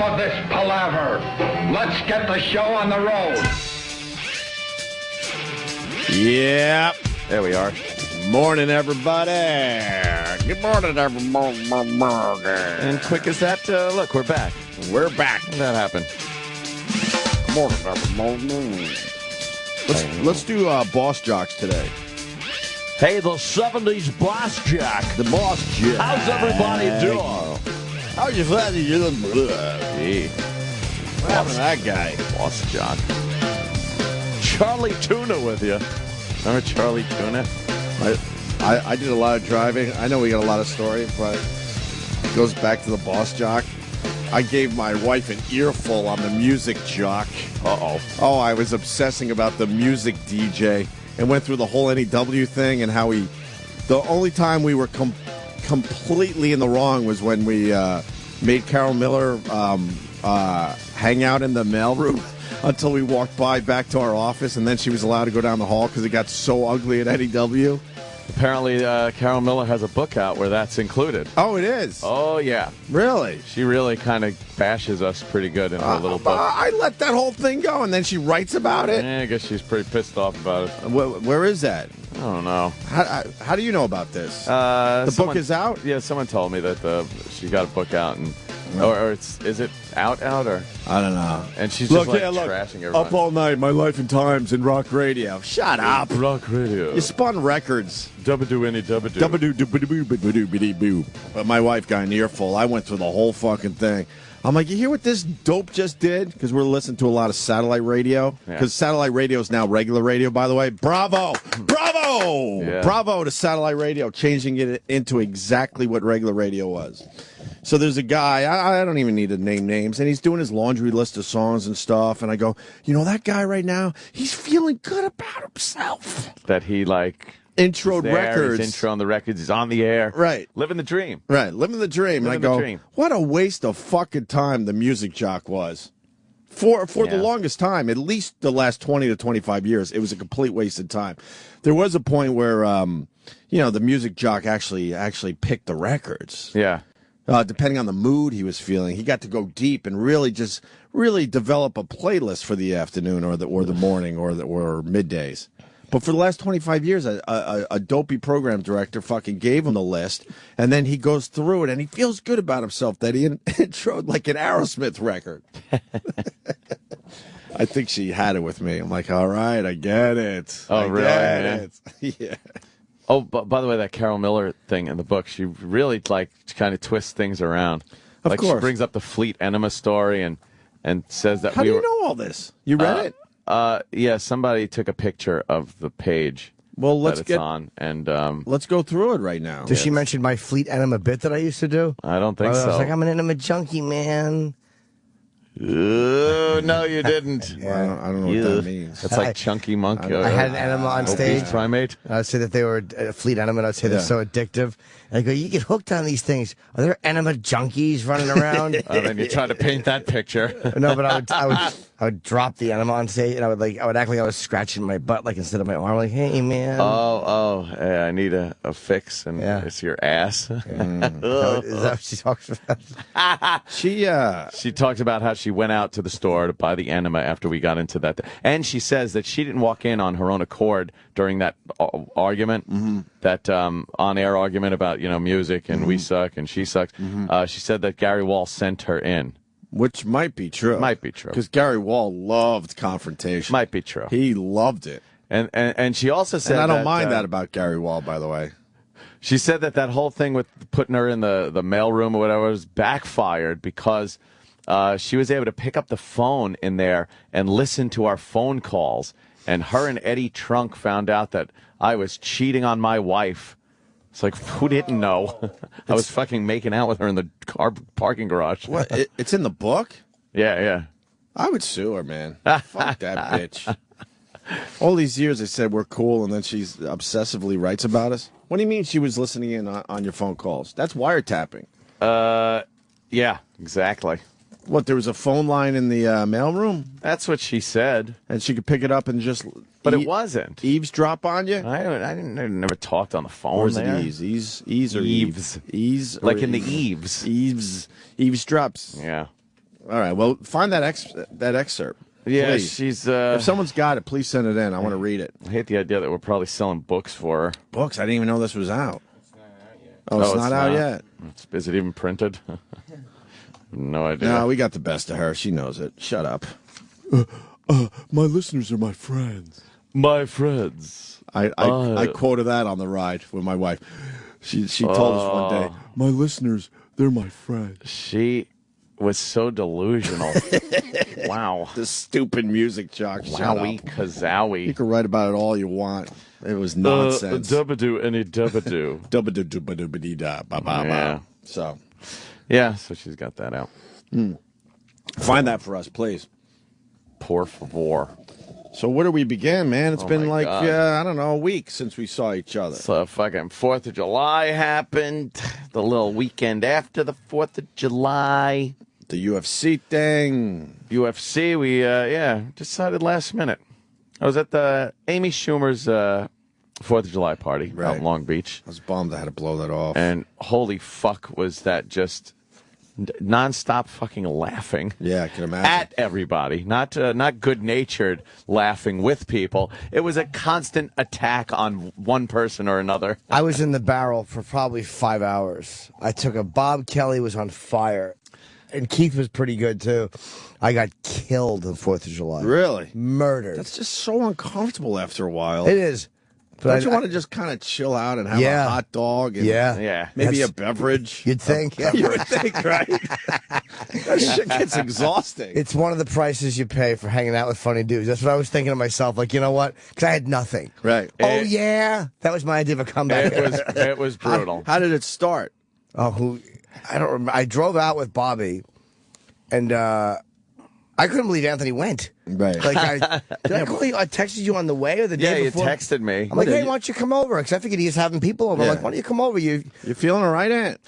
of this palaver. Let's get the show on the road. Yeah. There we are. Morning, everybody. Good morning, everybody. And quick as that, look, we're back. We're back. How'd that happened? Good morning, everybody. Let's do Boss Jocks today. Hey, the 70s Boss Jock. The Boss Jock. How's everybody doing? How's your family doing? Hey. What happened to that guy? Boss Jock. Charlie Tuna with you. Remember Charlie Tuna? I did a lot of driving. I know we got a lot of stories, but it goes back to the Boss Jock. I gave my wife an earful on the music jock. Uh-oh. Oh, I was obsessing about the music DJ and went through the whole NEW thing and how the only time we were completely in the wrong was when we made Carol Miller hang out in the mailroom until we walked back to our office, and then she was allowed to go down the hall because it got so ugly at NEW. Apparently, Carol Miller has a book out where that's included. Oh, it is? Oh, yeah. Really? She really kind of bashes us pretty good in her little book. I let that whole thing go, and then she writes about it? Yeah, I guess she's pretty pissed off about it. Where is that? I don't know. How do you know about this? Book is out? Yeah, someone told me that she got a book out, and or is it out or I don't know. And she's just trashing everyone. Up all night, my life and times in rock radio. Shut up, rock radio. You spun records. Dubba-doo. But my wife got an earful. I went through the whole fucking thing. I'm like, you hear what this dope just did? Because we're listening to a lot of satellite radio. Because satellite radio is now regular radio, by the way. Bravo! Bravo! Yeah. Bravo to satellite radio, changing it into exactly what regular radio was. So there's a guy, I don't even need to name names, and he's doing his laundry list of songs and stuff, and I go, you know, that guy right now, he's feeling good about himself. That he, introed records. He's intro on the records. He's on the air. Right. Living the dream. Right. Living the dream. And I go, what a waste of fucking time the music jock was. For the longest time, at least the last 20 to 25 years, it was a complete waste of time. There was a point where, the music jock actually picked the records. Yeah. Depending on the mood he was feeling, he got to go deep and really develop a playlist for the afternoon or the morning or middays. But for the last 25 years, a dopey program director fucking gave him the list, and then he goes through it, and he feels good about himself that he introed like an Aerosmith record. I think she had it with me. I'm like, all right, I get it. Oh, really? Get it. Yeah. Oh, by the way, that Carol Miller thing in the book, she really kind of twists things around. Of course. She brings up the Fleet Enema story and says that How do you know all this? You read it? Yeah, somebody took a picture of the page. Well, let's get on and let's go through it right now. Did she mention my Fleet Enema bit that I used to do? I don't think so. I was like, I'm an enema junkie, man. No, you didn't. Well, I don't know what that means. That's like Chunky Monkey. I had an enema on stage. Obese primate. I'd say that they were Fleet Enema, and I'd say they're so addictive. And I go, you get hooked on these things. Are there enema junkies running around? And then you try to paint that picture. No, but I would drop the enema on stage, and I would act like I was scratching my butt, instead of my arm, hey man. Hey, I need a fix, and it's your ass. Is that what she talks about? She talked about how she went out to the store to buy the enema after we got into that, and she says that she didn't walk in on her own accord during that argument, that on-air argument about music and we suck and she sucks. She said that Gary Wall sent her in. Which might be true. Might be true. Because Gary Wall loved confrontation. Might be true. He loved it. And she also said and I don't mind that about Gary Wall, by the way. She said that whole thing with putting her in the mailroom or whatever was backfired because she was able to pick up the phone in there and listen to our phone calls. And her and Eddie Trunk found out that I was cheating on my wife. It's like, who didn't know? I was fucking making out with her in the car parking garage. What? It's in the book? Yeah. I would sue her, man. Fuck that bitch. All these years they said we're cool, and then she's obsessively writes about us. What do you mean she was listening in on your phone calls? That's wiretapping. Yeah, exactly. What, there was a phone line in the mailroom? That's what she said. And she could pick it up and just... But it wasn't. Eavesdrop on you? I never talked on the phone. Or is there. it eaves? Eaves or Eaves. Eaves? Like in the eaves. Eavesdrops. Yeah. All right. Well, find that excerpt. Yeah, please. she's. If someone's got it, please send it in. I want to read it. I hate the idea that we're probably selling books for her. Books? I didn't even know this was out. Oh, it's not out yet. Is it even printed? No idea. No, we got the best of her. She knows it. Shut up. My listeners are my friends. My friends. I quoted that on the ride with my wife. She told us one day, my listeners, they're my friends. She was so delusional. Wow. This stupid music, Jock. Wowie kazowie. You can write about it all you want. It was nonsense. Dubadoo any dubadoo. Dubadoo-dubadoo-ba-dee-da-ba-ba-ba. Yeah. So. Yeah, so she's got that out. Find that for us, please. Por favor. So where do we begin, man? It's been like, God. I don't know, a week since we saw each other. So fucking 4th of July happened. The little weekend after the 4th of July. The UFC thing. UFC, we, decided last minute. I was at the Amy Schumer's 4th of July party out in Long Beach. I was bummed I had to blow that off. And holy fuck was that just nonstop fucking laughing. Yeah, I can imagine. At everybody, not good-natured laughing with people. It was a constant attack on one person or another. I was in the barrel for probably 5 hours. I took a Bob Kelly was on fire. And Keith was pretty good, too. I got killed on 4th of July. Really? Murdered. That's just so uncomfortable after a while. It is. But Don't you want to just kind of chill out and have a hot dog? And Yeah. maybe a beverage? You'd think. You would think, right? That shit gets exhausting. It's one of the prices you pay for hanging out with funny dudes. That's what I was thinking to myself. Like, you know what? Because I had nothing. Right. Yeah. That was my idea of a comeback. It was brutal. How did it start? I don't remember. I drove out with Bobby, and I couldn't believe Anthony went. Right. Like, did I call you? I texted you on the way or the day Yeah, before? you texted me. I'm like, hey, why don't you come over? Because I figured he was having people over. I'm like, why don't you come over? You feeling all right, Aunt?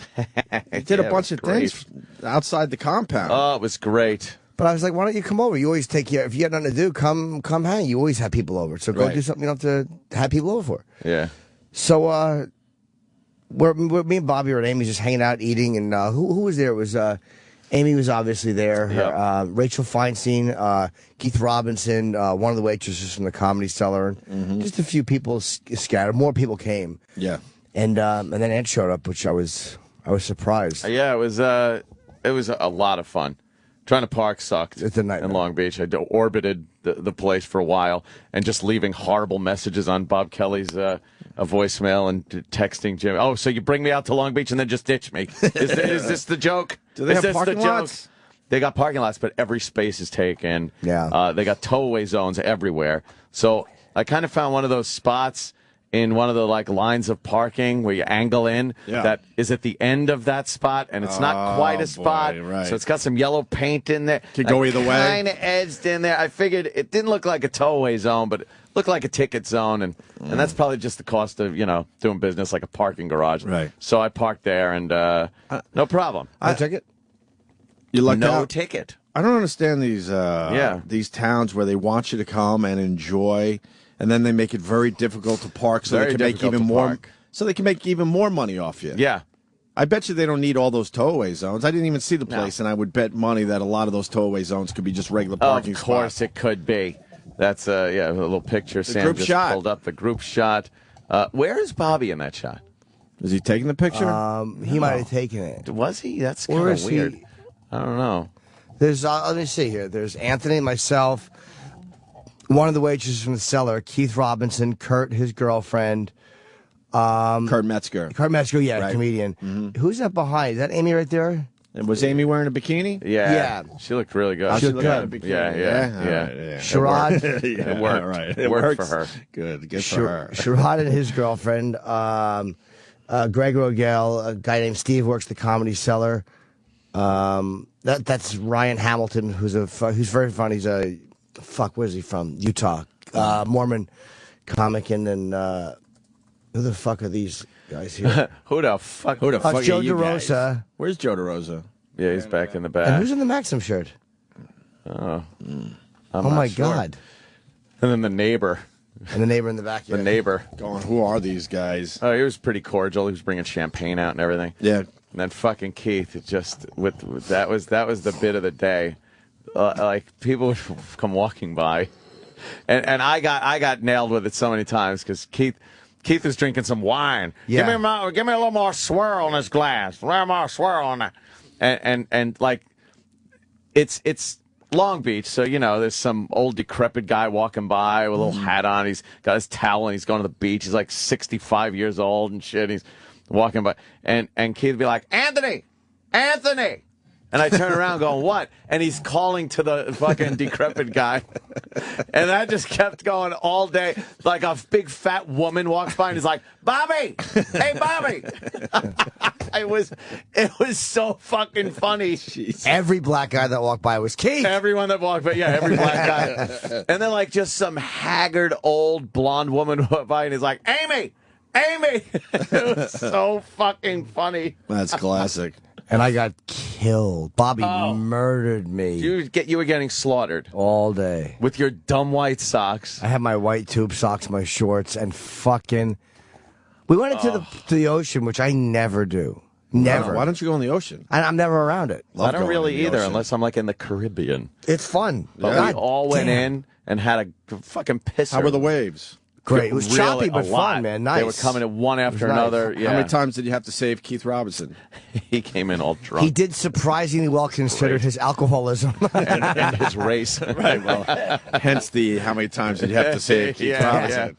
You did a bunch of things outside the compound. Oh, it was great. But I was like, why don't you come over? You always take care. If you got nothing to do, come hang. You always have people over. So go do something you don't have to have people over for. Yeah. So we're me and Bobby were at Amy's just hanging out, eating, and who was there? It was Amy was obviously there. Yep. Rachel Feinstein, Keith Robinson, one of the waitresses from the Comedy Cellar. Just a few people scattered. More people came. Yeah. And then Ant showed up, which I was surprised. Yeah, it was a lot of fun. Trying to park sucked It's a nightmare. in Long Beach. I orbited the place for a while and just leaving horrible messages on Bob Kelly's a voicemail and texting Jimmy. Oh, so you bring me out to Long Beach and then just ditch me? Is this the joke? Do they have parking lots? They got parking lots, but every space is taken. Yeah. They got tow-away zones everywhere. So I kind of found one of those spots in one of the lines of parking where you angle in that is at the end of that spot, and it's not quite a spot. Right. So it's got some yellow paint in there. Could go either way. Kind of edged in there. I figured it didn't look like a tow-away zone, but it looked like a ticket zone, and that's probably just the cost of doing business like a parking garage. Right. So I parked there, and no problem. No ticket? You lucked No out. ticket. I don't understand these towns where they want you to come and enjoy, and then they make it very difficult to park so Very they can make difficult even to more. park. So they can make even more money off you. Yeah. I bet you they don't need all those tow-away zones. I didn't even see the place, and I would bet money that a lot of those tow-away zones could be just regular parking Of course spots. it could be. That's a little picture Sam group just shot. pulled up. The group shot. Where is Bobby in that shot? Is he taking the picture? He might have taken it. Was he? That's kind Or of is weird. he? I don't know. There's let me see here. There's Anthony, myself, one of the waitresses from the Cellar, Keith Robinson, Kurt, his girlfriend, Kurt Metzger. Kurt Metzger, Right. comedian. Who's that behind? Is that Amy right there? And was Amy wearing a bikini? Yeah. Yeah. She looked really good. Oh, she She looked looked good. like a bikini. Yeah. All right, yeah. Sherrod, It worked. All right. It worked works. for her. Good for her. Sherrod and his girlfriend, Greg Rogel, a guy named Steve works the Comedy Cellar. That's Ryan Hamilton, who's very funny. He's where's he from? Utah, Mormon comic, and then who the fuck are these guys here? Who the fuck? Joe are you guys? DeRosa. Where's Joe DeRosa? Yeah, he's back in the And back. who's in the Maxim shirt? I'm Oh not my sure. God! And then the neighbor. And the neighbor in the back. The yeah. neighbor. Going, who are these guys? Oh, he was pretty cordial. He was bringing champagne out and everything. Yeah. And then fucking Keith that was the bit of the day. Like people would come walking by, and I got nailed with it so many times because Keith was drinking some wine. Yeah. Give me a little more swirl in this glass. A little more swirl on that. And like it's Long Beach, so there's some old decrepit guy walking by with a little hat on. He's got his towel and he's going to the beach. He's like 65 years old and shit. He's walking by, and Keith would be like, Anthony. And I turn around going, what? And he's calling to the fucking decrepit guy. And that just kept going all day. Like a big fat woman walks by and he's like, Bobby! Hey, Bobby! It was so fucking funny. Jeez. Every black guy that walked by was Keith. Everyone that walked by, yeah, every black guy. And then like just some haggard old blonde woman walked by and he's like, Amy! It was so fucking funny. That's classic. And I got killed. Bobby murdered me. You were getting slaughtered all day with your dumb white socks. I had my white tube socks, my shorts, and fucking. We went into the ocean, which I never do. Never. Why don't you go in the ocean? I'm never around it. I don't really either, unless I'm like in the Caribbean. It's fun. But we all went in and had a fucking pisser. How were the waves? Great. It was really choppy but fun, man. Nice. They were coming in one after another. Nice. Yeah. How many times did you have to save Keith Robinson? He came in all drunk. He did surprisingly well considered his alcoholism and his race. Right. Well, hence the how many times did you have to save Keith Robinson? Yeah.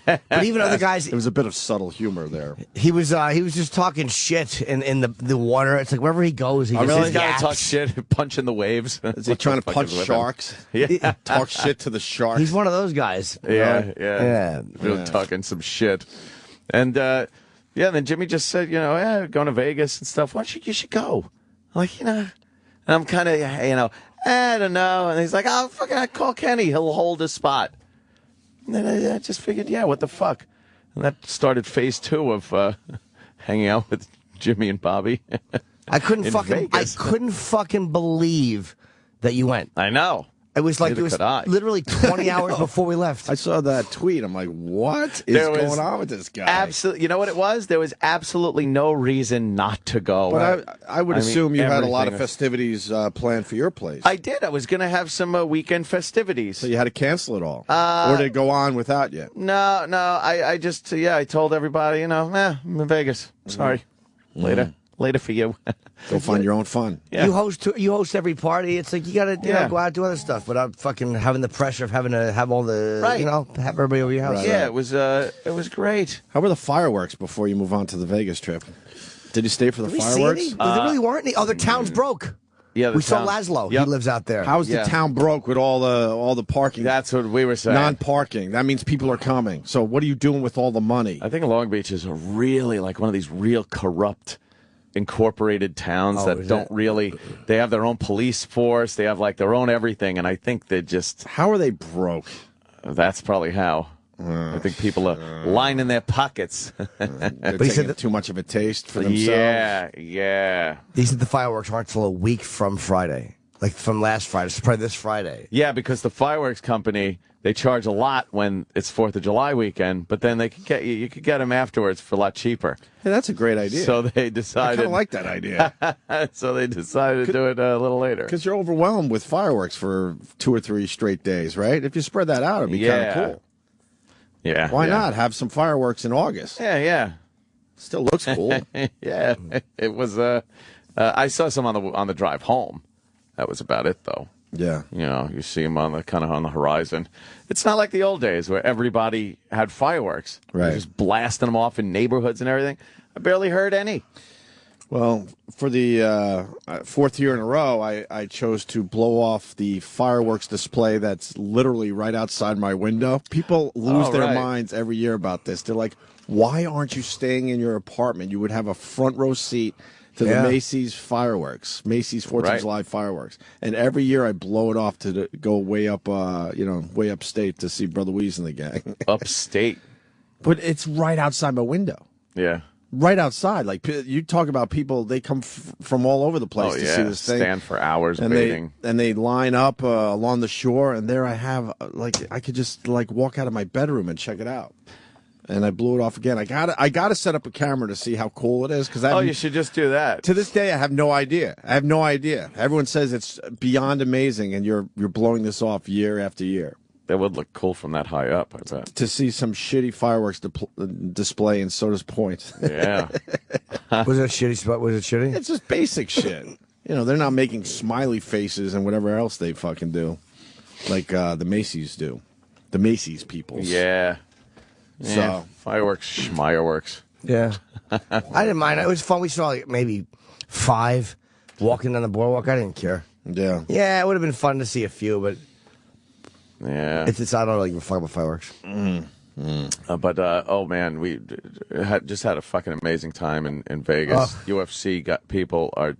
But even other guys, it was a bit of subtle humor there. He was just talking shit in the water. It's like wherever he goes, he's got to talk shit, punch in the waves. Is he trying to punch sharks? Yeah, talk shit to the sharks. He's one of those guys. Yeah. Really talking some shit, and and then Jimmy just said, going to Vegas and stuff. Why don't you should go? Like, and I'm kind of, I don't know. And he's like, oh, fucking, I call Kenny. He'll hold his spot. And then I just figured, what the fuck? And that started phase 2 of hanging out with Jimmy and Bobby. I couldn't fucking believe that you went. I know. It was like literally 20 hours before we left. I saw that tweet. I'm like, what is going on with this guy? Absolutely. You know what it was? There was absolutely no reason not to go. But I would assume you had a lot of festivities planned for your place. I did. I was going to have some weekend festivities. So you had to cancel it all? Or did it go on without you? No. I just, I told everybody, I'm in Vegas. Sorry. Later for you. Go find your own fun. Yeah. You host every party. It's like you got to go out and do other stuff without fucking having the pressure of having to have all the have everybody over your house. Right. Yeah, it was great. How were the fireworks before you move on to the Vegas trip? Did you stay for the fireworks? There really weren't any. Other towns broke. Yeah, we saw Laszlo. Yep. He lives out there. How's the town broke with all the parking? That's what we were saying. Non-parking. That means people are coming. So what are you doing with all the money? I think Long Beach is really like one of these real corrupt incorporated towns that don't really, they have their own police force, they have like their own everything, and I think they just... How are they broke? That's probably how. I think people are lining their pockets. They're taking too much of a taste for themselves. Yeah. He said the fireworks aren't till a week from Friday. Like from last Friday. It's probably this Friday. Yeah, because the fireworks company, they charge a lot when it's 4th of July weekend, but then they could you could get them afterwards for a lot cheaper. Hey, that's a great idea. So they decided... I kind of like that idea. So they decided to do it a little later. Because you're overwhelmed with fireworks for 2 or 3 straight days, right? If you spread that out, it'd be kind of cool. Yeah. Why not have some fireworks in August? Yeah. Still looks cool. Yeah. It was... I saw some on the drive home. That was about it, though. Yeah. You see them on the horizon. It's not like the old days where everybody had fireworks. Right. Just blasting them off in neighborhoods and everything. I barely heard any. Well, for the 4th year in a row, I chose to blow off the fireworks display that's literally right outside my window. People lose their minds every year about this. They're like, why aren't you staying in your apartment? You would have a front row seat to the Macy's fireworks, Macy's 4th of July fireworks. And every year I blow it off to go way up, way upstate to see Brother Weeze and the gang. Upstate? But it's right outside my window. Yeah. Right outside. Like, you talk about people, they come from all over the place to see this thing. Stand for hours and waiting. They line up along the shore, and there I have, I could just, walk out of my bedroom and check it out. and I blew it off again. I gotta set up a camera to see how cool it is because you should just do that. To this day, I have no idea. Everyone says it's beyond amazing, and you're blowing this off year after year. That would look cool from that high up, I bet. To see some shitty fireworks display in Soda's Point. Yeah. Was it a shitty spot? Was it shitty? It's just basic shit. You know, they're not making smiley faces and whatever else they fucking do, like the Macy's do. The Macy's people. Yeah. So fireworks, schmireworks. Yeah. I didn't mind. It was fun. We saw like maybe 5 walking down the boardwalk. I didn't care. Yeah. Yeah, it would have been fun to see a few, but Yeah. it's I don't really give a fuck about fireworks. But oh man, we just had a fucking amazing time in Vegas. UFC people are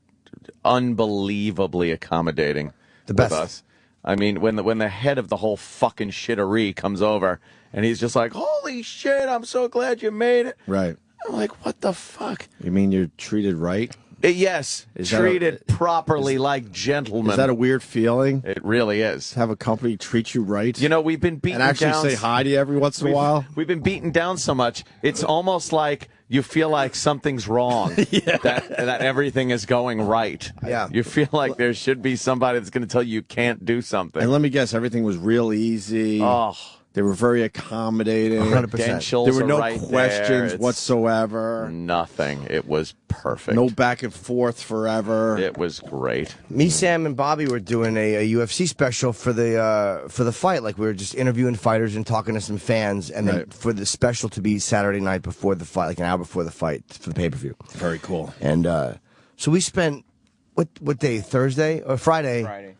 unbelievably accommodating The best. with us. I mean, when the head of the whole fucking shittery comes over and he's just like, "Holy shit, I'm so glad you made it." Right. I'm like, "What the fuck?" You mean you're treated right? Yes, treated properly like gentlemen. Is that a weird feeling? It really is. To have a company treat you right? You know, we've been beaten and actually down. say hi to you every once in a while? We've been beaten down so much, it's almost like you feel like something's wrong, that everything is going right. Yeah. You feel like there should be somebody that's going to tell you can't do something. And let me guess, everything was real easy. Oh. They were very accommodating. 100%. Credentials There were are no right questions there. whatsoever. Nothing. It was perfect. No back and forth forever. It was great. Me, Sam, and Bobby were doing a UFC special for the fight. Like we were just interviewing fighters and talking to some fans, and then Right. for the special to be Saturday night before the fight, like an hour before the fight for the pay-per-view. Very cool. And so we spent what day? Thursday or Friday? Friday.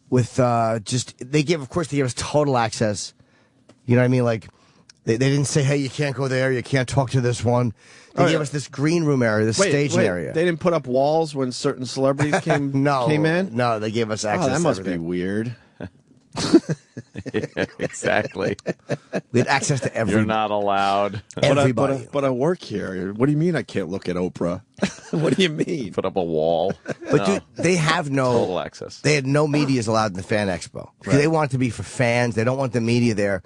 With they gave us total access. You know what I mean? Like they didn't say, "Hey, you can't go there. You can't talk to this one." They gave us this green room area, this staging area. They didn't put up walls when certain celebrities came in? No, they gave us access. Oh, that to must be everything. weird. Yeah, exactly. We had access to every. You're not allowed. Everybody. But I work here. What do you mean I can't look at Oprah? What do you mean? Put up a wall. But dude, they have no Total access. They had no medias allowed in the fan expo. Right. They want it to be for fans. They don't want the media there.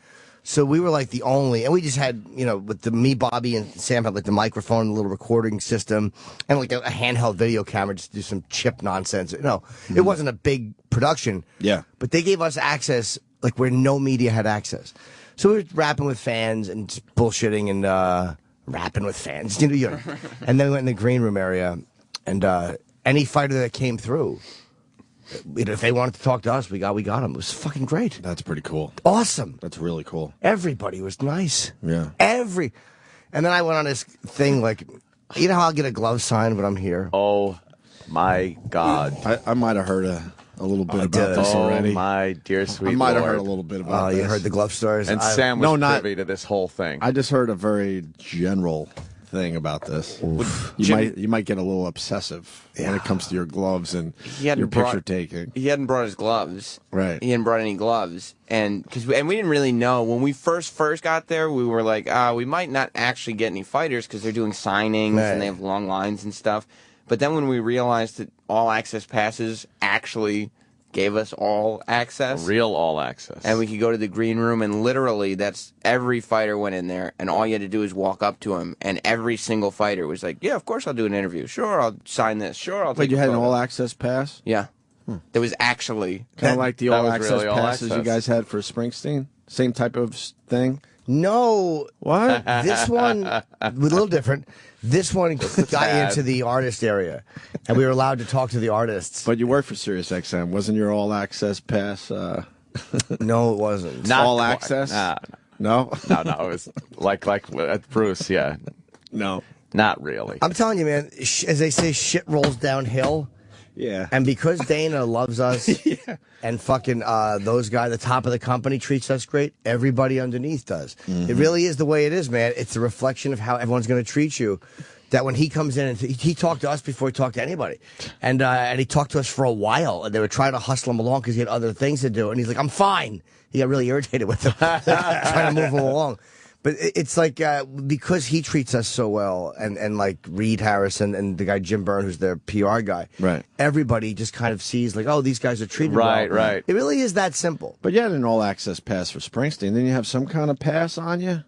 So we were like the only, and we just had, with me, Bobby, and Sam had like the microphone, the little recording system, and like a handheld video camera just to do some chip nonsense. No, it wasn't a big production. Yeah. But they gave us access like where no media had access. So we were rapping with fans and just bullshitting and rapping with fans. And then we went in the green room area, and any fighter that came through, if they wanted to talk to us, we got them. It was fucking great. That's pretty cool. Awesome. That's really cool. Everybody was nice. Yeah. And then I went on this thing like, you know how I'll get a glove signed when I'm here? Oh, my God. I might have heard a little bit about this Oh, already. my dear sweet I might have Lord. heard a little bit Oh, about this. you heard the glove stories? And Sam was No, not- privy to this whole thing. I just heard a very general thing about this. You might get a little obsessive when it comes to your gloves and your picture taking. He hadn't brought his gloves. Right. He hadn't brought any gloves, and we didn't really know when we first got there. We were like, we might not actually get any fighters because they're doing signings Right. and they have long lines and stuff. But then when we realized that all access passes actually gave us all access. Real all access. And we could go to the green room, and literally, that's every fighter went in there, and all you had to do is walk up to him, and every single fighter was like, "Yeah, of course I'll do an interview. Sure, I'll sign this. Sure, I'll take." But you a had an photo." all-access pass? Yeah, there was actually Kind of like the that was all-access really all passes you access. guys had for Springsteen? Same type of thing? No. What? This one was a little different. This one got you bad. into the artist area, and we were allowed to talk to the artists. But you work for SiriusXM. Wasn't your all-access pass No, it wasn't. Not all quite. access? No, No? no. It was like at Bruce, yeah. No. Not really. I'm telling you, man, as they say, shit rolls downhill. Yeah. And because Dana loves us and fucking those guys, the top of the company treats us great, everybody underneath does. It really is the way it is, man. It's a reflection of how everyone's going to treat you. That when he comes in, and he talked to us before he talked to anybody. And he talked to us for a while, and they were trying to hustle him along because he had other things to do. And he's like, I'm fine. He got really irritated with them, trying to move him along. But it's like because he treats us so well, and like Reed Harrison and the guy Jim Byrne, who's their PR guy, Right. everybody just kind of sees like, oh, these guys are treated Right, well. right. It really is that simple. But you had an all-access pass for Springsteen. Didn't you have some kind of pass on you?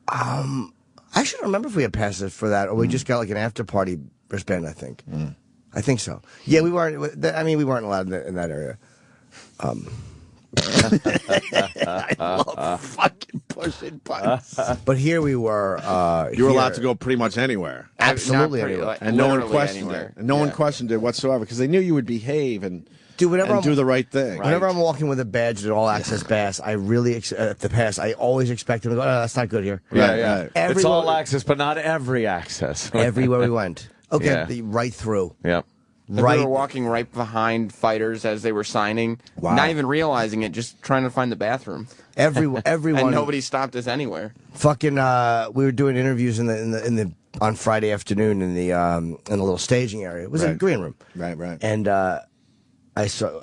I should remember if we had passes for that, or we just got like an after party wristband. I think. I think so. Yeah, we weren't. I mean, we weren't allowed in that area. I love fucking pushing buttons. But here we were. You were allowed to go pretty much anywhere. Absolutely Not pretty, anywhere. like, And no one literally questioned anywhere. it. And no one questioned it whatsoever because they knew you would behave and Dude, whenever do the right thing. Whenever I'm walking with a badge at All Access Pass, I really at the pass. I always expect them to go. Oh, that's not good here. Yeah. Right. It's all access, but not every access. Everywhere we went. Okay, Yeah. right through. Yep. Right. We were walking right behind fighters as they were signing, Wow. not even realizing it, just trying to find the bathroom. Everyone. And nobody stopped us anywhere. Fucking. We were doing interviews in the on Friday afternoon in the little staging area. It was a green room. Right. And I saw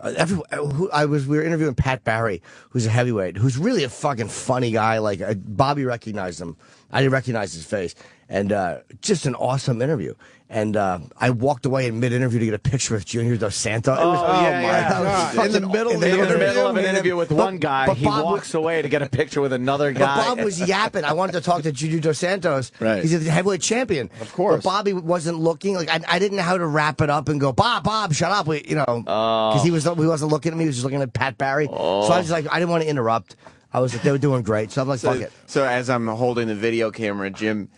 we were interviewing Pat Barry, who's a heavyweight, who's really a fucking funny guy. Like Bobby recognized him. I didn't recognize his face, and just an awesome interview. And I walked away in mid-interview to get a picture with Junior Dos Santos. It was, God. In the middle In the middle of an interview with one guy, he Bob walks away to get a picture with another guy. But Bob was yapping. I wanted to talk to Junior Dos Santos. Right. He's the heavyweight champion. Of course. But Bobby wasn't looking. Like I didn't know how to wrap it up and go, Bob, shut up. Because he wasn't looking at me. He was just looking at Pat Barry. So I was like, I didn't want to interrupt. I was like, they were doing great. So I'm like, fuck it. So as I'm holding the video camera, Jim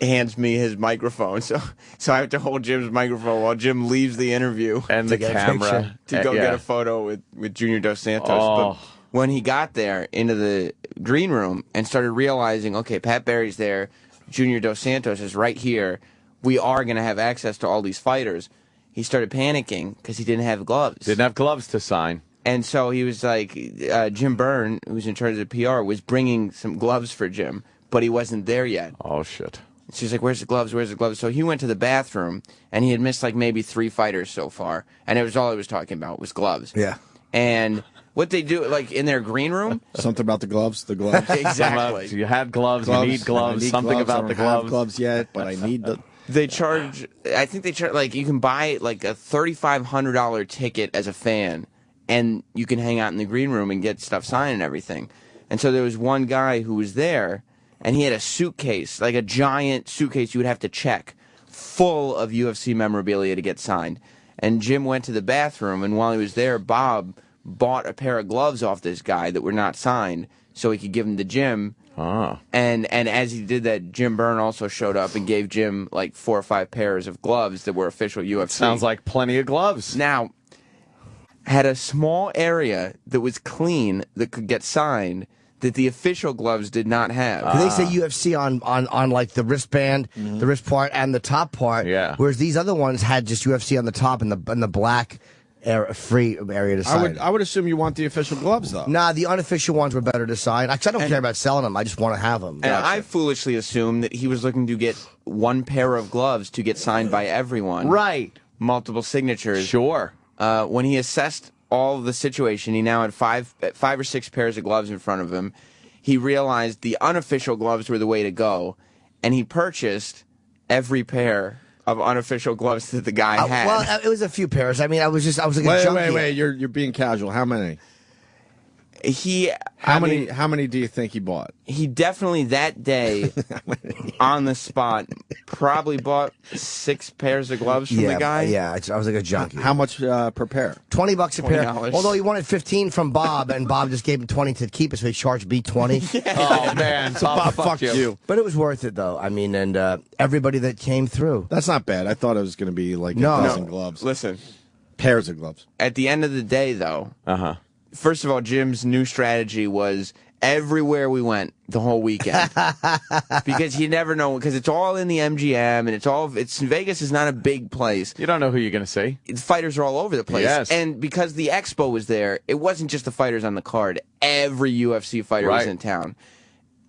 hands me his microphone. So I have to hold Jim's microphone while Jim leaves the interview and the get a camera to go get a photo with Junior Dos Santos. But when he got there into the green room and started realizing, okay, Pat Barry's there, Junior Dos Santos is right here, we are going to have access to all these fighters, he started panicking because he didn't have gloves. Didn't have gloves to sign. And so he was like, Jim Byrne, who's in charge of the PR, was bringing some gloves for Jim, but he wasn't there yet. Oh, shit. She's like, where's the gloves? Where's the gloves? So he went to the bathroom, and he had missed like maybe 3 fighters so far. And it was all he was talking about was gloves. Yeah. And what they do, like in their green room. Something about the gloves. The gloves. Exactly. You had gloves. You need gloves. Something about the I don't have gloves. gloves yet, but I need the. They charge, I think they charge, like you can buy like a $3,500 ticket as a fan, and you can hang out in the green room and get stuff signed and everything. And so there was one guy who was there, and he had a suitcase, like a giant suitcase you would have to check, full of UFC memorabilia to get signed. And Jim went to the bathroom, and while he was there, Bob bought a pair of gloves off this guy that were not signed so he could give them to Jim. And as he did that, Jim Byrne also showed up and gave Jim like 4 or 5 pairs of gloves that were official UFC. Sounds like plenty of gloves. Now, had a small area that was clean that could get signed that the official gloves did not have. They say UFC on like the wristband, the wrist part, and the top part. Yeah. Whereas these other ones had just UFC on the top and the black free area to sign. I would assume you want the official gloves though. Nah, the unofficial ones were better to sign. I don't care about selling them. I just want to have them. And I foolishly assumed that he was looking to get 1 pair of gloves to get signed by everyone. Right. Multiple signatures. Sure. When he assessed all of the situation, he now had 5 or 6 pairs of gloves in front of him. He realized the unofficial gloves were the way to go, and he purchased every pair of unofficial gloves that the guy had. Well, it was a few pairs. I mean, I was like a junkie. Wait. You're being casual. How many? How many do you think he bought? He definitely that day on the spot probably bought 6 pairs of gloves from the guy. Yeah, I was like a junkie. How much per pair? $20 a pair. $20. Although he wanted 15 from Bob, and Bob just gave him 20 to keep it, so he charged me 20. Oh, man. Bob, fuck you. But it was worth it, though. I mean, and everybody that came through. That's not bad. I thought it was going to be like No. a dozen gloves. Listen, Pairs of gloves. at the end of the day, though, first of all, Jim's new strategy was everywhere we went the whole weekend. Because you never know, because it's all in the MGM, and Vegas is not a big place. You don't know who you're going to see. Fighters are all over the place. Yes. And because the expo was there, it wasn't just the fighters on the card. Every UFC fighter was in town.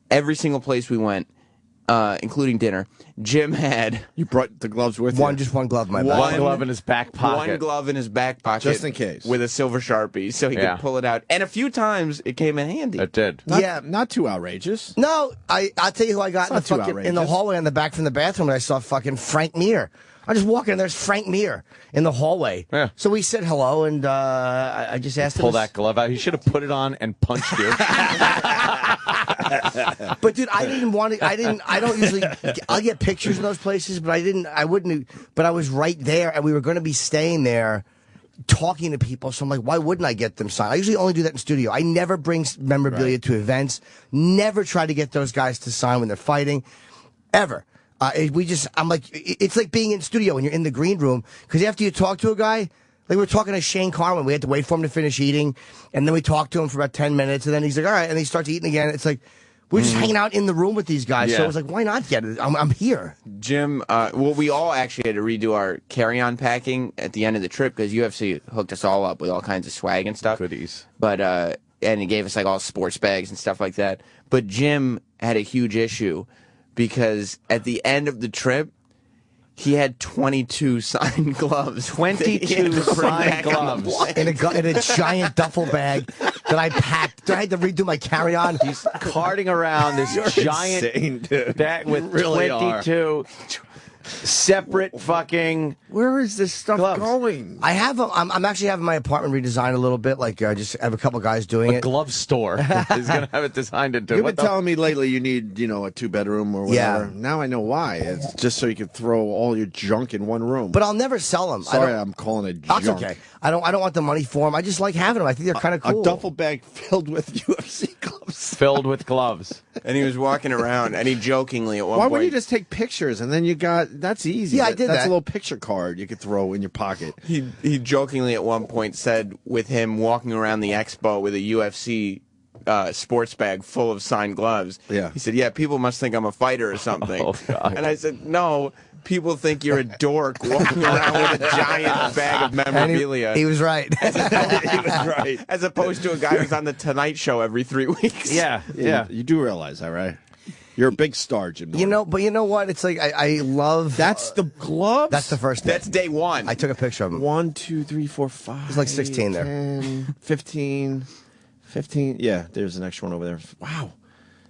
Every single place we went, including dinner, Jim had... You brought the gloves with you? Just one glove in my back. One glove in his back pocket. One glove in his back pocket. Just in case. With a silver Sharpie, so he could pull it out. And a few times, it came in handy. It did. Not too outrageous. No, I'll tell you who I got It's not too in the outrageous. hallway in the back from the bathroom, and I saw fucking Frank Mir. I just walk in, there's Frank Mir in the hallway. Yeah. So we said hello, and I just asked him. Pull that glove out. He should have put it on and punched you. But dude, I didn't want to. I don't usually. I'll get pictures in those places, but I wouldn't. But I was right there, and we were going to be staying there, talking to people. So I'm like, why wouldn't I get them signed? I usually only do that in studio. I never bring memorabilia to events. Never try to get those guys to sign when they're fighting, ever. I'm like, it's like being in studio when you're in the green room, because after you talk to a guy. Like, we were talking to Shane Carwin. We had to wait for him to finish eating. And then we talked to him for about 10 minutes. And then he's like, all right. And he starts eating again. It's like, we're just hanging out in the room with these guys. Yeah. So it was like, why not get it? I'm here. Jim, well, we all actually had to redo our carry-on packing at the end of the trip because UFC hooked us all up with all kinds of swag and stuff. Goodies. But, and he gave us like all sports bags and stuff like that. But Jim had a huge issue because at the end of the trip, he had 22 signed gloves. 22 signed gloves. In a giant duffel bag that I packed. I had to redo my carry-on. He's carting around this giant insane, bag with really 22 separate fucking. Where is this stuff gloves. going? I have. I'm actually having my apartment redesigned a little bit. Like, I just have a couple guys doing A it. glove store. He's going to have it designed into. You've what been telling me lately you need, a 2-bedroom or whatever. Yeah. Now I know why. It's just so you can throw all your junk in one room. But I'll never sell them. Sorry, I'm calling it junk. That's okay. I don't want the money for them. I just like having them. I think they're kind of cool. A duffel bag filled with UFC gloves. Filled with gloves. And he was walking around, and he jokingly at one Why point... wouldn't you just take pictures and then you got... That's easy. Yeah, I did That's that. a little picture card you could throw in your pocket. He jokingly at one point said with him walking around the expo with a UFC sports bag full of signed gloves. Yeah. He said, yeah, people must think I'm a fighter or something. Oh, God. And I said, no, people think you're a dork walking around with a giant bag of memorabilia. And he was right. He was right. As opposed to a guy who's on the Tonight Show every 3 weeks. Yeah. You do realize that, right? You're a big star, Jim. But you know what? It's like I love. That's the gloves? That's the first. That's day one. I took a picture of them. 1, 2, 3, 4, 5. There's like 16 there. 10, 15. Yeah, there's an extra one over there. Wow.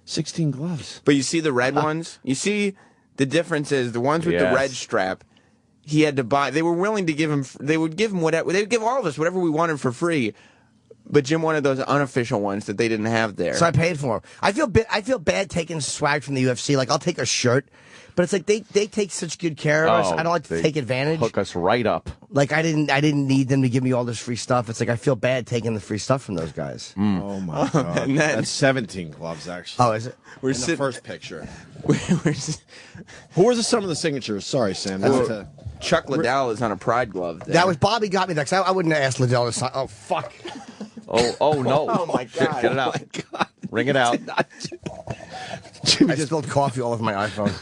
16 gloves. But you see the red ones? You see the difference is the ones with the red strap, he had to buy. They were willing to give him, they would give him whatever, they would give all of us whatever we wanted for free. But Jim wanted those unofficial ones that they didn't have there. So I paid for them. I feel bad taking swag from the UFC. Like, I'll take a shirt, but it's like they take such good care of us. I don't like to take advantage. Hook us right up. Like, I didn't need them to give me all this free stuff. It's like I feel bad taking the free stuff from those guys. Oh my god. And then- That's 17 gloves actually. Oh, is it? We're In the sitting- first picture. we're Who are some of the signatures? Sorry, Sam. Chuck Liddell is on a Pride glove there. That was Bobby got me that. 'Cause I wouldn't have asked Liddell to sign. Oh fuck. Oh no. Oh, my God. Get it out. Ring it out. I just spilled coffee all over my iPhone.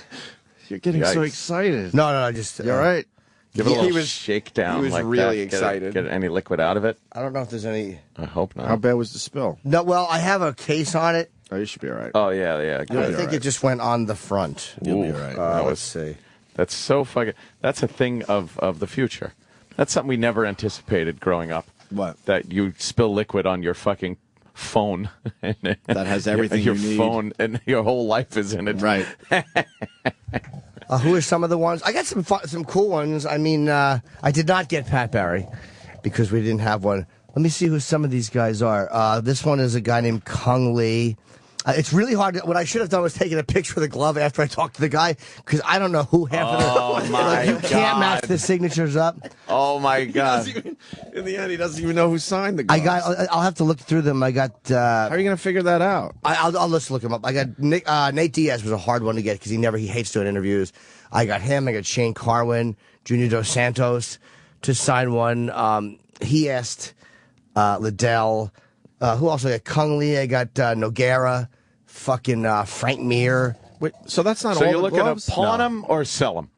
You're getting so Yikes. excited. No, I just. You all right? Give it a He little was- shakedown. he was like really that. excited. Get any liquid out of it? I don't know if there's any. I hope not. How bad was the spill? No, well, I have a case on it. Oh, you should be all right. Oh yeah. I Good. think it just went on the front. You'll be all right. That Let's was see. That's so fucking. That's a thing of the future. That's something we never anticipated growing up. What? That you spill liquid on your fucking phone. That has everything your you need. phone and your whole life is in it. Right. Who are some of the ones? I got some cool ones. I mean, I did not get Pat Barry because we didn't have one. Let me see who some of these guys are. This one is a guy named Kung Lee. It's really hard. What I should have done was taken a picture of the glove after I talked to the guy because I don't know who half of the. my You can't match God. the signatures up. Oh my God. In the end, he doesn't even know who signed the I gloves. I'll have to look through them. I got. How are you going to figure that out? I'll just look him up. I got Nate Diaz was a hard one to get because he hates doing interviews. I got him. I got Shane Carwin, Junior Dos Santos to sign one. He asked Liddell. Who else? I got Kung Lee. I got Noguera. Fucking Frank Mir. Wait, so that's not So all you're the looking gloves? to pawn them or sell them?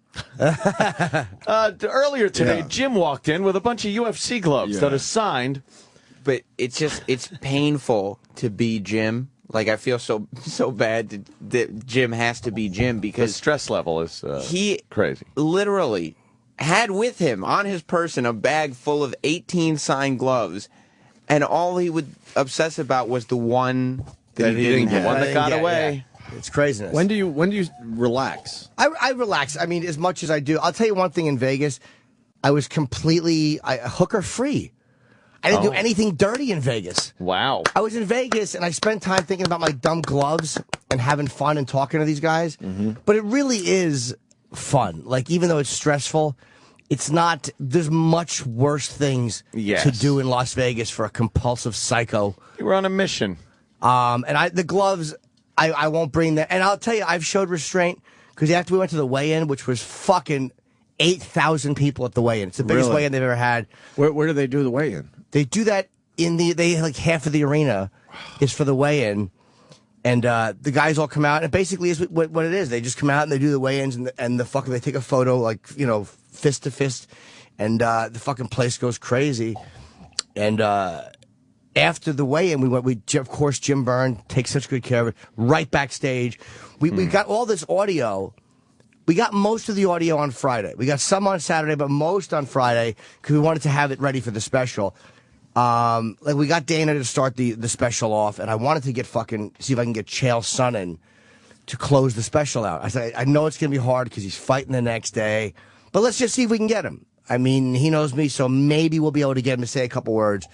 Earlier today, Yeah. Jim walked in with a bunch of UFC gloves that are signed. But it's painful to be Jim. Like, I feel so bad that Jim has to be Jim The because stress level is he crazy. literally had with him on his person a bag full of 18 signed gloves, and all he would obsess about was the one that he didn't have. One that got Yeah, away. yeah. It's craziness. When do you relax? I relax. I mean, as much as I do. I'll tell you one thing in Vegas. I was completely hooker free. I didn't do anything dirty in Vegas. Wow. I was in Vegas, and I spent time thinking about my dumb gloves and having fun and talking to these guys. But it really is fun. Like, even though it's stressful, it's not. There's much worse things to do in Las Vegas for a compulsive psycho. You were on a mission. And the gloves, I won't bring that. And I'll tell you, I've showed restraint because after we went to the weigh-in, which was fucking 8,000 people at the weigh-in. It's the biggest weigh-in they've ever had. Where do they do the weigh-in? They do that they like half of the arena is for the weigh-in. And the guys all come out, and it basically is what it is. They just come out and they do the weigh-ins, and the fucking they take a photo, like, you know, fist to fist, and the fucking place goes crazy. And after the weigh-in, of course, Jim Byrne takes such good care of it. Right backstage, we got all this audio. We got most of the audio on Friday. We got some on Saturday, but most on Friday because we wanted to have it ready for the special. Like, we got Dana to start the special off, and I wanted to get see if I can get Chael Sonnen to close the special out. I said, I know it's going to be hard because he's fighting the next day, but let's just see if we can get him. I mean, he knows me, so maybe we'll be able to get him to say a couple words.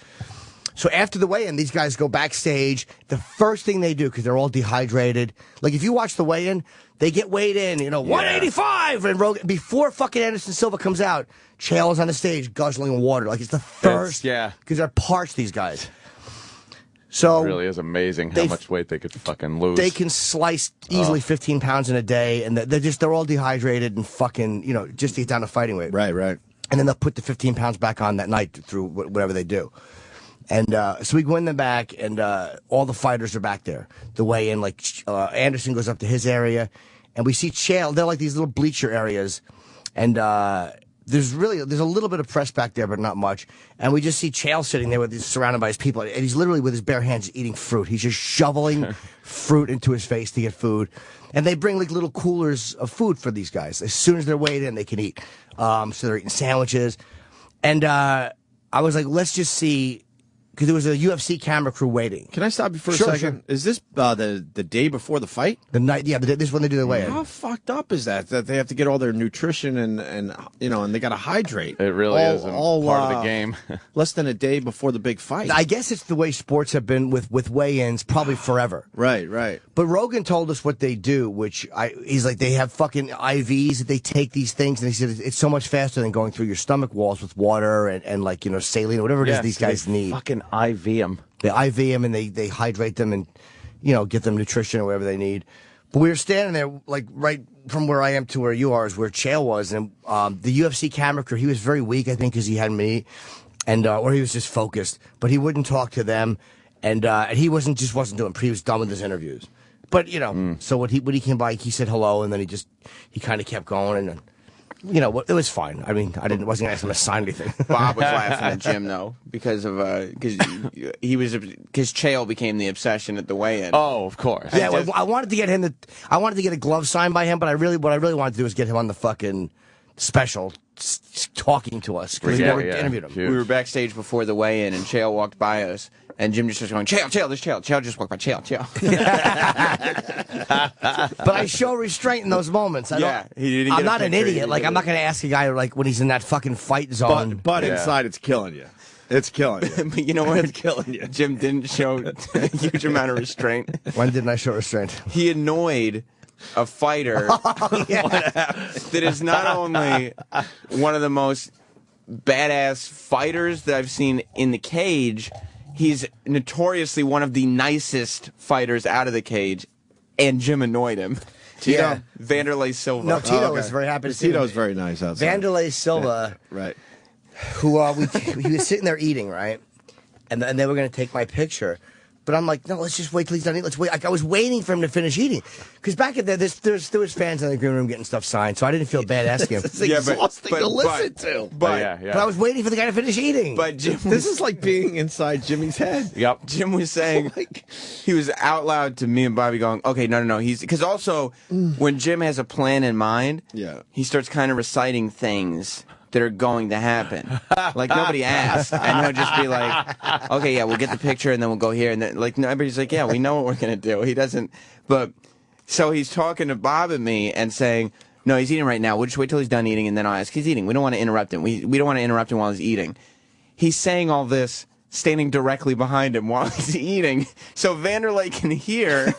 So after the weigh-in, these guys go backstage. The first thing they do, because they're all dehydrated, like if you watch the weigh-in, they get weighed in, 185, and Rogan, before fucking Anderson Silva comes out, Chael is on the stage guzzling water. Like, it's the thirst. Because they're parched, these guys. So it really is amazing how much weight they could fucking lose. They can slice easily 15 pounds in a day, and they're all dehydrated and fucking, just to get down to fighting weight. Right. And then they'll put the 15 pounds back on that night through whatever they do. And so we go in the back, and all the fighters are back there. The weigh-in, like, Anderson goes up to his area, and we see Chael. They're like these little bleacher areas, and there's a little bit of press back there, but not much. And we just see Chael sitting there surrounded by his people, and he's literally with his bare hands eating fruit. He's just shoveling fruit into his face to get food. And they bring like little coolers of food for these guys. As soon as they're weighed in, they can eat. So they're eating sandwiches. And I was like, let's just see. Because there was a UFC camera crew waiting. Can I stop you for a Sure, second? sure. Is this the day before the fight? The night, this is when they do the weigh-in. How fucked up is that? That they have to get all their nutrition and they got to hydrate. It really is part of the game. Less than a day before the big fight. I guess it's the way sports have been with weigh-ins probably forever. Right. But Rogan told us what they do, he's like, they have fucking IVs that they take these things, and he said it's so much faster than going through your stomach walls with water and like, saline or whatever it is these guys need. Fucking IV them. They IV them and they hydrate them and, get them nutrition or whatever they need. But we were standing there, like, right from where I am to where you are is where Chael was. And the UFC camera crew, he was very weak, I think, because he hadn't been eating, and or he was just focused. But he wouldn't talk to them. And he wasn't doing, he was done with his interviews. But, so when he came by, he said hello, and then he kind of kept going. And it was fine. I mean, wasn't going to ask him to sign anything. Bob was laughing at Jim though because Chael became the obsession at the weigh-in. Oh, of course. Yeah, I wanted to get a glove signed by him, but what I really wanted to do was get him on the fucking special talking to us because we never interviewed him. Huge. We were backstage before the weigh-in, and Chael walked by us, and Jim just started going, Chael, there's Chael. Chael just walked by, Chael. But I show restraint in those moments. I'm not an idiot. Like, I'm not going to ask a guy, like, when he's in that fucking fight zone. But inside, it's killing you. It's killing you. But you know what? It's killing you. Jim didn't show a huge amount of restraint. When didn't I show restraint? He annoyed a fighter that is not only one of the most badass fighters that I've seen in the cage, he's notoriously one of the nicest fighters out of the cage, and Jim annoyed him. Tito. Vanderlei Silva. No, Tito was very happy to see him. Tito's very nice outside. Vanderlei Silva, right? Who he was sitting there eating, right? And they were going to take my picture. But I'm like, no, let's just wait till he's done eating. Let's wait. Like, I was waiting for him to finish eating. Because back in there, there was fans in the green room getting stuff signed, so I didn't feel bad asking him. It's exhausting to listen to. But I was waiting for the guy to finish eating. But Jim this is like being inside Jimmy's head. Yep. Jim was saying, he was out loud to me and Bobby going, okay, no. Because also, when Jim has a plan in mind, he starts kind of reciting things that are going to happen. Like, nobody asked. And he'll just be like, okay, yeah, we'll get the picture and then we'll go here. And then, like, everybody's like, yeah, we know what we're going to do. He doesn't. But, so he's talking to Bob and me and saying, no, he's eating right now. We'll just wait till he's done eating and then I'll ask. He's eating. We don't want to interrupt him. We don't want to interrupt him while he's eating. He's saying all this standing directly behind him while he's eating. So Vanderlei can hear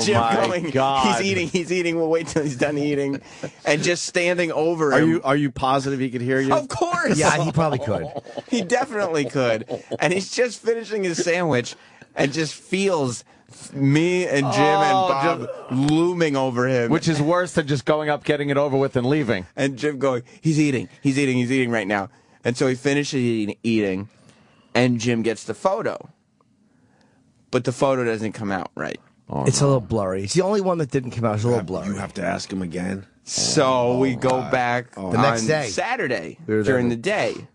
Jim going, God. he's eating, we'll wait till he's done eating. And just standing over him. Are you positive he could hear you? Of course! Yeah, he probably could. He definitely could. And he's just finishing his sandwich and just feels me and Jim and Bob looming over him. Which is worse than just going up, getting it over with, and leaving. And Jim going, he's eating right now. And so he finishes eating, and Jim gets the photo. But the photo doesn't come out right. It's a little blurry. It's the only one that didn't come out. It's a little blurry. You have to ask him again. So we go back The next day. Saturday We were there. during the day.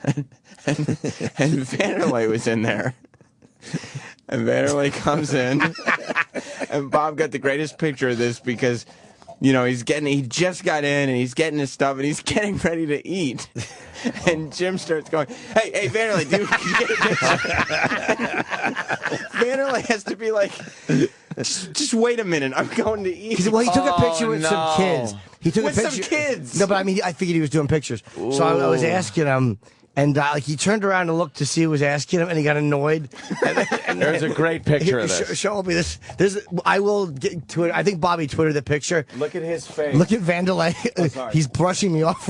and Vanderlei was in there. And Vanderlei comes in, and Bob got the greatest picture of this because, he just got in and he's getting his stuff and he's getting ready to eat. And Jim starts going, hey, Vanderlei, dude, can you get a picture? Vanderlei has to be like, just wait a minute, I'm going to eat. He took a picture with some kids. He took With a picture. some kids? No, but I mean, I figured he was doing pictures. So I was asking him, and he turned around and looked to see who was asking him, and he got annoyed. And There's a great picture of this. Show me this. I will get to it. I think Bobby tweeted the picture. Look at his face. Look at Vanderlei. He's brushing me off.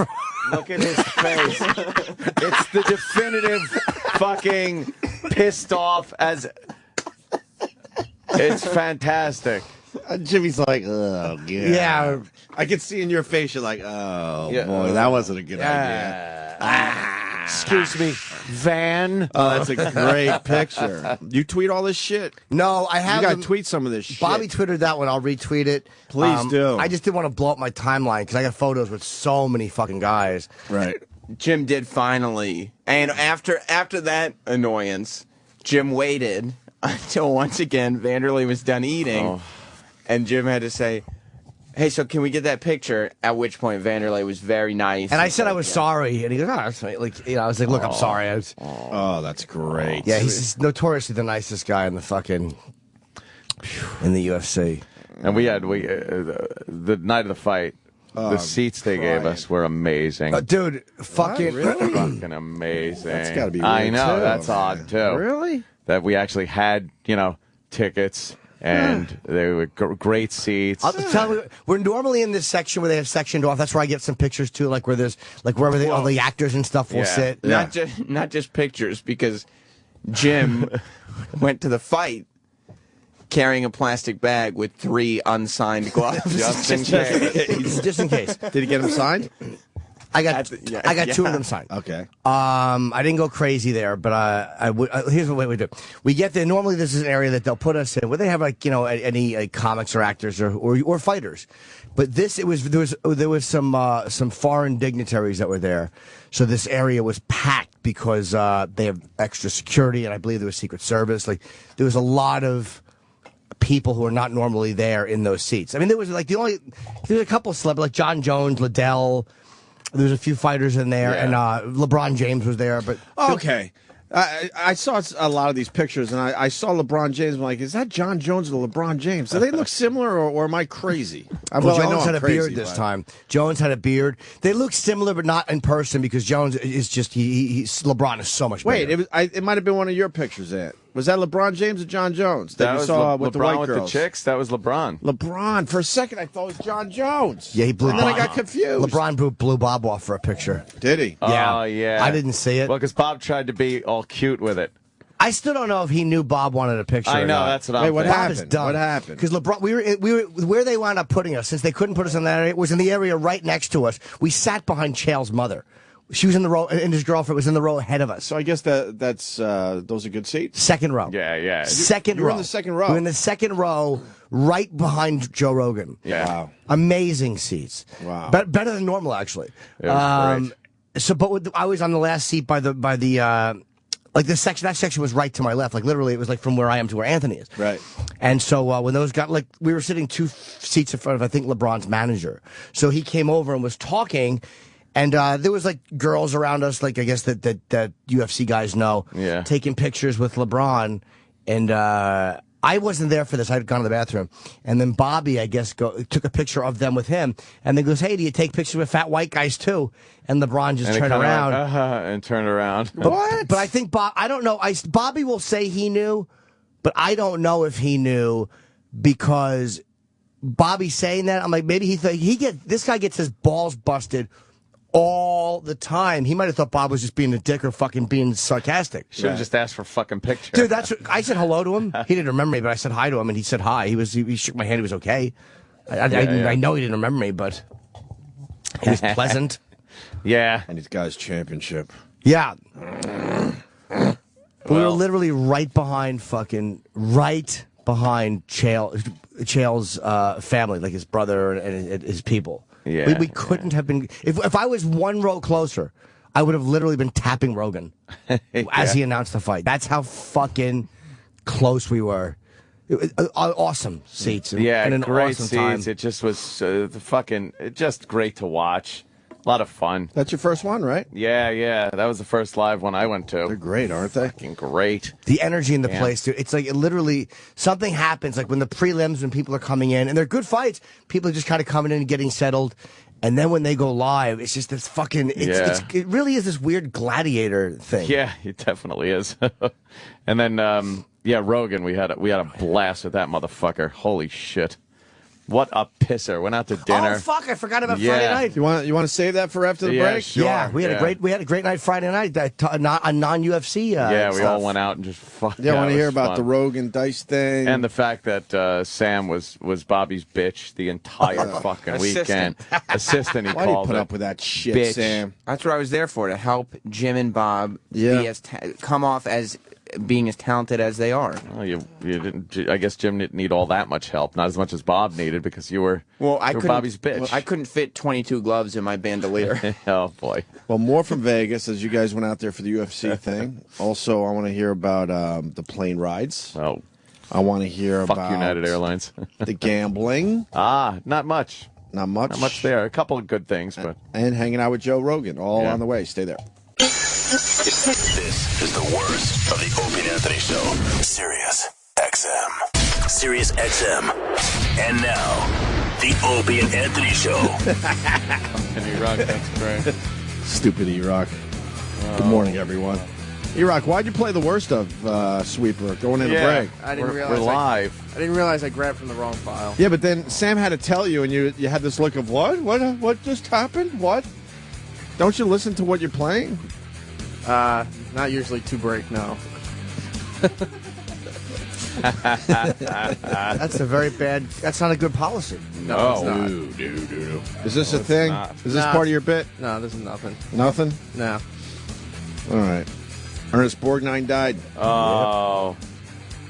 Look at his face. It's the definitive fucking pissed off as... It's fantastic. Jimmy's like, oh, God. Yeah. I can see in your face, you're like, oh, boy, that wasn't a good idea. Excuse me, Van. Oh, that's a great picture. You tweet all this shit? No, I have. You got to tweet some of this shit. Bobby twittered that one. I'll retweet it. Please do. I just didn't want to blow up my timeline because I got photos with so many fucking guys. Right. Jim did finally. And after that annoyance, Jim waited until once again Vanderlei was done eating. And Jim had to say, hey, so can we get that picture? At which point Vanderlei was very nice. And I said I was sorry. And he goes, oh, that's right. I was like, look, I'm sorry. Oh, that's great. Yeah, he's notoriously the nicest guy in the UFC. And we had the night of the fight. The seats they gave us were amazing. Dude, fucking fucking amazing. That's gotta be I weird, know, too. that's odd too. Really? That we actually had, tickets. And they were great seats. I'll tell you, we're normally in this section where they have sectioned off. That's where I get some pictures too, like where there's wherever all the actors and stuff will sit. Not just pictures, because Jim went to the fight carrying a plastic bag with 3 unsigned gloves. Just in case. Just in case. Did he get him signed? I got 2 of them signed. Okay. I didn't go crazy there, but here's what we do. We get there. Normally, this is an area that they'll put us in where they have any comics or actors or fighters. But there was some foreign dignitaries that were there, so this area was packed because they have extra security, and I believe there was Secret Service. Like there was a lot of people who are not normally there in those seats. I mean, there was a couple of celebrities like John Jones, Liddell. There was a few fighters in there, and LeBron James was there. But okay, I saw a lot of these pictures, and I saw LeBron James. I'm like, is that John Jones or LeBron James? Do they look similar, or am I crazy? Well, Jones had a beard this time. Jones had a beard. They look similar, but not in person because Jones is just LeBron is so much better. Wait, it might have been one of your pictures. Was that LeBron James or John Jones that you was saw with LeBron the white with girls? the chicks. That was LeBron. LeBron. For a second, I thought it was John Jones. Yeah, he blew. And then I got confused. LeBron blew Bob off for a picture. Did he? Yeah. Oh, yeah. I didn't see it. Well, because Bob tried to be all cute with it. I still don't know if he knew Bob wanted a picture. I or know, not. that's what I'm Wait, what thinking. Bob is happened? dumb. What happened? Because LeBron, we were where they wound up putting us, since they couldn't put us in that area. It was in the area right next to us. We sat behind Chael's mother. She was in the row, and his girlfriend was in the row ahead of us. So I guess that's those are good seats. Second row. Yeah. Second You row. were in the second row. We were in the second row, right behind Joe Rogan. Yeah. Wow. Amazing seats. Wow. Better than normal, actually. It was great. So, but I was on the last seat by the like the section. That section was right to my left. Like literally, it was like from where I am to where Anthony is. Right. And so when those got we were sitting 2 seats in front of I think LeBron's manager. So he came over and was talking. And there was like girls around us, like I guess that UFC guys know, Yeah. taking pictures with LeBron. And I wasn't there for this. I had gone to the bathroom. And then Bobby, I guess, took a picture of them with him. And then goes, hey, do you take pictures with fat white guys, too? And LeBron just turned around. And turned around. What? But I think I don't know. Bobby will say he knew, but I don't know if he knew because Bobby saying that, I'm like, maybe he thought this guy gets his balls busted all the time. He might have thought Bob was just being a dick or fucking being sarcastic. Should have just asked for a fucking picture. Dude, I said hello to him. He didn't remember me, but I said hi to him, and he said hi. He shook my hand. He was okay. I know he didn't remember me, but he was pleasant. Yeah. And he's got his championship. Yeah. We were literally right behind Chael's family, like his brother and his people. Yeah, we couldn't have been. If I was one row closer, I would have literally been tapping Rogan as he announced the fight. That's how fucking close we were. Awesome seats. And an great awesome seats. time. It just was just great to watch. A lot of fun. That's your first one, right? Yeah. That was the first live one I went to. They're great, aren't they? Fucking great. The energy in the place, dude. It's like literally something happens, like when the prelims, when people are coming in, and they're good fights, people are just kind of coming in and getting settled. And then when they go live, it's just this fucking, it really is this weird gladiator thing. Yeah, it definitely is. And then, Rogan, we had a blast with that motherfucker. Holy shit. What a pisser. Went out to dinner. Oh, fuck, I forgot about Friday night. You want to save that for after the break? Sure. Yeah, we had a great night Friday night. A non-UFC. We all went out and just fucked. Yeah, I want to hear about the Rogan Dice thing and the fact that Sam was Bobby's bitch the entire fucking weekend. Assistant. He Why do you called put it. up with that shit, Bitch. Sam? That's what I was there for, to help Jim and Bob come off as being as talented as they are. Well, you didn't. I guess Jim didn't need all that much help, not as much as Bob needed, because you were Bobby's bitch. Well, I couldn't fit 22 gloves in my bandolier. Oh boy. Well, more from Vegas as you guys went out there for the UFC thing. Also, I want to hear about the plane rides. Oh, I want to hear about United Airlines. the gambling. Not much. Not much. Not much there. A couple of good things, but and hanging out with Joe Rogan all on the way. Stay there. This is the worst of the Opie and Anthony Show. Sirius XM. Sirius XM. And now, the Opie and Anthony Show. and Erock, that's great. Stupid Erock. Good morning, everyone. Erock, why'd you play the worst of Sweeper going into break? I didn't realize We're live. I didn't realize I grabbed from the wrong file. Yeah, but then Sam had to tell you, and you had this look of what? What just happened? What? Don't you listen to what you're playing? Not usually to break, no. That's a very bad. That's not a good policy. No, it's not. Is this a thing? Is this part of your bit? No, this is nothing. Nothing? No. All right. Ernest Borgnine died. Oh.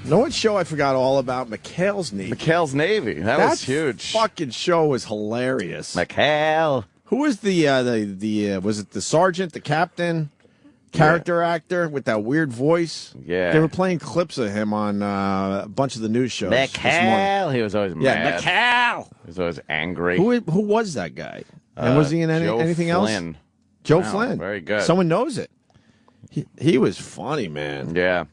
Know what show I forgot all about? McHale's Navy. McHale's Navy. That was huge. Fucking show was hilarious. McHale. Who was the was it the sergeant, the captain, character actor with that weird voice? Yeah. They were playing clips of him on a bunch of the news shows. McHale. He was always mad. Yeah, McHale. He was always angry. Who was that guy? And was he in anything Flynn. else? Joe Wow, Flynn. very good. Someone knows it. He was funny, man. Yeah.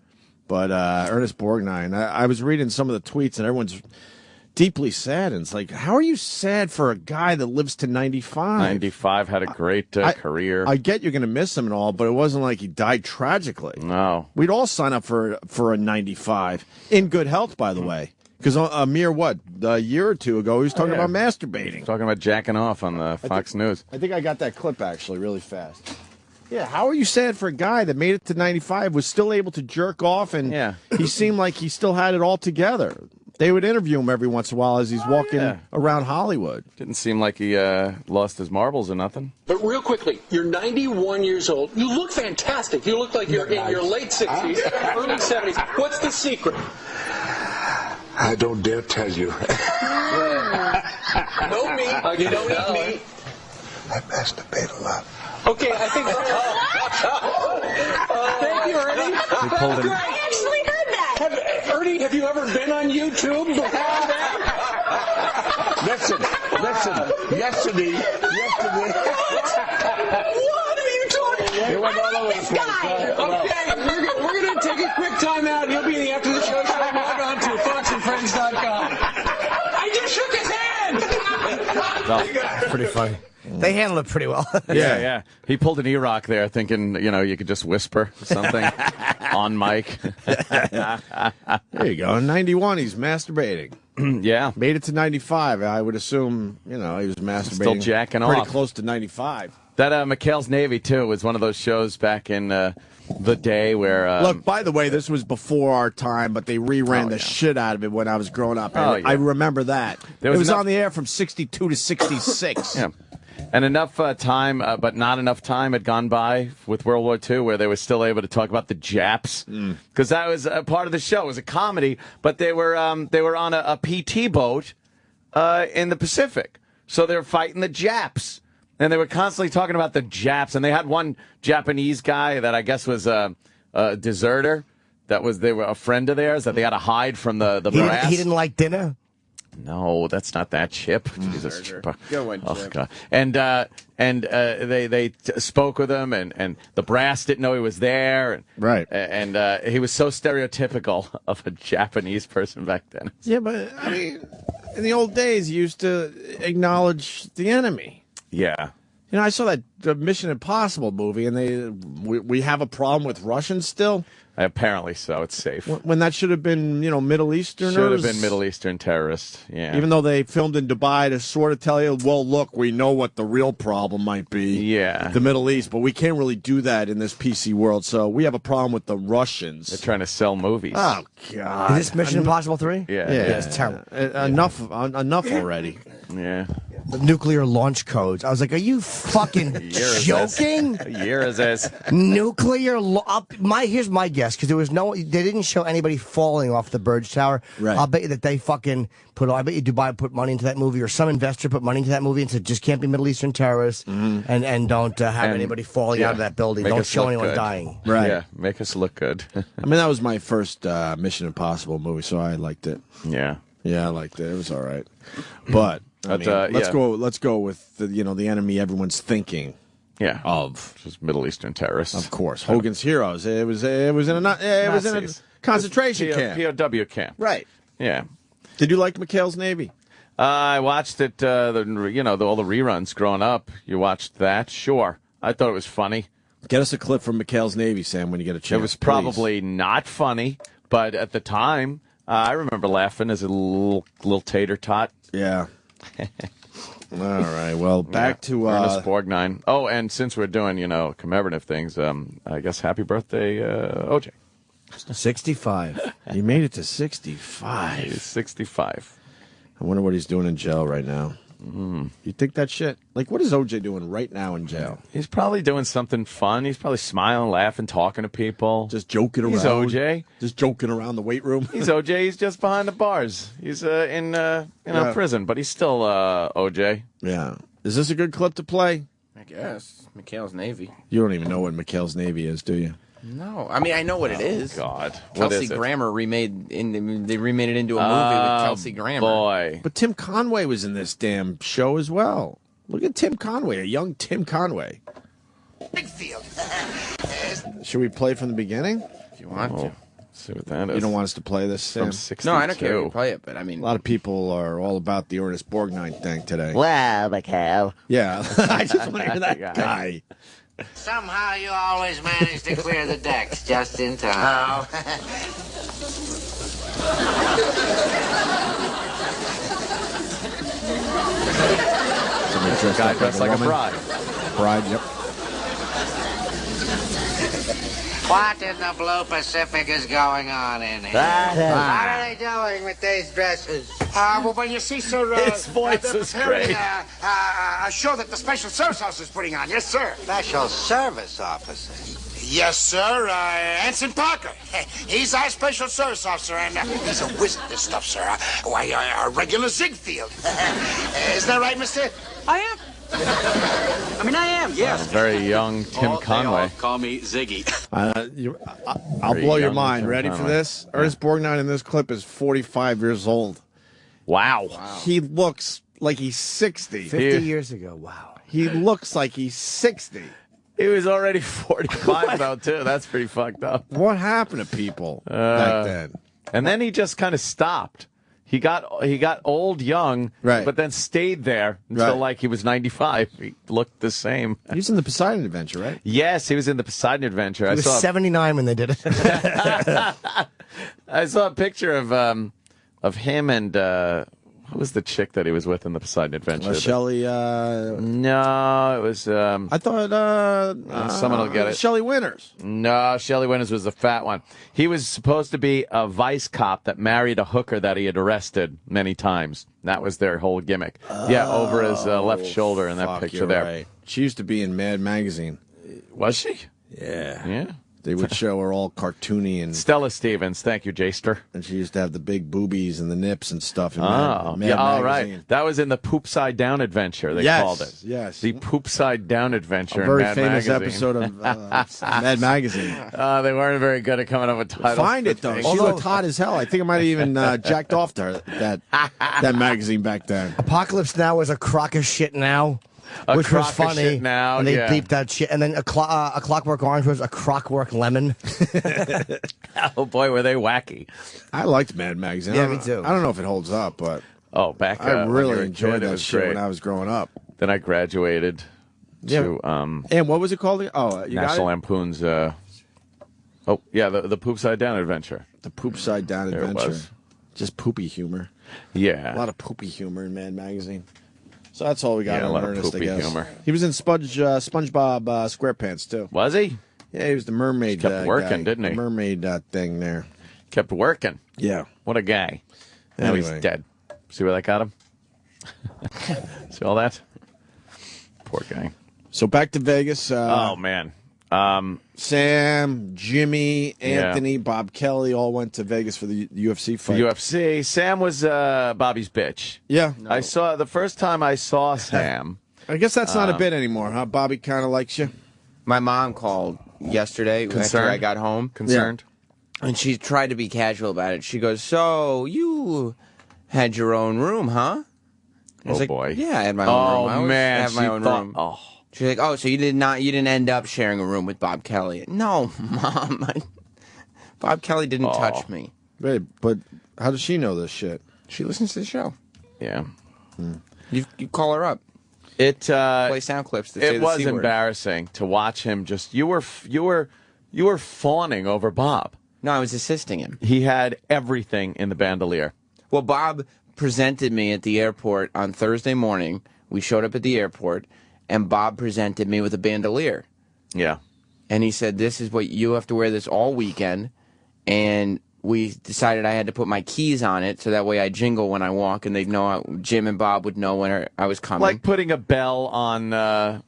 But Ernest Borgnine, I was reading some of the tweets, and everyone's deeply sad. And it's like, how are you sad for a guy that lives to 95? 95, had a great career. I get you're going to miss him and all, but it wasn't like he died tragically. No. We'd all sign up for a 95 in good health, by the way. Because a mere, a year or two ago, he was talking about masturbating. Talking about jacking off on the Fox News. I think I got that clip, actually, really fast. Yeah, how are you sad for a guy that made it to 95, was still able to jerk off, and he seemed like he still had it all together? They would interview him every once in a while as he's walking around Hollywood. Didn't seem like he lost his marbles or nothing. But real quickly, you're 91 years old. You look fantastic. You look like you're in your late 60s, early 70s. What's the secret? I don't dare tell you. No meat. You don't eat meat. I masturbate a lot. Okay, I think. Thank you, Ernie. I actually heard that. Ernie, have you ever been on YouTube before that? Listen. Yesterday. What are you talking Okay. It went all over the place. Okay, we're going to take a quick time out. He'll be in the after the show. Log on to foxandfriends.com. I just shook his hand. Pretty funny. They handled it pretty well. Yeah. He pulled an Erock there, thinking you could just whisper something on mic. There you go. In 91, he's masturbating. Yeah, made it to 95. I would assume he was masturbating. Still jacking pretty off. close to 95. That McHale's Navy too was one of those shows back in the day where. Look, by the way, this was before our time, but they rerun the shit out of it when I was growing up. And I remember that. It was on the air from 62 to 66. Yeah. And enough time, but not enough time had gone by with World War II where they were still able to talk about the Japs. Because that was part of the show. It was a comedy, but they were on a PT boat in the Pacific. So they were fighting the Japs. And they were constantly talking about the Japs. And they had one Japanese guy that I guess was a deserter. They were a friend of theirs that they had to hide from the brass. He didn't like dinner? No, that's not that Chip. Jesus, Chip. Good one, Chip. Oh, God. And they spoke with him, and the brass didn't know he was there. Right. And he was so stereotypical of a Japanese person back then. Yeah, but, I mean, in the old days, you used to acknowledge the enemy. Yeah. I saw that Mission Impossible movie, and we have a problem with Russians still. Apparently so. It's safe. When that should have been, Middle Easterners. Should have been Middle Eastern terrorists. Yeah. Even though they filmed in Dubai to sort of tell you, well, look, we know what the real problem might be. Yeah. The Middle East, but we can't really do that in this PC world. So we have a problem with the Russians. They're trying to sell movies. Oh God! Is this Mission Impossible 3? Yeah. It's terrible. Enough already. Yeah. The nuclear launch codes. I was like, are you fucking joking? What year is this? Nuclear. Here's my guess, because they didn't show anybody falling off the Burj Tower. Right. I'll bet you that they fucking I bet you Dubai put money into that movie, or some investor put money into that movie and said, just can't be Middle Eastern terrorists, and don't have anybody falling out of that building. Don't show anyone dying. Right. Yeah, make us look good. I mean, that was my first Mission Impossible movie, so I liked it. Yeah. Yeah, I liked it. It was all right. But let's go with the enemy everyone's thinking. Yeah, of just Middle Eastern terrorists, of course. Hogan's Heroes. It was in a concentration camp, POW camp. Right. Yeah. Did you like McHale's Navy? I watched it. All the reruns growing up. You watched that? Sure. I thought it was funny. Get us a clip from McHale's Navy, Sam, when you get a chance. It was probably not funny, but at the time, I remember laughing as a little tater tot. Yeah. All right. Well, back to Ernest Borgnine. Oh, and since we're doing commemorative things, I guess happy birthday, OJ. 65. He made it to 65. He's 65. I wonder what he's doing in jail right now. You think that shit? Like, what is OJ doing right now in jail? He's probably doing something fun. He's probably smiling, laughing, talking to people. Just joking around. He's OJ. Just joking around the weight room. He's OJ. He's just behind the bars. He's in prison, but he's still OJ. Yeah. Is this a good clip to play? I guess. McHale's Navy. You don't even know what McHale's Navy is, do you? No. I mean, I know what it is. God. Kelsey Grammer remade it into a movie with Kelsey Grammer. Boy. But Tim Conway was in this damn show as well. Look at Tim Conway, a young Tim Conway. Should we play from the beginning? If you want to. See what that is. You don't want us to play this, Sam? From 62. No, I don't care if you play it, but I mean... A lot of people are all about the Ernest Borgnine thing today. Well, McHale. Yeah, I just want to hear that guy. Somehow you always manage to clear the decks just in time. Somebody Guy dressed like a bride. Bride, yep. What in the blue Pacific is going on in here? What are they doing with these dresses? Well, you see, sir, His voice is great. A show that the Special Service Officer is putting on. Yes, sir. Special Service Officer. Yes, sir. Ensign Parker. He's our Special Service Officer, and he's a whiz at this stuff, sir. Why, a regular Ziegfeld. Isn't that right, mister? I am. I mean, I am, yes. Very young Tim Conway. Call me Ziggy. I'll blow your mind. Ready for this? Ernest Borgnine in this clip is 45 years old. Wow. He looks like he's 60. 50 years ago. Wow. He looks like he's 60. He was already 45 though too. That's pretty fucked up. What happened to people back then? And then he just kind of stopped. He got old young, right? But then stayed there until Right. like he was 95. He looked the same. He was in the Poseidon Adventure, right? Yes, he was in the Poseidon Adventure. He was 79 when they did it. I saw a picture of him and who was the chick that he was with in the Poseidon Adventure? Shelley. No, it was. I thought someone will get it. Shelley Winters. No, Shelley Winters was the fat one. He was supposed to be a vice cop that married a hooker that he had arrested many times. That was their whole gimmick. Yeah, over his left shoulder in that picture there. Right. She used to be in Mad Magazine. Was she? Yeah. Yeah. They would show her all cartoony and Stella Stevens. Thank you, Jester. And she used to have the big boobies and the nips and stuff in Oh, Mad yeah, all Magazine. right. That was in the Poop Side Down Adventure, they Yes, called it. yes. The Poop Side Down Adventure A very in Mad famous Magazine. episode of Mad Magazine. They weren't very good at coming up with titles. Find for it, though. things. She looked hot as hell. I think I might have even jacked off to her, that magazine back then. Apocalypse Now was a crock of shit now. A Which was crock of funny. shit now, and they yeah. beeped that shit. And then a Clockwork Orange was a Crockwork Lemon. Oh, boy, were they wacky. I liked Mad Magazine. Yeah, I don't- me too. I don't know if it holds up, but Oh, back I when you really were a enjoyed kid, it that was shit great. when I was growing up. Then I graduated to And what was it called? Oh, you National got it? Lampoon's. The Poop Side Down Adventure. The Poop Side Down There it Adventure. was. Just poopy humor. Yeah. A lot of poopy humor in Mad Magazine. So that's all we got Yeah, a on lot of Ernest, I poopy guess. humor. He was in SpongeBob SquarePants, too. Was he? Yeah, he was the mermaid Kept working, guy. didn't he? The mermaid thing there. Kept working. Yeah. What a guy. Now Anyway. he's dead. See where that got him? See all that? Poor guy. So back to Vegas. Oh, man. Sam, Jimmy, Yeah. Anthony, Bob Kelly all went to Vegas for the UFC For fight. UFC. Sam was Bobby's bitch. Yeah. I saw the first time I saw Sam. I guess that's not a bit anymore, huh? Bobby kind of likes you. My mom called yesterday after Concerned? I got home. Concerned? And she tried to be casual about it. She goes, "So you had your own room, huh?" I was Oh, like, boy. "Yeah, I had my own room. I Oh, always man. have my she own thought, room." Oh. She's like, "Oh, so you didn't end up sharing a room with Bob Kelly?" No, Mom. Bob Kelly didn't touch me. Wait, but how does she know this shit? She listens to the show. Yeah. You call her up. It Play sound clips. That say it the was C word. embarrassing to watch him. Just you were fawning over Bob. No, I was assisting him. He had everything in the bandolier. Well, Bob presented me at the airport on Thursday morning. We showed up at the airport, and Bob presented me with a bandolier. Yeah. And he said, "This is what you have to wear this all weekend." And we decided I had to put my keys on it so that way I jingle when I walk, and they'd know. Jim and Bob would know when I was coming. Like putting a bell on a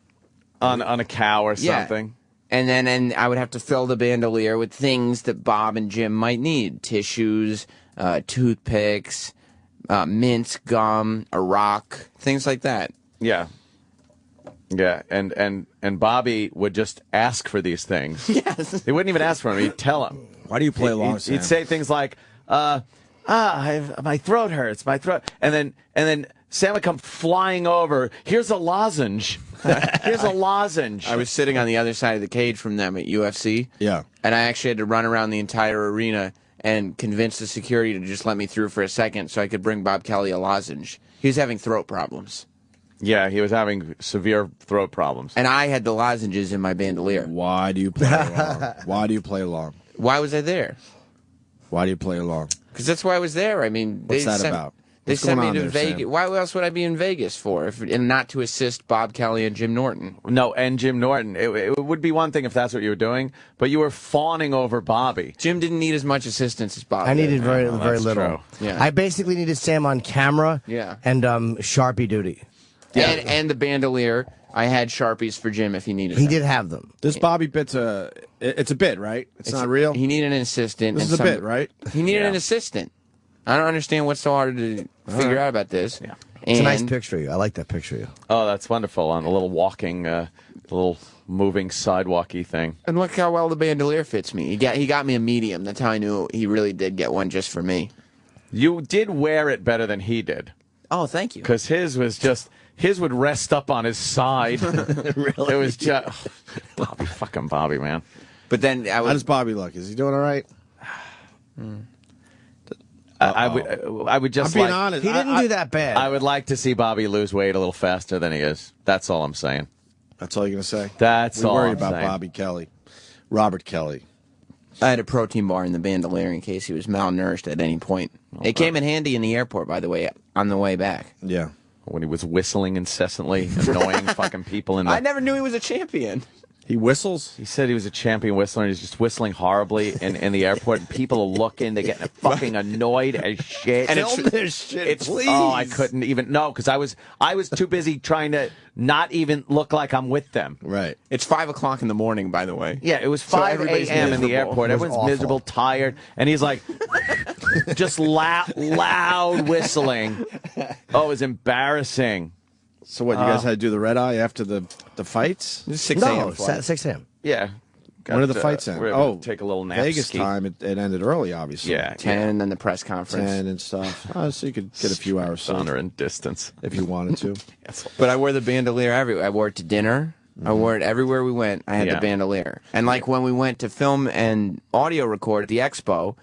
cow or Yeah. something. And then I would have to fill the bandolier with things that Bob and Jim might need: tissues, toothpicks, mints, gum, Erock, things like that. Yeah. Yeah, and Bobby would just ask for these things. Yes. He wouldn't even ask for them. He'd tell him. Why do you play along, He'd Sam? say things like, my throat hurts, my throat. And then Sam would come flying over. Here's a lozenge. Here's a lozenge. I was sitting on the other side of the cage from them at UFC. Yeah. And I actually had to run around the entire arena and convince the security to just let me through for a second so I could bring Bob Kelly a lozenge. He was having throat problems. Yeah, he was having severe throat problems. And I had the lozenges in my bandolier. Why do you play along? Why do you play along? Why was I there? Why do you play along? Because that's why I was there. I mean, What's that about? They What's sent going me on to there, Vegas. Sam? Why else would I be in Vegas for? And not to assist Bob Kelly and Jim Norton. No, and Jim Norton. It would be one thing if that's what you were doing, but you were fawning over Bobby. Jim didn't need as much assistance as Bob. I needed did. very that's little. true. Yeah. I basically needed Sam on camera Yeah. and Sharpie duty. And the bandolier. I had Sharpies for Jim if he needed He them. did have them. This Bobby bit's it's a bit, right? It's not real. He needed an assistant. This and is a bit, right? He needed an assistant. I don't understand what's so hard to figure out about this. Yeah. It's a nice And- picture of you. I like that picture of you. Oh, that's wonderful. On a little walking, little moving sidewalky thing. And look how well the bandolier fits me. He got me a medium. That's how I knew he really did get one just for me. You did wear it better than he did. Oh, thank you. Because his was just, his would rest up on his side. Really? It was just fucking Bobby, man. But then How does Bobby look? Is he doing all right? I would just I'm being like, honest. He didn't do that bad. I would like to see Bobby lose weight a little faster than he is. That's all I'm saying. That's all you're going to say? That's we all worry I'm about saying. Bobby Kelly. Robert Kelly. I had a protein bar in the bandolier in case he was malnourished at any point. It came in handy in the airport, by the way, on the way back. Yeah. When he was whistling incessantly, annoying fucking people in the... I never knew he was a champion. He whistles? He said he was a champion whistler, and he's just whistling horribly in the airport, and people are looking, they're getting fucking annoyed as shit. And film this shit, please. Oh, I couldn't even... No, because I was too busy trying to not even look like I'm with them. Right. It's 5 o'clock in the morning, by the way. Yeah, it was So 5 everybody's a.m. in the miserable. airport. It was Everyone's awful. miserable, tired, and he's like, just loud whistling. Oh, it was embarrassing. So what, you guys had to do the red eye after the fights? It's 6 No, a.m. flight. 6 a.m. Yeah. When did the fights end? We're able to take a little nap. Vegas ski. time, it ended early, obviously. Yeah. 10, and then the press conference. 10 and stuff. Oh, so you could get a few hours sleep Honor and distance. if you wanted to. But I wore the bandolier everywhere. I wore it to dinner. I wore it everywhere we went. I had Yeah. the bandolier. And like when we went to film and audio record at the expo,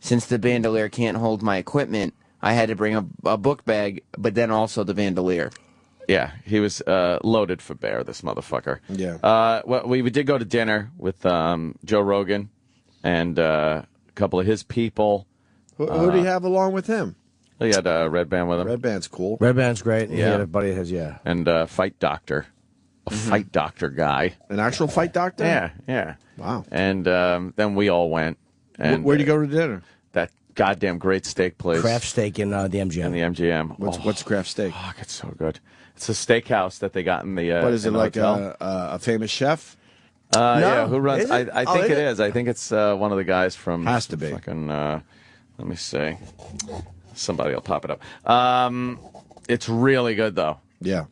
since the bandolier can't hold my equipment, I had to bring a book bag, but then also the bandolier. Yeah, he was loaded for bear, this motherfucker. Yeah. Well, we did go to dinner with Joe Rogan and a couple of his people. Who do you have along with him? He had a Red Band with him. Red Band's cool. Red Band's great. He Yeah. had a buddy of his, yeah. And Fight Doctor. A Fight Doctor guy. An actual fight doctor? Yeah, yeah. Wow. And then we all went. And Where'd you go to dinner? That goddamn great steak place. Craft steak in the MGM. In the MGM. What's craft steak? Fuck, it's so good. It's a steakhouse that they got in the What is it, in the like hotel. a famous chef? Yeah, who runs? Is it? I Oh, think is it it? is. I think it's one of the guys from. Has to be. Fucking. Let me see. Somebody will pop it up. It's really good though. Yeah.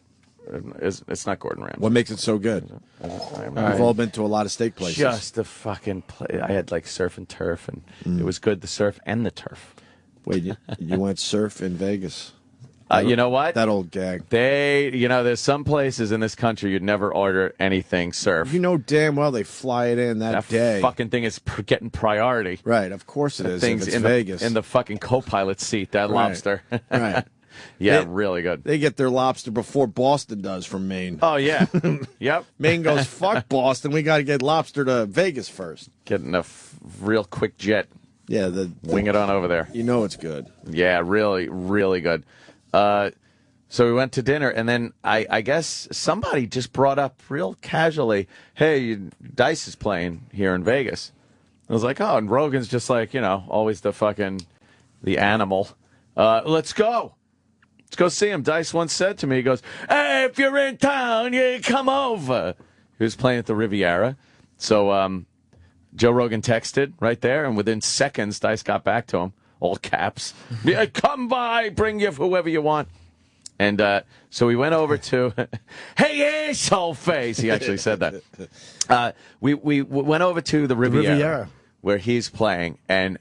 It's not Gordon Ramsay. What makes it so good? We've all been to a lot of steak places. Just the fucking play. I had like surf and turf, and it was good. The surf and the turf. Wait, you went surf in Vegas? You know what? That old gag. There's some places in this country you'd never order anything surf. You know damn well they fly it in that day. Fucking thing is getting priority. Right, of course it That is. thing's If it's in Vegas. in the fucking co-pilot seat. That Right. lobster. Right. Yeah, really good. They get their lobster before Boston does from Maine. Oh yeah. Yep. Maine goes, fuck Boston. We got to get lobster to Vegas first. Getting a real quick jet. Yeah, Wing it on over there. You know it's good. Yeah, really, really good. So we went to dinner, and then I guess somebody just brought up real casually, hey, Dice is playing here in Vegas. I was like, oh, and Rogan's just like, always the animal. Let's go. Let's go see him. Dice once said to me, he goes, hey, if you're in town, you come over. He was playing at the Riviera. So Joe Rogan texted right there, and within seconds, Dice got back to him, all caps. Yeah, come by, bring you whoever you want. And so we went over to, hey, asshole face. He actually said that. We went over to the Riviera, where he's playing. And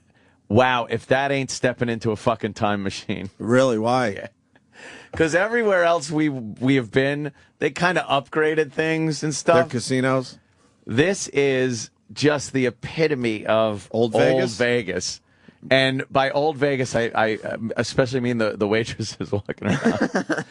wow, if that ain't stepping into a fucking time machine. Really? Why? Yeah. Because everywhere else we have been, they kind of upgraded things and stuff. They're casinos? This is just the epitome of Old Vegas? Vegas. And by old Vegas, I especially mean the waitresses walking around.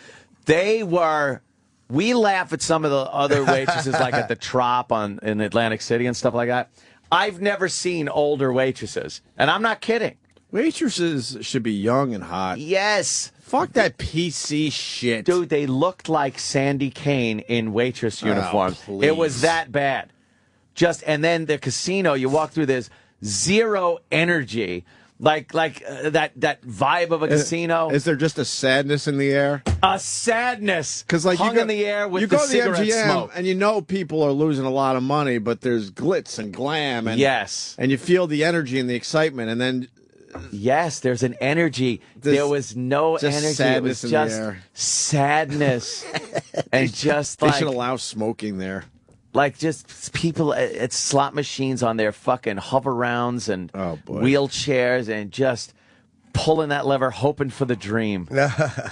We laugh at some of the other waitresses, like at the Trop in Atlantic City and stuff like that. I've never seen older waitresses, and I'm not kidding. Waitresses should be young and hot. Yes. Fuck that PC shit. Dude, they looked like Sandy Kane in waitress uniforms. please. It was that bad. And then the casino, you walk through, there's zero energy. Like that vibe of a casino. Is there just a sadness in the air? A sadness. Because like hung in the air with you the go to the cigarette MGM smoke. and people are losing a lot of money, but there's glitz and glam and Yes. and you feel the energy and the excitement, and then Yes, there's an energy. There was no just energy. It sadness was in the just air. sadness. And just they like should allow smoking there. Like just people at slot machines on their fucking hover rounds and Oh, boy. wheelchairs and just pulling that lever, hoping for the dream,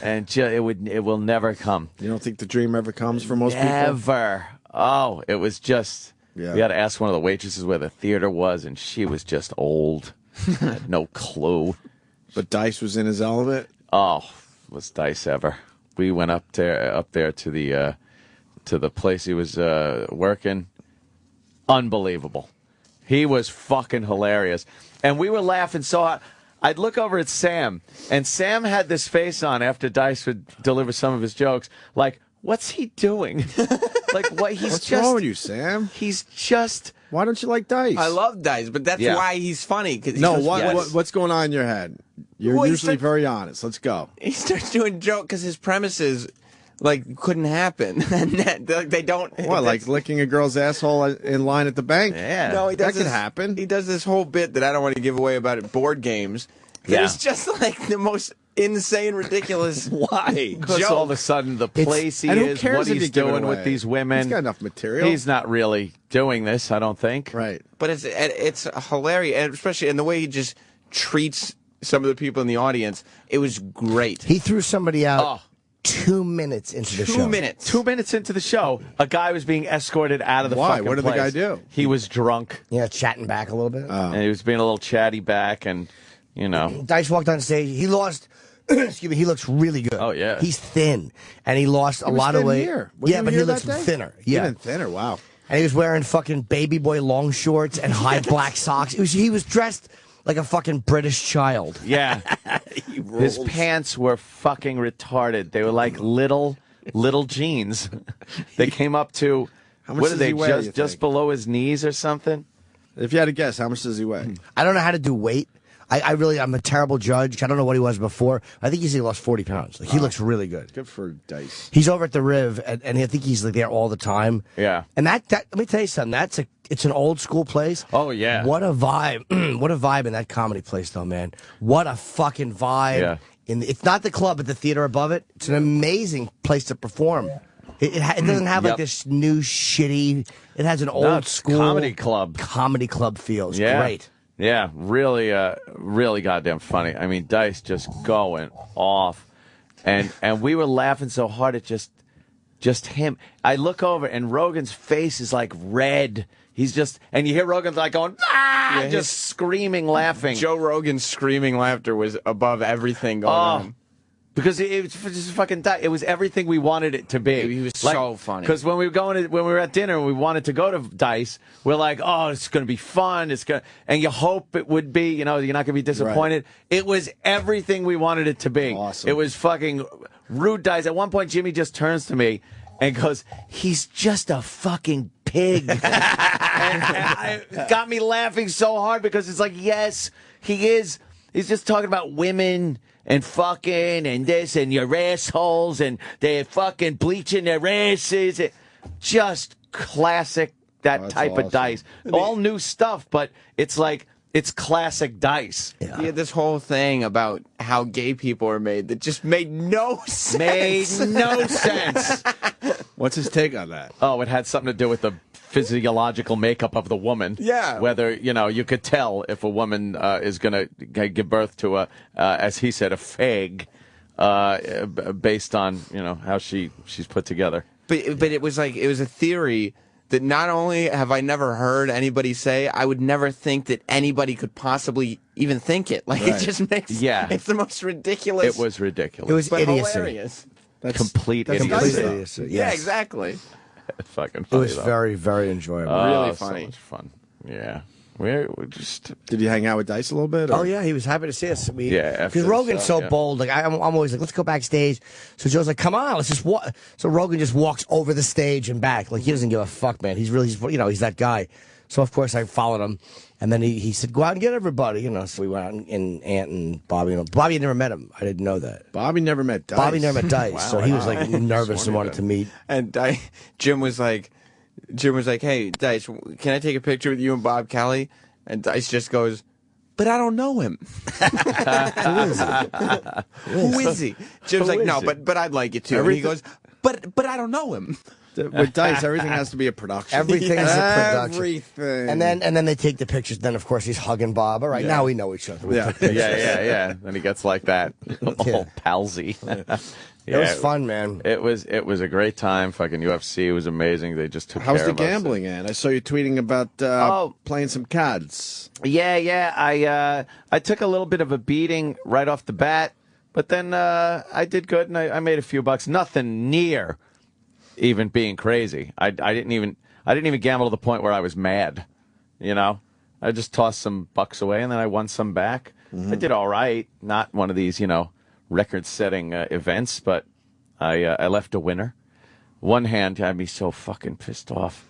and it will never come. You don't think the dream ever comes for most people? Never. Oh, it was just. Yeah. We had to ask one of the waitresses where the theater was, and she was just old. Had no clue. But Dice was in his element. Oh, was Dice ever? We went up there to the place he was working. Unbelievable. He was fucking hilarious, and we were laughing so hard. I'd look over at Sam, and Sam had this face on after Dice would deliver some of his jokes, like, what's he doing? Like, what? What's wrong with you, Sam? He's just. Why don't you like Dice? I love Dice, but that's why he's funny. What's going on in your head? You're usually very honest. Let's go. He starts doing joke because his premises, like, couldn't happen. And they don't. What, like licking a girl's asshole in line at the bank? Yeah. No, he does that could happen. He does this whole bit that I don't want to give away about board games. Yeah. It's just like the most insane, ridiculous. Why? Because all of a sudden the place he and who is, cares what if he's you give it doing with away? these women. He's got enough material. He's not really doing this, I don't think. Right. But it's hilarious, and especially in the way he just treats some of the people in the audience. It was great. He threw somebody out 2 minutes into the show. 2 minutes. 2 minutes into the show, a guy was being escorted out of the Why? fucking What did place. the guy do? He was drunk. Yeah, chatting back a little bit. And he was being a little chatty back, and, you know. Dice walked on stage. He lost. Excuse me. He looks really good. Oh, yeah. He's thin, and he lost a lot of weight. Here. Yeah, but he looks thinner. Yeah, Even thinner. Wow. and he was wearing fucking baby boy long shorts and high black socks. He was dressed like a fucking British child. Yeah. His pants were fucking retarded. They were like little jeans. They came up to, How much what does are they, he weigh, you just think? below his knees or something? If you had to guess, how much does he weigh? I don't know how to do weight. I'm a terrible judge. I don't know what he was before. I think he lost 40 pounds. Like, he looks really good. Good for Dice. He's over at the Riv, and I think he's like there all the time. Yeah. And that let me tell you something. It's an old school place. Oh, yeah. What a vibe! What a vibe in that comedy place, though, man. What a fucking vibe! Yeah. It's not the club, but the theater above it. It's an amazing place to perform. It doesn't have like this new shitty. It has an old school comedy club. Comedy club feel. It's Yeah. great. Yeah, really goddamn funny. I mean, Dice just going off, and we were laughing so hard at just him. I look over and Rogan's face is like red. He's just, and you hear Rogan's like going, ah, just screaming, laughing. Joe Rogan's screaming laughter was above everything going on. Because it was just fucking. It was everything we wanted it to be. He was so funny. Because when we were at dinner and we wanted to go to Dice, we're like, oh, it's going to be fun. And you hope it would be. You know, you're not going to be disappointed. Right. It was everything we wanted it to be. Awesome. It was fucking rude Dice. At one point, Jimmy just turns to me and goes, "He's just a fucking pig." and it got me laughing so hard because it's like, yes, he is. He's just talking about women and fucking and this and your assholes and they're fucking bleaching their asses. Just classic that type of Dice. All new stuff, but it's like it's classic Dice. Yeah. He had this whole thing about how gay people are made that just made no sense. Made no sense. What's his take on that? Oh, it had something to do with the physiological makeup of the woman. Yeah. Whether, you could tell if a woman is going to give birth to as he said, a fag, based on, how she's put together. But it was a theory that not only have I never heard anybody say, I would never think that anybody could possibly even think it. Like, right. It just makes, it's the most ridiculous. It was ridiculous. It was but idiocy. hilarious. That's complete that's idiocy. Idiocy. Yes. Yeah, exactly. Fucking It funny, was though. very, very enjoyable. Really So funny. much fun. Yeah. We're just. Did you hang out with Dice a little bit? Or? Oh yeah, he was happy to see us. Yeah, after because the Rogan's show, so bold. Like I'm always like, let's go backstage. So Joe's like, come on, let's just walk. So Rogan just walks over the stage and back. Like he doesn't give a fuck, man. He's he's that guy. So of course I followed him, and then he said, go out and get everybody. So we went out and Ant and Bobby. Bobby had never met him. I didn't know that. Bobby never met Dice. Bobby never met Dice, Wow, so he was like nervous and wanted to meet. And Jim was like, hey, Dice, can I take a picture with you and Bob Kelly? And Dice just goes, but I don't know him. Who is he? Jim's like, no, but I'd like you to. And he goes, but I don't know him. With dice, everything has to be a production. Everything is a production. Everything. And then they take the pictures. Then, of course, he's hugging Bob. All right, now we know each other. We took pictures. Yeah. Then he gets like that. All palsy. It was fun, man. It was a great time. Fucking UFC was amazing. They just took How's care the of us. gambling end? I saw you tweeting about playing some cards. Yeah. I took a little bit of a beating right off the bat, but then I did good and I made a few bucks. Nothing near even being crazy. I didn't even gamble to the point where I was mad. You know, I just tossed some bucks away and then I won some back. I did all right. Not one of these, record-setting events, but I left a winner. One hand had me so fucking pissed off.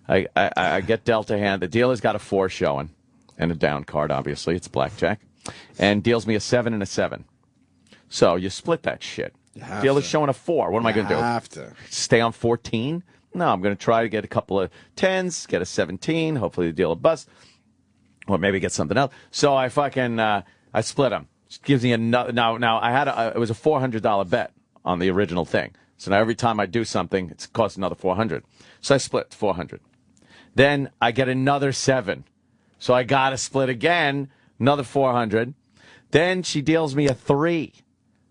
I get dealt a hand. The dealer's got a 4 showing and a down card, obviously. It's blackjack. And deals me a 7 and a 7. So you split that shit. Dealer's showing a 4. What am I going to do? Have to. Stay on 14? No, I'm going to try to get a couple of 10s, get a 17, hopefully the dealer busts, or maybe get something else. So I fucking, I split them. Gives me another. Now I had it was a $400 bet on the original thing. So now every time I do something, it costs another $400. So I split $400. Then I get another 7. So I got to split again, another $400. Then she deals me a 3.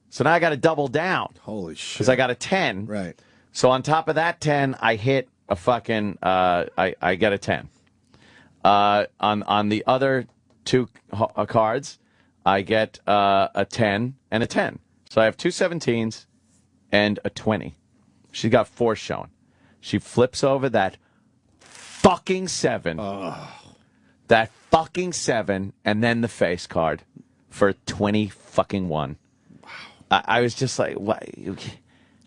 So now I got to double down. Holy shit! Because I got a 10. Right. So on top of that 10, I hit a fucking. I get a 10. On the other 2 cards. I get a 10 and a 10. So I have 2 17s and a 20. She got 4 shown. She flips over that fucking 7. That fucking 7 and then the face card for 20 fucking 1. Wow. I was just like, what?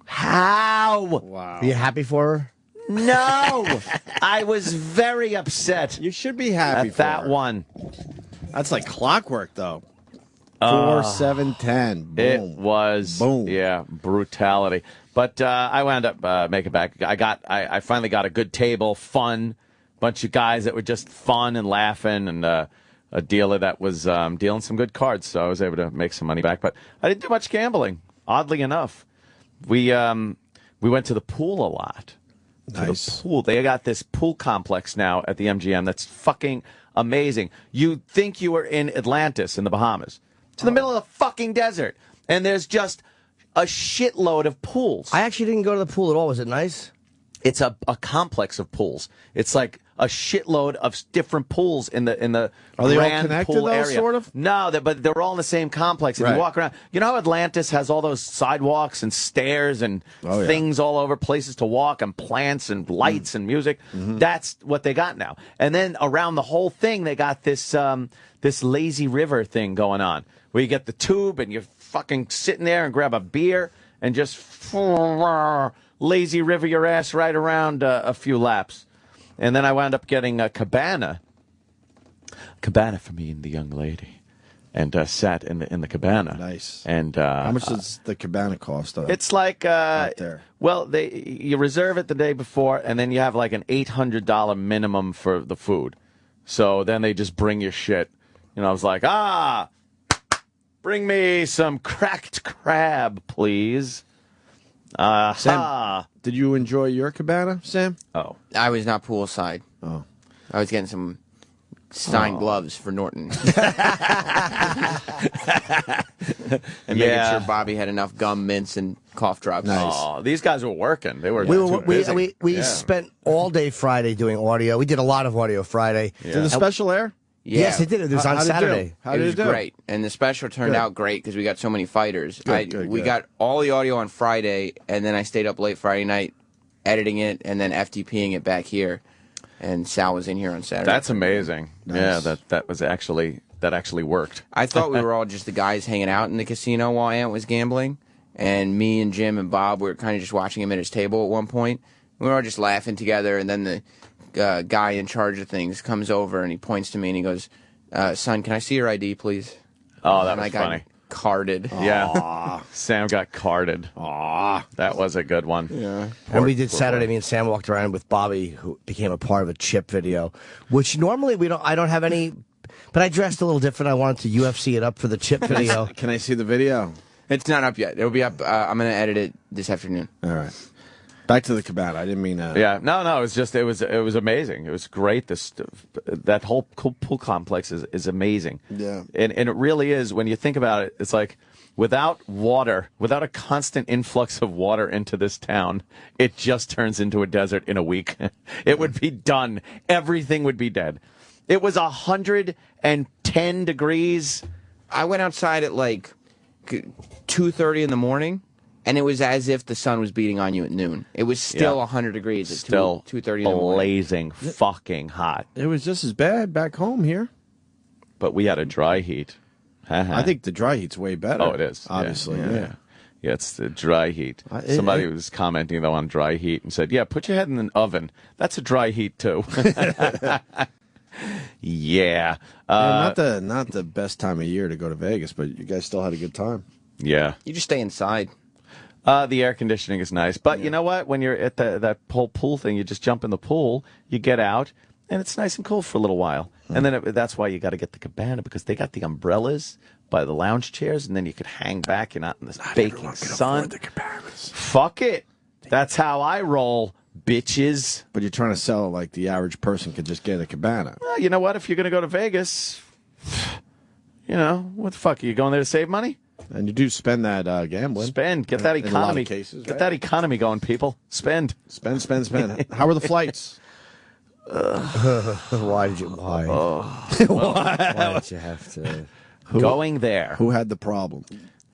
How? Wow. Are you happy for her? No. I was very upset. You should be happy at for that her. one. That's like clockwork, though. 4, 7, 10. Boom. It was, brutality. But I wound up making back. I finally got a good table, fun, bunch of guys that were just fun and laughing, and a dealer that was dealing some good cards, so I was able to make some money back. But I didn't do much gambling, oddly enough. We went to the pool a lot. Nice. To the pool. They got this pool complex now at the MGM that's fucking amazing. You'd think you were in Atlantis in the Bahamas. To the middle of the fucking desert. And there's just a shitload of pools. I actually didn't go to the pool at all. Was it nice? It's a complex of pools. It's like a shitload of different pools in the Are they all grand connected, pool though, area. sort of? No, but they're all in the same complex. And Right. you walk around. You know how Atlantis has all those sidewalks and stairs and things all over, places to walk and plants and lights and music? Mm-hmm. That's what they got now. And then around the whole thing, they got this this lazy river thing going on, where you get the tube and you're fucking sitting there and grab a beer and just lazy river your ass right around a few laps. And then I wound up getting a cabana for me and the young lady, and sat in the cabana. Nice. And how much does the cabana cost? It's like out there. Well, you reserve it the day before, and then you have like an $800 minimum for the food. So then they just bring your shit. I was like, bring me some cracked crab, please. Sam, did you enjoy your cabana, Sam? Oh. I was not poolside. Oh. I was getting some Stein gloves for Norton. And making sure Bobby had enough gum, mints, and cough drops. Nice. Oh, these guys were working. They were We spent all day Friday doing audio. We did a lot of audio Friday. Did the special air? Yeah. Yes, they did. It was on Saturday. How It did was it do? great, and the special turned out great because we got so many fighters. We got all the audio on Friday, and then I stayed up late Friday night editing it, and then FTPing it back here. And Sal was in here on Saturday. That's amazing. Nice. Yeah, that actually worked. I thought we were all just the guys hanging out in the casino while Ant was gambling, and me and Jim and Bob were kind of just watching him at his table at one point. We were all just laughing together, and then the guy in charge of things comes over and he points to me and he goes, "Son, can I see your ID, please?" Oh, that and was I got funny. Carded. Yeah. Sam got carded. Aw. That was a good one. Yeah. And we did Saturday. Me and Sam walked around with Bobby, who became a part of a Chip video, which normally I don't have any. But I dressed a little different. I wanted to UFC it up for the Chip video. Can I see the video? It's not up yet. It'll be up. I'm going to edit it this afternoon. All right. Back to the cabana. I didn't mean that. Yeah, no, it was amazing. It was great. That whole pool complex is amazing. Yeah, and it really is. When you think about it, it's like without a constant influx of water into this town, it just turns into a desert in a week. It would be done. Everything would be dead. It was 110 degrees. I went outside at like 2:30 in the morning. And it was as if the sun was beating on you at noon. It was still 100 degrees at 2:30 in the morning. Blazing fucking hot. It was just as bad back home here. But we had a dry heat. I think the dry heat's way better. Oh, it is. Obviously, yeah. Yeah, it's the dry heat. Somebody was commenting, though, on dry heat and said, yeah, put your head in an oven. That's a dry heat, too. Yeah. Not the best time of year to go to Vegas, but you guys still had a good time. Yeah. You just stay inside. The air conditioning is nice. But you know what? When you're at that whole pool thing, you just jump in the pool, you get out, and it's nice and cool for a little while. And then that's why you got to get the cabana, because they got the umbrellas by the lounge chairs, and then you could hang back. You're not in this baking sun. The cabanas. Fuck it. That's how I roll, bitches. But you're trying to sell it like the average person could just get a cabana. Well, you know what? If you're going to go to Vegas, what the fuck? Are you going there to save money? And you do spend that gambling. Get that in a lot of economy. cases, Get that economy going, people. Spend. How were the flights? Why did you? Why? Why did you have to? Going there. Who had the problem?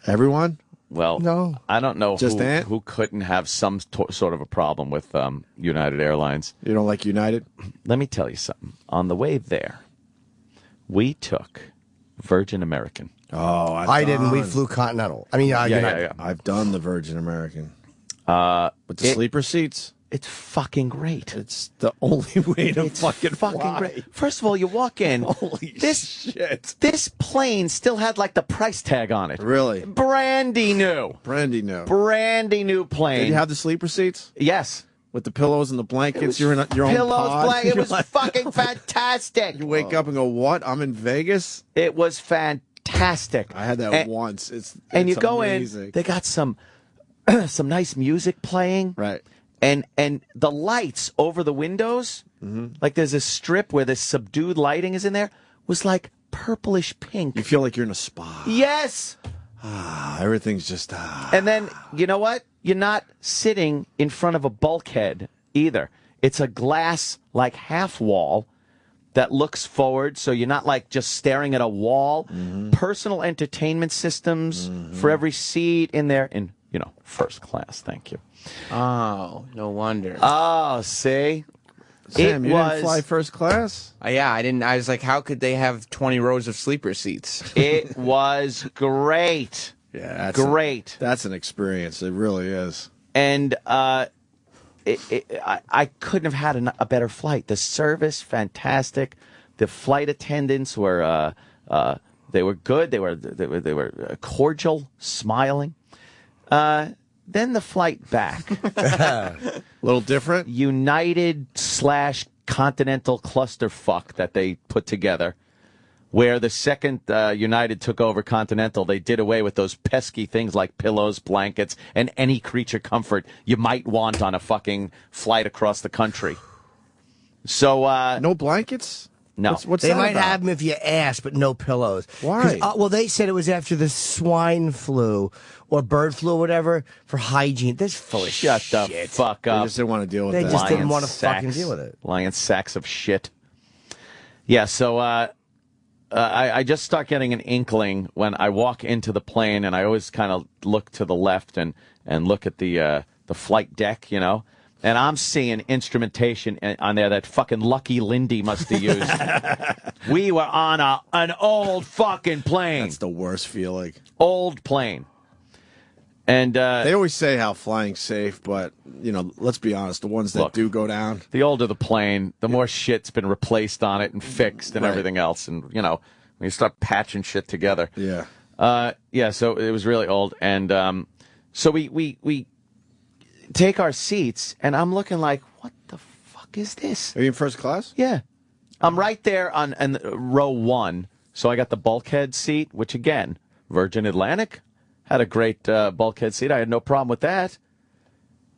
Everyone? Well, no. I don't know Just who couldn't have some sort of a problem with United Airlines. You don't like United? Let me tell you something. On the way there, we took Virgin American. Oh, I didn't. We flew Continental. I mean, yeah. I've done the Virgin American. With the sleeper seats. It's fucking great. It's the only way to fucking fly. Great. First of all, you walk in. Holy shit. This plane still had like the price tag on it. Really? Brandy new. Brandy new plane. Did you have the sleeper seats? Yes. With the pillows and the blankets, you're in your own pod. It was fucking fantastic. You wake up and go, what? I'm in Vegas? It was fantastic. I had that once. It's you go amazing. in, they got some nice music playing. Right. And the lights over the windows, like there's a strip where the subdued lighting is in there, was like purplish pink. You feel like you're in a spa. Yes. Everything's just... And then, you know what? You're not sitting in front of a bulkhead either. It's a glass, like, half wall that looks forward, so you're not, like, just staring at a wall. Personal entertainment systems for every seat in there. In, first class. Thank you. Oh, no wonder. Oh, see? Sam, you didn't fly first class? Yeah, I didn't. I was like, how could they have 20 rows of sleeper seats? It was great. Yeah, great. That's an experience. It really is. And I couldn't have had a better flight. The service, fantastic. The flight attendants were they were good. They were cordial, smiling. Then the flight back. A little different? United/Continental clusterfuck that they put together, where the second United took over Continental, they did away with those pesky things like pillows, blankets, and any creature comfort you might want on a fucking flight across the country. So, no blankets? No. What's they that might about? have them if you ask, but no pillows. Why? Well, they said it was after the swine flu or bird flu or whatever for hygiene. This full of shit. Shut the fuck They up. just didn't want to deal with They that. just didn't Lion want to fucking sacks. deal with it. Lion sacks of shit. Yeah, so I just start getting an inkling when I walk into the plane, and I always kind of look to the left and look at the flight deck, and I'm seeing instrumentation on there that fucking Lucky Lindy must have used. We were on an old fucking plane. That's the worst feeling. Old plane. And they always say how flying's safe, but, let's be honest, the ones that do go down. The older the plane, the more shit's been replaced on it and fixed and everything else. And, when you start patching shit together. Yeah. So it was really old. And so we take our seats, and I'm looking like, what the fuck is this? Are you in first class? Yeah. I'm right there on row 1. So I got the bulkhead seat, which, again, Virgin Atlantic had a great bulkhead seat. I had no problem with that.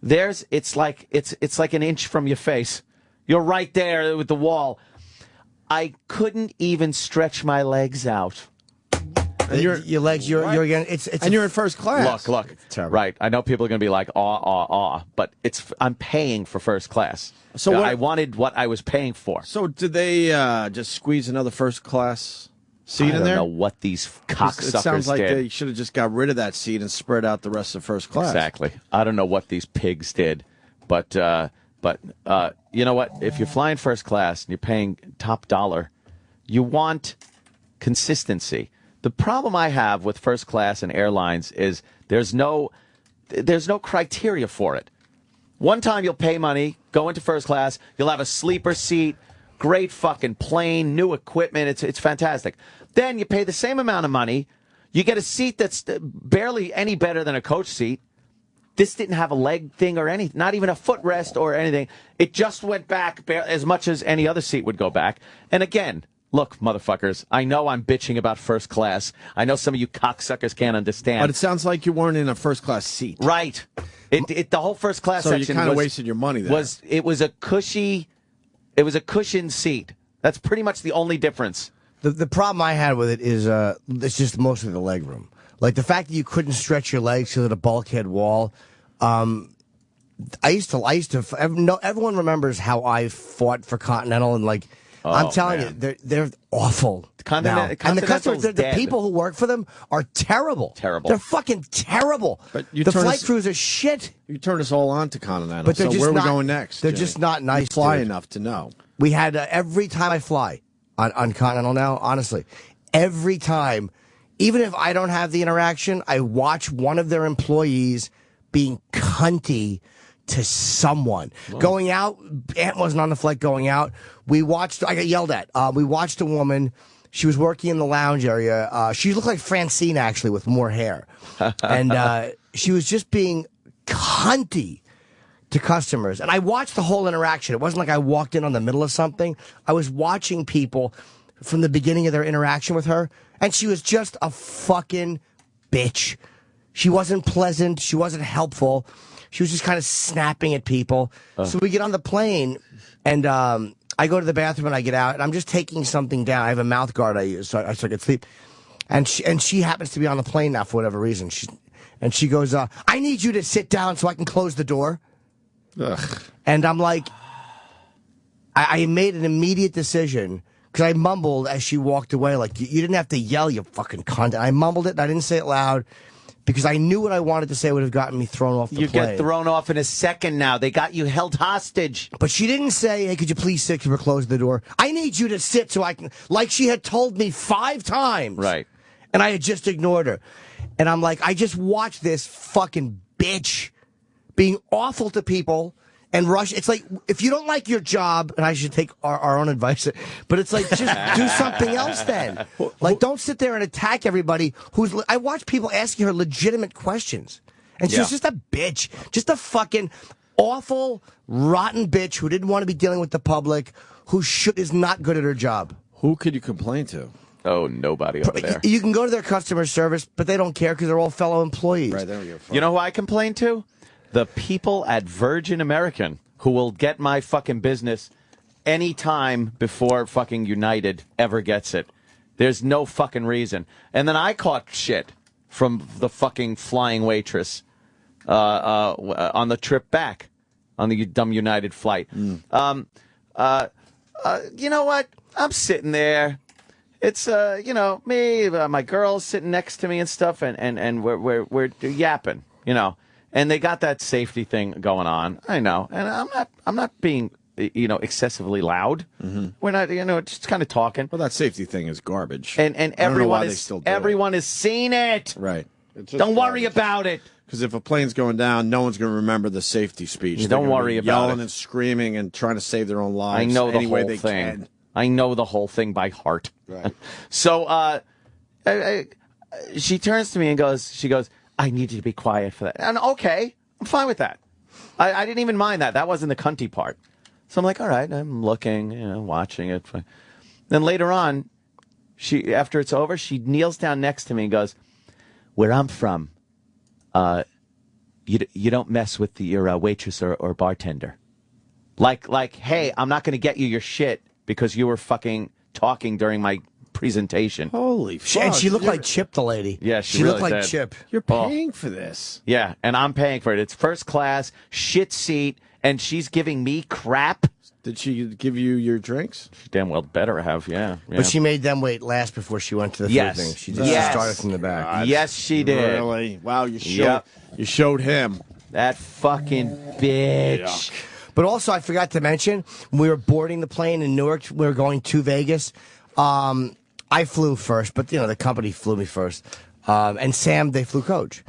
it's like an inch from your face. You're right there with the wall. I couldn't even stretch my legs out. And your legs, you're again. And you're in first class. Look. Right. I know people are going to be like, but I'm paying for first class. So what, I wanted what I was paying for. So did they just squeeze another first class seat in there? I don't know what these cocksuckers did. It sounds like they should have just got rid of that seat and spread out the rest of first class. Exactly. I don't know what these pigs did, but you know what? If you're flying first class and you're paying top dollar, you want consistency. The problem I have with first class and airlines is there's no criteria for it. One time you'll pay money, go into first class, you'll have a sleeper seat, great fucking plane, new equipment, it's fantastic. Then you pay the same amount of money, you get a seat that's barely any better than a coach seat. This didn't have a leg thing or anything, not even a footrest or anything. It just went back as much as any other seat would go back. And again, look, motherfuckers, I know I'm bitching about first class. I know some of you cocksuckers can't understand. But it sounds like you weren't in a first class seat. Right. The whole first class section you kind of wasted your money there. It was a cushioned seat. That's pretty much the only difference. The problem I had with it is it's just mostly the leg room. Like the fact that you couldn't stretch your legs because of the bulkhead wall. Everyone remembers how I fought for Continental and like. I'm telling you, they're awful. Now. And the customers, the people who work for them are terrible. Terrible. They're fucking terrible. But the flight crews are shit. You turned us all on to Continental. But so where are we going next? They're just not nice. You fly enough to know. We had every time I fly on Continental now, honestly, every time, even if I don't have the interaction, I watch one of their employees being cunty to someone. Whoa. Going out, Aunt wasn't on the flight going out. I got yelled at. We watched a woman. She was working in the lounge area. She looked like Francine, actually, with more hair. And she was just being cunty to customers. And I watched the whole interaction. It wasn't like I walked in on the middle of something. I was watching people from the beginning of their interaction with her. And she was just a fucking bitch. She wasn't pleasant. She wasn't helpful. She was just kind of snapping at people. So we get on the plane, and I go to the bathroom, and I get out, and I'm just taking something down. I have a mouth guard I use so I can sleep. And she happens to be on the plane now for whatever reason. She goes, I need you to sit down so I can close the door. Ugh. And I'm like, I made an immediate decision, because I mumbled as she walked away, like, you didn't have to yell, you fucking cunt. I mumbled it, and I didn't say it loud. Because I knew what I wanted to say would have gotten me thrown off the plane. You get thrown off in a second now. They got you held hostage. But she didn't say, hey, could you please sit or close the door? I need you to sit so I can... Like she had told me 5 times. Right. And I had just ignored her. And I'm like, I just watched this fucking bitch being awful to people and rush. It's like, if you don't like your job, and I should take our own advice, but it's like, just do something else then. Like, don't sit there and attack everybody I watch people asking her legitimate questions. And she's just a bitch. Just a fucking awful, rotten bitch who didn't want to be dealing with the public, who is not good at her job. Who could you complain to? Oh, nobody over there. You can go to their customer service, but they don't care because they're all fellow employees. Right, there we go. You know who I complain to? The people at Virgin American who will get my fucking business any time before fucking United ever gets it. There's no fucking reason. And then I caught shit from the fucking flying waitress on the trip back on the dumb United flight. You know what? I'm sitting there. It's me, my girl's sitting next to me and stuff, and we're yapping, And they got that safety thing going on. I know, and I'm not being excessively loud. Mm-hmm. We're not just kind of talking. Well, that safety thing is garbage. And everyone is seeing it. Right. Don't worry about it. Because if a plane's going down, no one's going to remember the safety speech. Don't worry about it. Yelling and screaming and trying to save their own lives. I know the any way whole they thing. can. I know the whole thing by heart. Right. So she turns to me and goes, I need you to be quiet for that. And okay, I'm fine with that. I didn't even mind that. That wasn't the cunty part. So I'm like, all right, I'm looking, watching it. Then later on, after it's over, she kneels down next to me and goes, where I'm from, you don't mess with your waitress or bartender. Like, hey, I'm not going to get you your shit because you were fucking talking during my presentation. Holy fuck. And she looked like Chip, the lady. Yeah, she really looked like did. Chip. You're paying for this. Yeah, and I'm paying for it. It's first class, shit seat, and she's giving me crap. Did she give you your drinks? She damn well better have, yeah. But she made them wait last before she went to the food thing. She just started from the back. Yes, she did. Really? Wow, you showed him. That fucking bitch. Yeah. But also, I forgot to mention, when we were boarding the plane in Newark, we were going to Vegas. I flew first, but, the company flew me first. And Sam, they flew coach.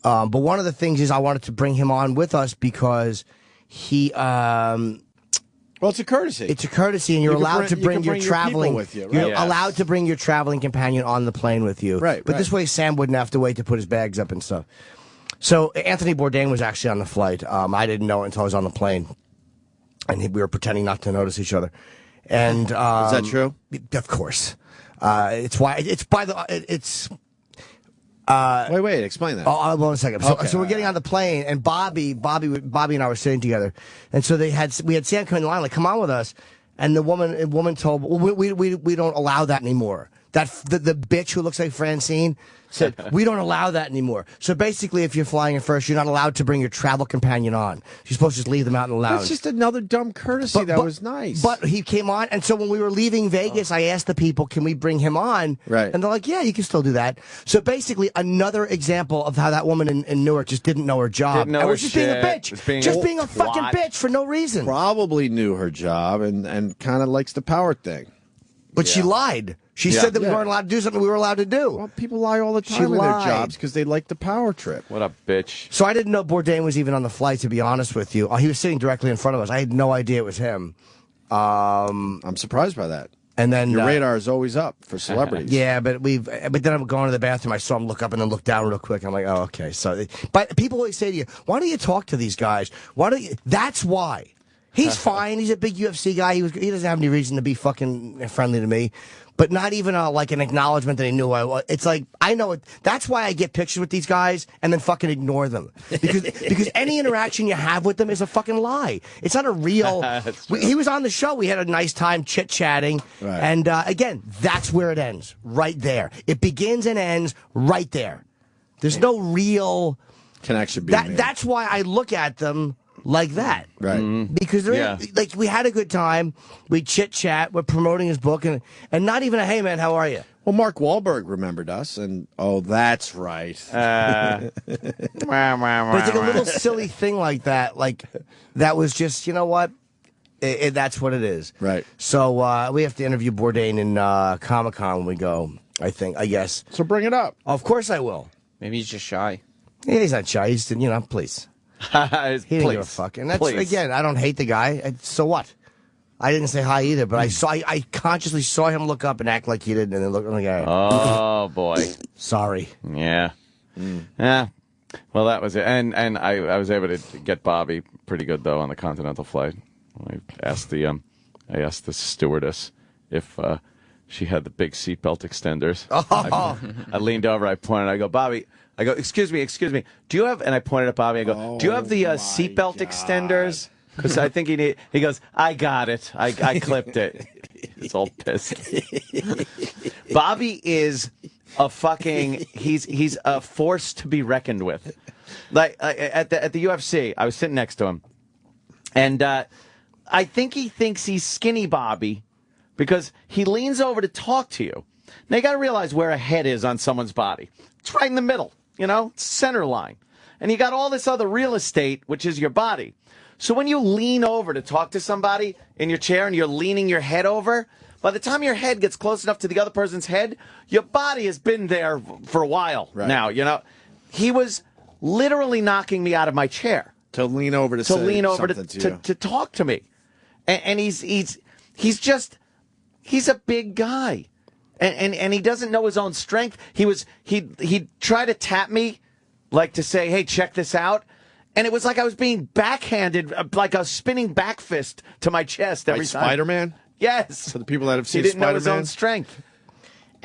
But one of the things is I wanted to bring him on with us because he... well, it's a courtesy. It's a courtesy, and you're allowed to bring your traveling with you. Right? You're allowed to bring your traveling companion on the plane with you. Right. But this way, Sam wouldn't have to wait to put his bags up and stuff. So Anthony Bourdain was actually on the flight. I didn't know it until I was on the plane, and we were pretending not to notice each other. And is that true? Of course. It's why it's by the it's. Wait, explain that. Oh, one second. So we're getting on the plane, and Bobby and I were sitting together, and so we had Sam come in the line, like, come on with us, and the woman told, well, we don't allow that anymore. That the bitch who looks like Francine said, we don't allow that anymore. So basically, if you're flying in first, you're not allowed to bring your travel companion on. You're supposed to just leave them out in the lounge. That's just another dumb courtesy. That was nice. But he came on, and so when we were leaving Vegas, I asked the people, can we bring him on? Right. And they're like, yeah, you can still do that. So basically, another example of how that woman in Newark just didn't know her job. Didn't know and her was just being a bitch. Just being a fucking bitch for no reason. Probably knew her job and kind of likes the power thing. But she lied. She said that we weren't allowed to do something we were allowed to do. Well, people lie all the time in their jobs because they like the power trip. What a bitch. So I didn't know Bourdain was even on the flight, to be honest with you. He was sitting directly in front of us. I had no idea it was him. I'm surprised by that. And then your radar is always up for celebrities. Yeah, but then I'm going to the bathroom. I saw him look up and then look down real quick. I'm like, oh, okay. So, but people always say to you, why don't you talk to these guys? Why don't you? That's why. He's fine. He's a big UFC guy. He doesn't have any reason to be fucking friendly to me. But not even like an acknowledgement that he knew I was. It's like, I know it. That's why I get pictures with these guys and then fucking ignore them. Because any interaction you have with them is a fucking lie. It's not a real. He was on the show. We had a nice time chit-chatting. Right. And again, that's where it ends. Right there. It begins and ends right there. There's no real connection being made. That's why I look at them like that. Right. Because like we had a good time. We chit-chat. We're promoting his book. And not even a, hey, man, how are you? Well, Mark Wahlberg remembered us. And, oh, that's right. But it's like a little silly thing like that. Like, that was just, you know what? That's what it is. Right. So we have to interview Bourdain in Comic-Con when we go, I guess. So bring it up. Of course I will. Maybe he's just shy. Yeah, he's not shy. He's, please. He didn't give a fuck. And that's, again, I don't hate the guy. So what? I didn't say hi either, but I consciously saw him look up and act like he did, and then look like, oh, boy. Sorry. Yeah. Yeah. Well, that was it. And I was able to get Bobby pretty good, though, on the Continental flight. I asked the stewardess if she had the big seatbelt extenders. Oh. I leaned over, I pointed, I go, Bobby, I go, excuse me, do you have, and I pointed at Bobby, I go, do you have the seatbelt extenders? Because I think he goes, I got it. I clipped it. He's all pissed. Bobby is a fucking, he's a force to be reckoned with. Like, at the UFC, I was sitting next to him, and I think he thinks he's skinny Bobby because he leans over to talk to you. Now, you got to realize where a head is on someone's body. It's right in the middle, it's center line. And you got all this other real estate, which is your body. So when you lean over to talk to somebody in your chair and you're leaning your head over, by the time your head gets close enough to the other person's head, your body has been there for a while now, He was literally knocking me out of my chair. To lean over to talk to me. And he's a big guy. And he doesn't know his own strength. He'd try to tap me, like to say, hey, check this out. And it was like I was being backhanded, like a spinning back fist to my chest every time. Spider-Man? Yes. For the people that have seen He didn't Spider-Man? know his own strength.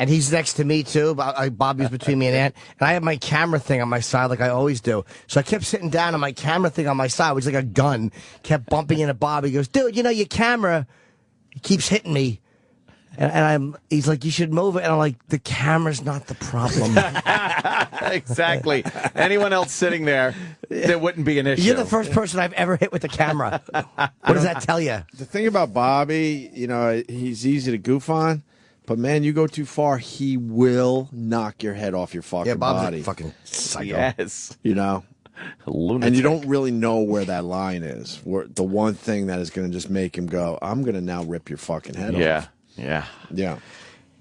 And he's next to me, too. Bobby's between me and Ant. And I have my camera thing on my side like I always do. So I kept sitting down and my camera thing on my side, which was like a gun, kept bumping into Bobby. He goes, dude, you know, your camera keeps hitting me. And he's like, you should move it. And I'm like, the camera's not the problem. Exactly. Anyone else sitting there wouldn't be an issue. You're the first person I've ever hit with the camera. What does that tell you? The thing about Bobby, you know, he's easy to goof on. But, man, you go too far, he will knock your head off your fucking Bob's body. a fucking psycho. Yes. You know? Lunatic. And you don't really know where that line is. Where the one thing that is going to just make him go, I'm going to now rip your fucking head off. Yeah.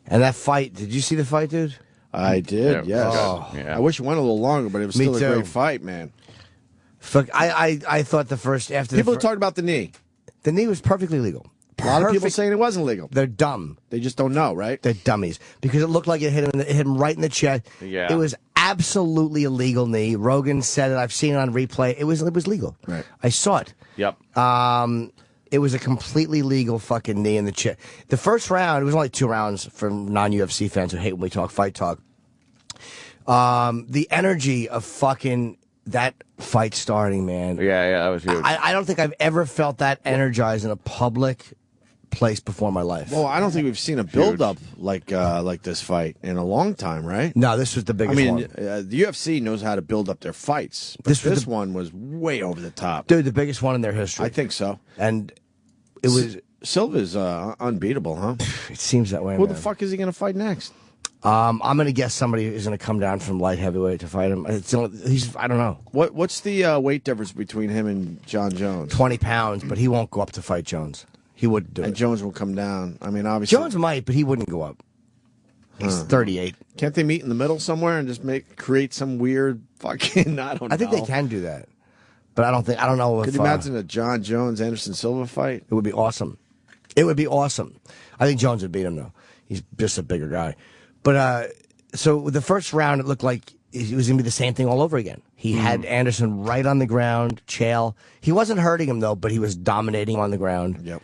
And that fight, did you see the fight, dude? I did, yes. Oh. Yeah. I wish it went a little longer, but it was Me still a too. great fight, man. Fuck, I thought the first, after People the are talking about the knee. the knee was perfectly legal. A lot of people Perfect. saying it wasn't legal. They're dumb. They just don't know, right? They're dummies. Because it looked like it hit him right in the chest. Yeah. It was absolutely a legal knee. Rogan said it. I've seen it on replay. It was legal. Right. I saw it. Yep. It was a completely legal fucking knee in the chest. The first round, it was only 2 rounds for non-UFC fans who hate when we talk fight talk. The energy of fucking that fight starting, man. Yeah, that was huge. I don't think I've ever felt that energized in a public place before in my life. Well, I don't think we've seen a build-up like this fight in a long time, right? No, this was the I biggest mean, one. the UFC knows how to build up their fights, but this one was way over the top. Dude, the biggest one in their history. I think so. And it was... Silva's unbeatable, huh? It seems that way, Who man. the fuck is he going to fight next? I'm going to guess somebody is going to come down from light heavyweight to fight him. I don't know. What's the weight difference between him and John Jones? 20 pounds, but he won't go up to fight Jones. He wouldn't do And it. Jones will come down. I mean, obviously. Jones might, but he wouldn't go up. He's 38. Can't they meet in the middle somewhere and just create some weird fucking, I don't know. I think they can do that. But I don't know if... Could you imagine a John Jones-Anderson Silva fight? It would be awesome. It would be awesome. I think Jones would beat him, though. He's just a bigger guy. But, so the first round, it looked like it was going to be the same thing all over again. He had Anderson right on the ground, Chael. He wasn't hurting him, though, but he was dominating on the ground. Yep.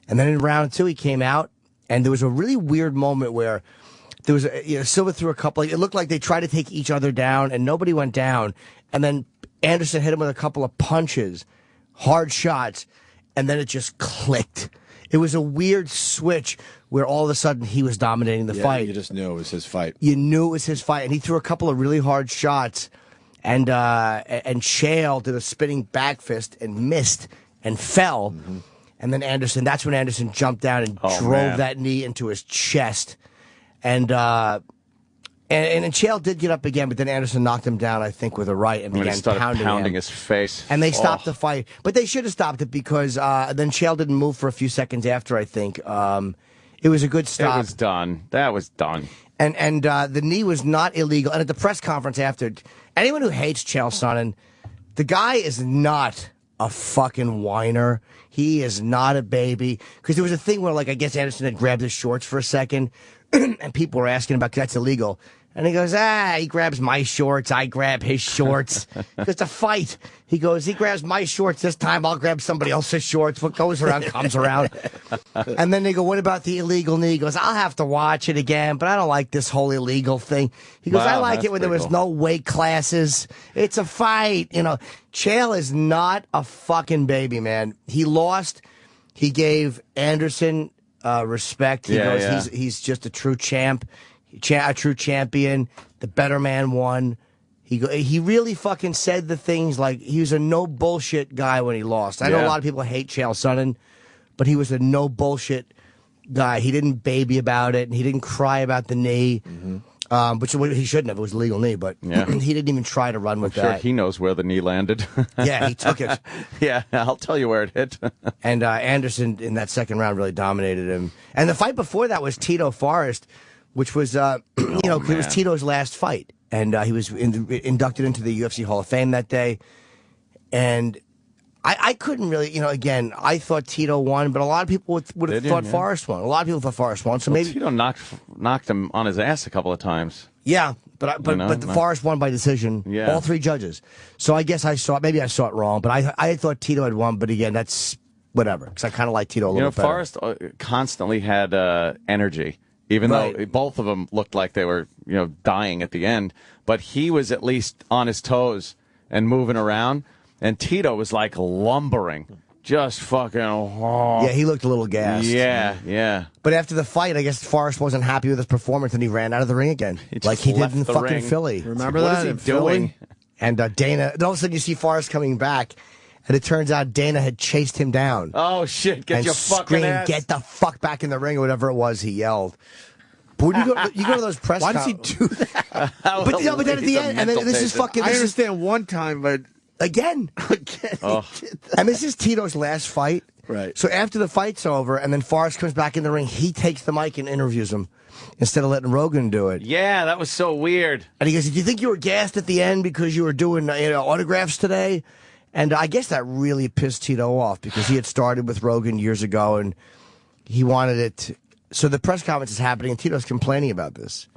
And then in round 2, he came out, and there was a really weird moment where there was Silva threw a couple. It looked like they tried to take each other down, and nobody went down. And then Anderson hit him with a couple of punches, hard shots, and then it just clicked. It was a weird switch where all of a sudden he was dominating the fight. You just knew it was his fight. You knew it was his fight, and he threw a couple of really hard shots, and Chael did a spinning back fist and missed and fell, and then that's when Anderson jumped down and drove that knee into his chest, and Chael did get up again, but then Anderson knocked him down, I think, with a right and began pounding his face. And they stopped the fight. But they should have stopped it because then Chael didn't move for a few seconds after, I think. It was a good stop. It was done. That was done. And the knee was not illegal. And at the press conference after, anyone who hates Chael Sonnen, the guy is not a fucking whiner. He is not a baby. Because there was a thing where, like, I guess Anderson had grabbed his shorts for a second, and people were asking about, because that's illegal. And he goes, he grabs my shorts, I grab his shorts. It's a fight. He goes, he grabs my shorts this time, I'll grab somebody else's shorts. What goes around comes around. And then they go, what about the illegal knee? He goes, I'll have to watch it again, but I don't like this whole illegal thing. He goes, I like it when there was no weight classes. It's a fight. Chael is not a fucking baby, man. He lost. He gave Anderson respect. He goes, he's just a true champ. A true champion, the better man won. He really fucking said the things like he was a no bullshit guy when he lost. I know a lot of people hate Chael Sonnen, but he was a no bullshit guy. He didn't baby about it, and he didn't cry about the knee, which he shouldn't have. It was a legal knee, but he didn't even try to run with that. Sure, he knows where the knee landed. Yeah, he took it. Yeah, I'll tell you where it hit. And Anderson in that second round really dominated him. And the fight before that was Tito Forrest, which was, it was Tito's last fight. And he was inducted into the UFC Hall of Fame that day. And I couldn't really, again, I thought Tito won, but a lot of people would have thought Forrest won. A lot of people thought Forrest won. So maybe Tito knocked him on his ass a couple of times. Yeah, but Forrest won by decision. Yeah. All 3 judges. So I guess maybe I saw it wrong, but I thought Tito had won. But again, that's whatever, because I kind of like Tito a little better. Forrest constantly had energy. even Right. though both of them looked like they were, dying at the end. But he was at least on his toes and moving around, and Tito was like lumbering, just fucking. Yeah, he looked a little gassed. Yeah. But after the fight, I guess Forrest wasn't happy with his performance, and he ran out of the ring again, just like he did left in the fucking ring. Philly. Remember What that is he in Philly? doing? And Dana, and all of a sudden you see Forrest coming back, and it turns out Dana had chased him down. Oh shit! Get and your fucking screamed, ass. "Get the fuck back in the ring!" or whatever it was he yelled. But when you go to those press, Why does he do that? But then at the end, and then this is fucking. I understand one time, but again. And this is Tito's last fight. Right. So after the fight's over, and then Forrest comes back in the ring, he takes the mic and interviews him instead of letting Rogan do it. Yeah, that was so weird. And he goes, "Do you think you were gassed at the end because you were doing autographs today?" And I guess that really pissed Tito off because he had started with Rogan years ago, and he wanted it. So the press conference is happening, and Tito's complaining about this.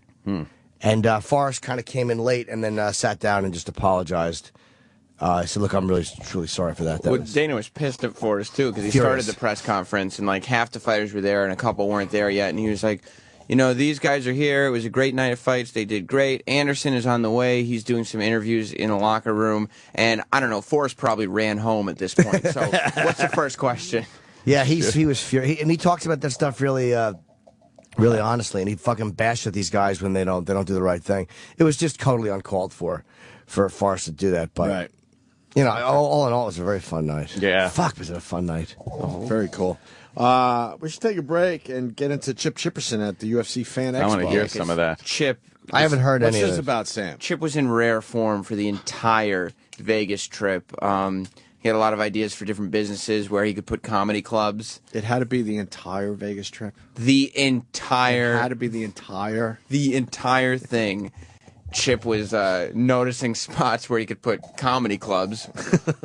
And Forrest kind of came in late and then sat down and just apologized. I said, "Look, I'm really, truly sorry for that." Well, Dana was pissed at Forrest, too, because he Furious. started the press conference, and, like, half the fighters were there, and a couple weren't there yet, and he was like, these guys are here. It was a great night of fights. They did great. Anderson is on the way. He's doing some interviews in the locker room, and, I don't know, Forrest probably ran home at this point, so what's the first question? Yeah, he was furious, and he talks about that stuff really, really honestly, and he fucking bashed at these guys when they don't do the right thing. It was just totally uncalled for Forrest to do that, but Right. all in all, it was a very fun night. Yeah. Fuck, was it a fun night? Very cool. We should take a break and get into Chip Chipperson at the UFC Fan Expo. I want to hear some of that. Chip. I haven't heard What's any of this it. about, Sam? Chip was in rare form for the entire Vegas trip. He had a lot of ideas for different businesses where he could put comedy clubs. It had to be the entire Vegas trip. The It entire had to be the entire. thing. Chip was noticing spots where he could put comedy clubs.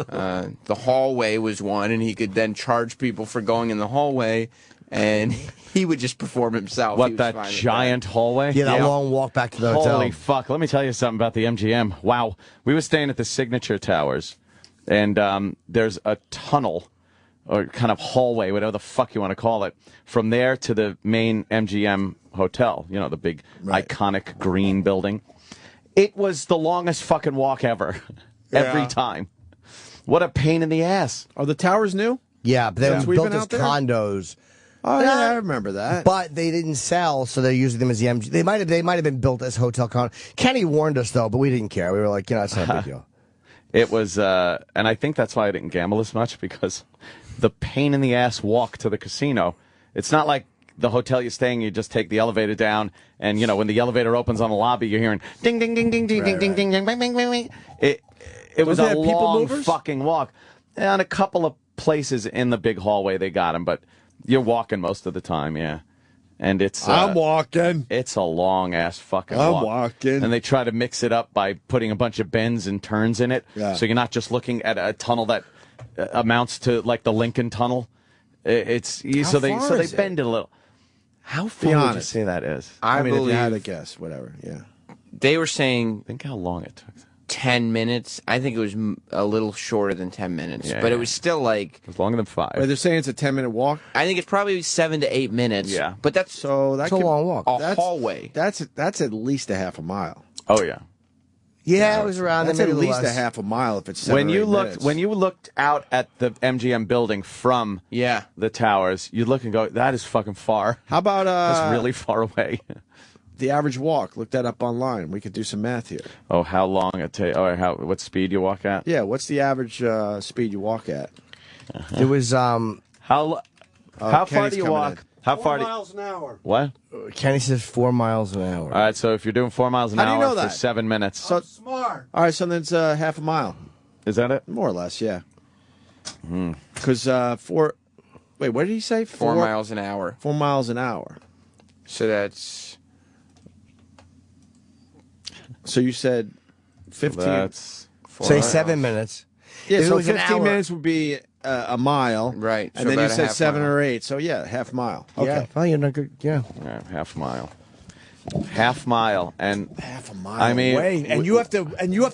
The hallway was one, and he could then charge people for going in the hallway, and he would just perform himself. He What, was that fine with giant hallway? Yeah, that long walk back to the hotel. Holy fuck. Let me tell you something about the MGM. Wow. We were staying at the Signature Towers, and there's a tunnel, or kind of hallway, whatever the fuck you want to call it, from there to the main MGM hotel, the big iconic green building. It was the longest fucking walk ever. Every time. What a pain in the ass. Are the towers new? Yeah, but they Since were we've built been as out there? condos. Oh, yeah, I remember that. But they didn't sell, so they're using them as the MG. They might have been built as hotel condos. Kenny warned us though, but we didn't care. We were like, it's not a big deal. It was, and I think that's why I didn't gamble as much, because the pain in the ass walk to the casino. It's not like the hotel you're staying, you just take the elevator down, and when the elevator opens on the lobby, you're hearing ding ding ding ding ding ding ding ding ding bing bing bing bing. It was Don't they a have people long movers? fucking walk, and a couple of places in the big hallway they got them, but you're walking most of the time, yeah. And it's I'm walking. It's a long ass fucking I'm walk. walking. And they try to mix it up by putting a bunch of bends and turns in it, so you're not just looking at a tunnel that amounts to like the Lincoln Tunnel. So they bend it a little. How far would you honest. say that is? I mean, if you believe had to guess, whatever. Yeah. They were saying Think how long it took. 10 minutes. I think it was a little shorter than 10 minutes, Yeah, but yeah. it was still like, It was longer than 5. Wait, they're saying it's a 10-minute walk. I think it's probably 7 to 8 minutes. Yeah. But that's So that's It's a long walk. a hallway. That's at least a half a mile. Oh yeah. Yeah, it was around That's there. at maybe least a less. half a mile if it's 7 When or you 8 looked minutes. when you looked out at the MGM building from the towers, you'd look and go, "That is fucking far." How about That's really far away. the average walk? Look that up online. We could do some math here. Oh, how long it takes? Oh, what speed you walk at? Yeah, what's the average speed you walk at? It was How far Kenny's do you coming walk? in. How far? 4 miles an hour. What? Kenny says 4 miles an hour. All right, so if you're doing 4 miles an How do you hour know for that? 7 minutes, So, Smart. all right, so then it's half a mile, is that it? more or less, yeah. Because wait, what did he say? 4 miles an hour. 4 miles an hour. So that's So you said 15. That's Say 7 minutes. Yeah, If it so was an 15 hour- minutes would be a mile. Right, And so then you about a said half 7 mile. or 8. So, yeah, half mile. Okay. Yeah. Well, you're not good. Yeah. half mile. Half mile, and half a mile I mean, away, and you have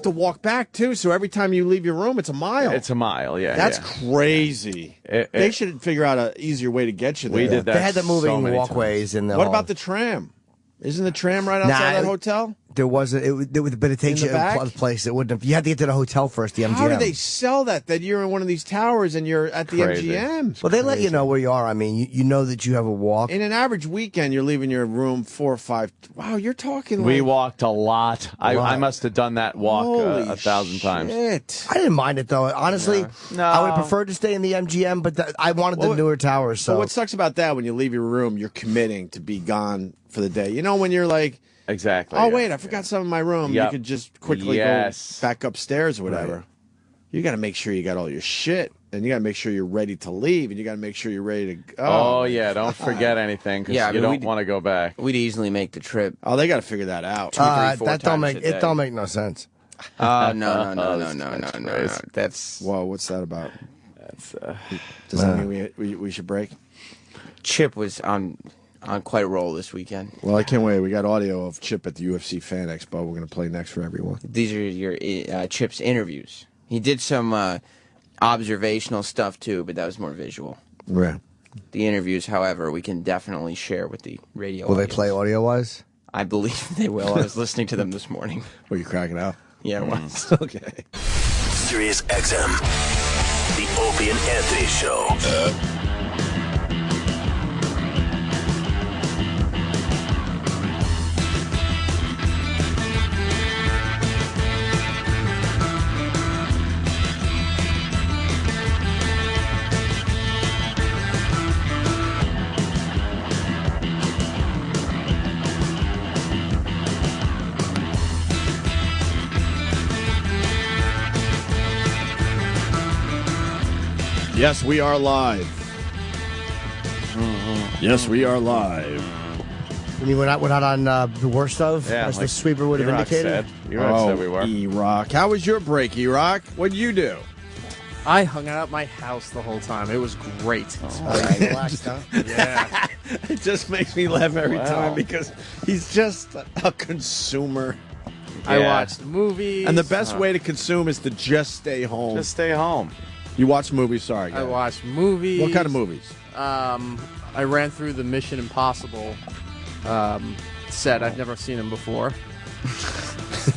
to walk back too. So every time you leave your room, it's a mile. It's a mile, yeah. That's yeah. crazy. They should figure out an easier way to get you there. We did that. They had the moving so many walkways in the. What about the tram? Isn't the tram right outside that hotel? There wasn't. But it takes In you the back? to a place. It wouldn't have. You had to get to the hotel first. The MGM. How do they sell that? That you're in one of these towers and you're at the Crazy. MGM? Well, they let you know where you are. I mean, you know that you have a walk. In an average weekend, you're leaving your room 4 or 5. Wow, you're talking. We like, walked a lot. I must have done that walk Holy 1,000 times. shit. I didn't mind it though. Honestly, No. I would have preferred to stay in the MGM, but I wanted the newer towers. So But what sucks about that, when you leave your room, you're committing to be gone for the day. You know, when you're like, Exactly. oh, yeah. wait, I forgot something in my room. Yep. You could just quickly go back upstairs or whatever. Right. You got to make sure you got all your shit, and you got to make sure you're ready to leave, and you got to make sure you're ready to go. Oh, yeah, don't forget anything, because you don't want to go back. We'd easily make the trip. Oh, they got to figure that out. 2, 3, 4 that don't times make a it day. don't make no sense. No. That's Whoa, what's that about? That's Does that mean we should break? Chip was on quite a roll this weekend. Well, I can't wait. We got audio of Chip at the UFC Fan Expo. We're going to play next for everyone. These are your Chip's interviews. He did some observational stuff too, but that was more visual. Yeah. The interviews, however, we can definitely share with the radio. Will they audience. play audio wise? I believe they will. I was listening to them this morning. Were you cracking out? Yeah, it was. Okay. Sirius XM, the Opie and Anthony Show. Yes, we are live. Yes, we are live. You mean we're not on the worst of, Yeah, as the like sweeper would have Erock indicated? said. Erock said we were. Erock. How was your break, Erock? What'd you do? I hung out at my house the whole time. It was great. Relaxed, huh? Yeah. It just makes me laugh every time because he's just a consumer. I Yeah. watched movies. And the best way to consume is to just stay home. Just stay home. You watch movies, sorry. I guys. watched movies. What kind of movies? I ran through the Mission Impossible set. I've never seen them before.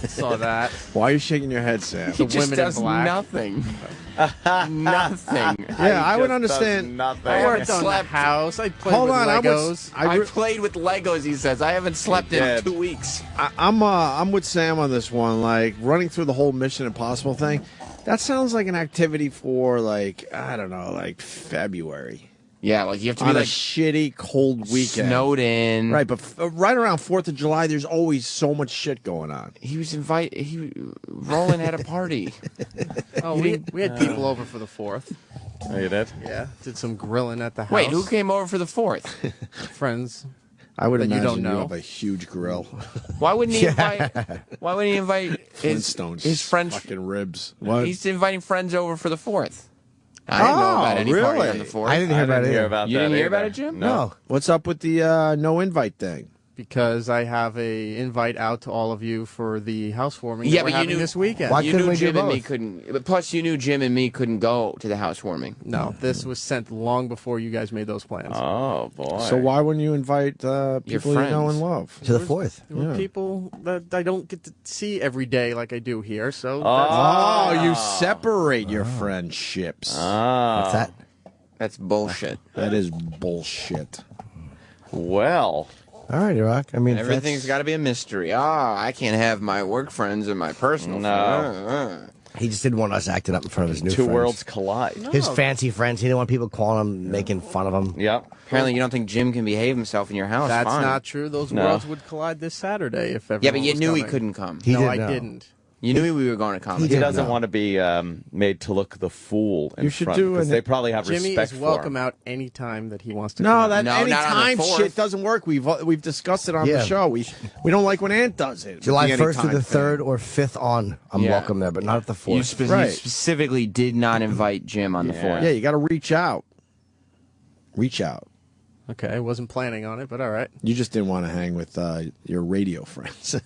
Saw that. Why are you shaking your head, Sam? The He just Women in does Black. nothing. Nothing. Yeah, I would Just does understand. Nothing. I haven't worked on the slept. house. I played Hold with on, Legos. I played with Legos, he says. I haven't slept in did. 2 weeks. I'm with Sam on this one. Like running through the whole Mission Impossible thing. That sounds like an activity for I don't know, like February. Yeah, like you have to On be a like shitty cold weekend. snowed in. Right, but right around 4th of July, there's always so much shit going on. Roland had a party. Oh, we had people over for the 4th. Oh, you did? Yeah, did some grilling at the house. Wait, who came over for the 4th? Friends. I would That you imagine don't know. have a huge grill. Why wouldn't he invite? Why wouldn't he invite Flintstones. his friends? Fucking ribs. What? He's inviting friends over for the 4th. I didn't know about any party really? on the 4th. I didn't hear about it. either. about You that didn't hear either. about it, Jim? No. What's up with the no invite thing? Because I have a invite out to all of you for the housewarming Yeah, that we're but you having knew this weekend. Why you couldn't knew we do Jim and me both? couldn't. But plus, you knew Jim and me couldn't go to the housewarming. No, this was sent long before you guys made those plans. Oh, boy. So why wouldn't you invite people you know friends. and love? To the 4th. There were people that I don't get to see every day like I do here, so that's Oh, you separate your friendships. What's that? That's bullshit. That is bullshit. Well, All right, Erock. I mean, Everything's got to be a mystery. I can't have my work friends and my personal friends. He just didn't want us acting up in front of his new two friends. worlds collide. His fancy friends. He didn't want people calling him, making fun of him. Yep. Apparently, you don't think Jim can behave himself in your house. That's Fine. not true. Those No. worlds would collide this Saturday if everyone Yeah, but you was knew he coming. couldn't come. He No, didn't I know. didn't. You knew we were going to come. He didn't doesn't know. want to be made to look the fool in You should front, do because an- they probably have Jimmy respect is for welcome him. out any time that he wants to. No, come that out. No, not on the anytime 4th. shit doesn't work. We've discussed it on Yeah. the show. We don't like when Ant does it. July The 1st through the anytime 3rd thing. or 5th on. I'm Yeah. welcome there, but not at the 4th. You Right. specifically did not invite Jim on the 4th. Yeah, you got to reach out. Reach out. Okay, I wasn't planning on it, but all right. You just didn't want to hang with your radio friends.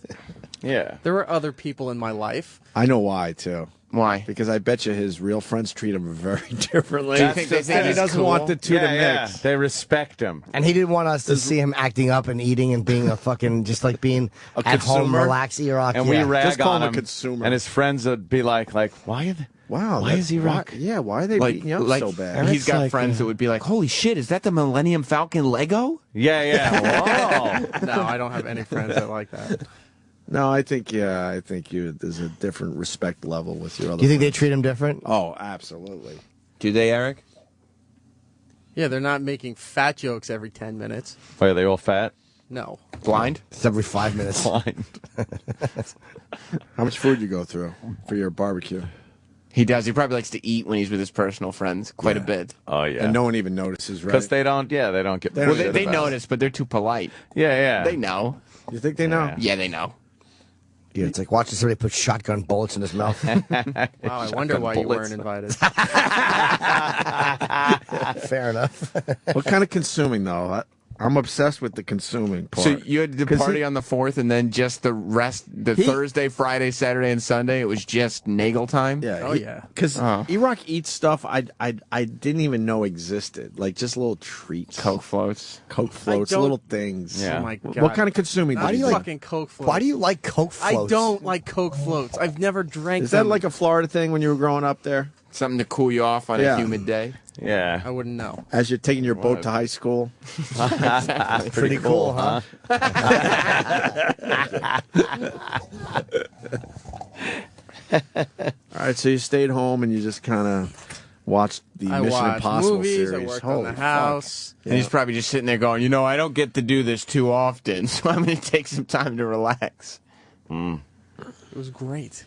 Yeah. There were other people in my life. I know why, too. Why? Because I bet you his real friends treat him very differently. Do you think they think he he's doesn't cool? want the two to mix. They respect him. And he didn't want us to see him acting up and eating and being a fucking, just like being A at home, consumer? relaxed, Erock. And we rag Just call on him a him, consumer. and his friends would be like, why are they, Wow. why is he rock? Yeah, why are they beating you up so bad? He's got like, friends that would be like, "Holy shit, is that the Millennium Falcon Lego?" Yeah. Whoa. No, I don't have any friends that like that. No, I think there's a different respect level with your other Do you think they friends. treat him different? Oh, absolutely. Do they, Eric? Yeah, they're not making fat jokes every 10 minutes. Wait, are they all fat? No. Blind? It's every 5 minutes. Blind. How much food you go through for your barbecue? He does. He probably likes to eat when he's with his personal friends quite a bit. Oh, yeah. And no one even notices, right? Because they don't get Well, they notice, but they're too polite. Yeah. They know. You think they know? Yeah, they know. Yeah, it's like watching somebody put shotgun bullets in his mouth. Wow, I wonder why you weren't invited. Fair enough. What kind of consuming, though? I'm obsessed with the consuming part. So you had the party on the 4th, and then just the rest, Thursday, Friday, Saturday, and Sunday, it was just Nagel time? Yeah. Oh, yeah. Because Erock eats stuff I didn't even know existed. Like just little treats. Coke floats. Coke floats, don't- little things. Yeah. Oh, my God. What kind of consuming Not do you like? fucking Coke floats. Why do you like Coke floats? I don't like Coke floats. I've never drank Is that them. like a Florida thing when you were growing up there? Something to cool you off on Yeah. a humid day. Yeah. I wouldn't know. As you're taking your boat to high school? Pretty cool, huh? All right, so you stayed home and you just kind of watched the I Mission watched Impossible movies. series. I worked Holy on the fuck. house. And he's probably just sitting there going, I don't get to do this too often, so I'm going to take some time to relax. It was great.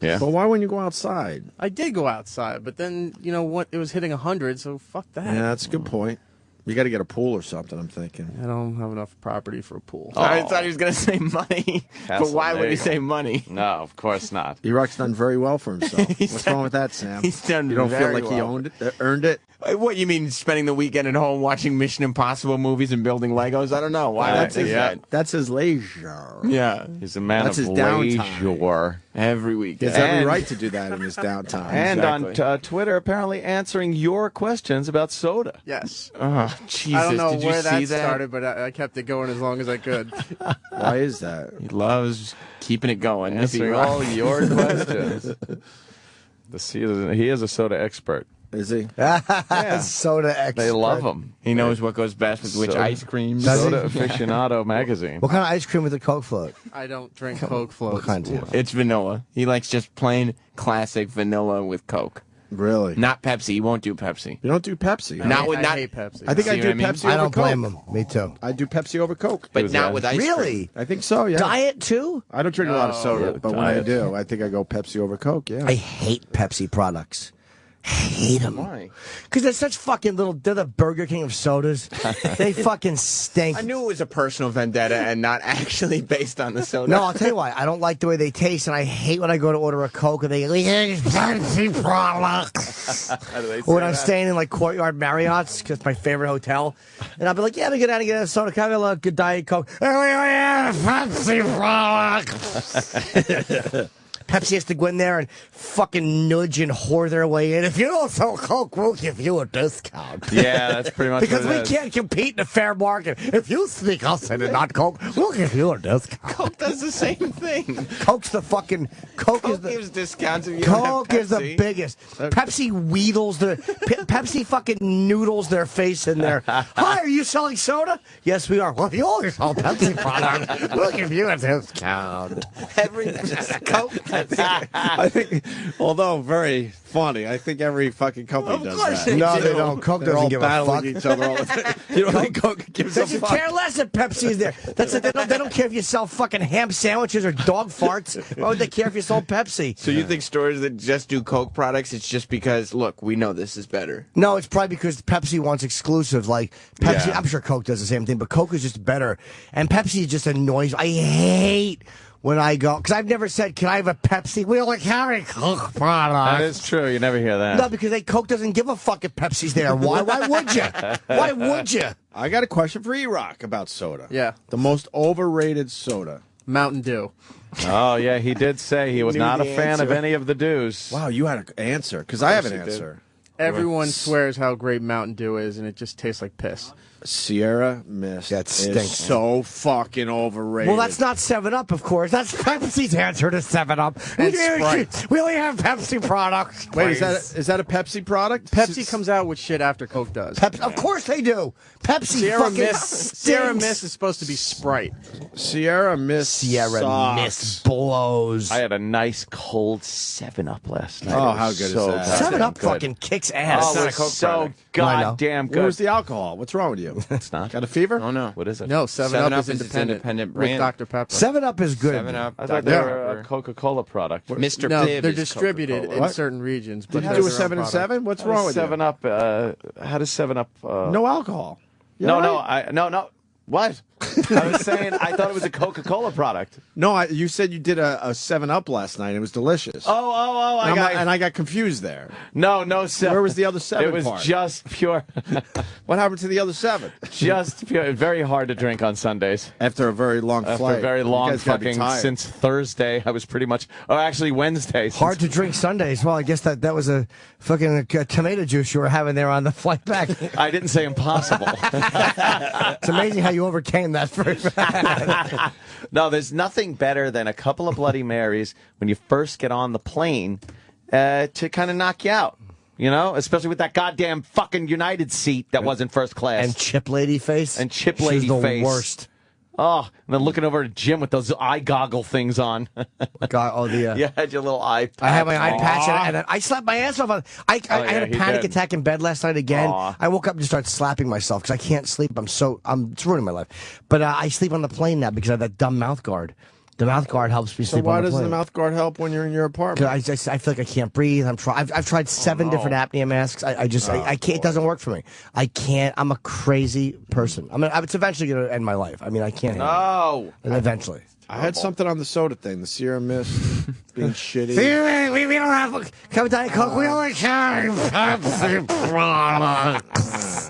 Yeah. But why wouldn't you go outside? I did go outside, but then, you know what? It was hitting 100, so fuck that. Yeah, that's a good point. You got to get a pool or something, I'm thinking. I don't have enough property for a pool. I thought he was going to say money, but why would he say money? No, of course not. Erock's done very well for himself. What's wrong with that, Sam? He's done You don't feel very like he well. earned it? What, you mean spending the weekend at home watching Mission Impossible movies and building Legos? I don't know. Why That's would his, he say that? that's his leisure. Yeah, He's a man That's of his downtime. leisure. every He weekend. has every And- right to do that in his downtime. And Exactly. on Twitter, apparently answering your questions about soda. Yes. Oh, Jesus, I don't know did you where see that started, but I kept it going as long as I could. Why is that? He loves keeping it going. Answering all your questions. He is a soda expert. Is he? Soda expert. They love him. He knows what goes best with which Soda. ice creams. Does he? Soda Aficionado magazine. What kind of ice cream with a Coke float? I don't drink Coke floats. What kind? It's vanilla. He likes just plain classic vanilla with Coke. Really? Not Pepsi. He won't do Pepsi. You don't do Pepsi. Not with I not. hate Pepsi. I think I See do what I mean? Pepsi I over don't Coke. blame him. Me too. I do Pepsi over Coke. But was not that? with ice cream. Really? I think so, yeah. Diet too? I don't drink a lot of soda, but when I diet. do, I think I go Pepsi over Coke, yeah. I hate Pepsi products. Hate them. Why? Because they're such fucking little. They're the Burger King of sodas. They fucking stink. I knew it was a personal vendetta and not actually based on the soda. No, I'll tell you why. I don't like the way they taste, and I hate when I go to order a Coke and they go, "Yeah, Pepsi products." Or when I'm staying in like Courtyard Marriott's, because it's my favorite hotel, and I'll be like, "Yeah, let me get out and get a soda. Can I get a good Diet Coke?" "Oh, yeah, Pepsi products." Pepsi has to go in there and fucking nudge and whore their way in. If you don't sell Coke, we'll give you a discount. Yeah, that's pretty much Because what we it is. can't compete in a fair market. If you sneak us in and not Coke, we'll give you a discount. Coke does the same thing. Coke's the fucking Coke is Coke the gives discounts if you don't Coke have is the Pepsi. biggest. Pepsi wheedles Pepsi fucking noodles their face in there. Hi, are you selling soda? Yes, we are. Well, if you only sell Pepsi product, we'll give you a discount. Every Coke. I think, although very funny, I think every fucking company does course that. they No, do. they don't. Coke They're all doesn't give a battling fuck. each other all the time. You don't think Coke gives They a just fuck? care less if Pepsi is there. That's it. They don't care if you sell fucking ham sandwiches or dog farts. Why would they care if you sold Pepsi? So you think stores that just do Coke products, it's just because, look, we know this is better. No, it's probably because Pepsi wants exclusive. Like Pepsi, Yeah. I'm sure Coke does the same thing, but Coke is just better. And Pepsi just annoys. I hate when I go, because I've never said, "Can I have a Pepsi?" We only carry Coke products. That is true. You never hear that. No, because Coke doesn't give a fuck if Pepsi's there. Why would you? Why would you? I got a question for Erock about soda. Yeah. The most overrated soda. Mountain Dew. Oh, yeah, he did say he was Knew not a the fan of answer. any of the dews. Wow, you had an answer, because I have an he did. answer. Everyone swears how great Mountain Dew is, and it just tastes like piss. Sierra Mist That stinks. is so fucking overrated. Well, that's not 7-Up, of course. That's Pepsi's answer to 7-Up. And Sprite. We only have Pepsi products. Wait, please. is that a Pepsi product? Pepsi comes out with shit after Coke does. Of course they do. Pepsi Sierra fucking Mist. Sierra stinks. Mist is supposed to be Sprite. Sierra Mist Sierra sucks. Mist blows. I had a nice cold 7-Up last night. Oh, It was how good is so that? goddamn 7-Up good. fucking kicks ass. Oh, it not a was Coke so product. goddamn good. Where's the alcohol? What's wrong with you? It's not. Got a fever? Oh no. What is it? No, 7-Up is its independent. brand. With Dr. Pepper. 7-Up is good. 7-Up. I thought they were a Coca-Cola product. Mr. No, Pibb they're is distributed Coca-Cola. in What? certain regions. But Did you has do a their own 7 and product. 7? What's wrong with you? 7-Up, how does 7-Up... No alcohol. You No, all right? no. What? I was saying I thought it was a Coca-Cola product. No, you said you did a 7-Up last night. It was delicious. Oh, I got confused there. No, 7. Where was the other 7 It was part? just pure. What happened to the other 7? Just pure. Very hard to drink on Sundays. After a very long After flight. a very You long guys gotta be fucking tired. since Thursday, I was pretty much. Oh, actually Wednesday. Hard to drink Sundays. Well, I guess that was a fucking tomato juice you were having there on the flight back. I didn't say impossible. It's amazing how you overcame that very fast. No, there's nothing better than a couple of Bloody Marys when you first get on the plane to kind of knock you out. You know, especially with that goddamn fucking United seat that wasn't first class. And Chip Lady face. And Chip She's Lady the face. worst. Oh, and then looking over at Jim with those eye goggle things on. God, You had your little eye patch. I had my eye patch and I slapped my ass off on. I had a he panic did. attack in bed last night again. Aw. I woke up and just started slapping myself because I can't sleep. It's ruining my life. But I sleep on the plane now because I have that dumb mouth guard. The mouth guard helps me So sleep why on the doesn't plane. the mouth guard help when you're in your apartment? 'Cause I feel like I can't breathe. I've tried 7 different apnea masks. I can't. It doesn't work for me. I can't. I'm a crazy person. It's eventually going to end my life. I mean, I can't. handle it. And eventually. I had something on the soda thing, the Sierra Mist being shitty. We don't have come Diet Coke. We only carry Pepsi products.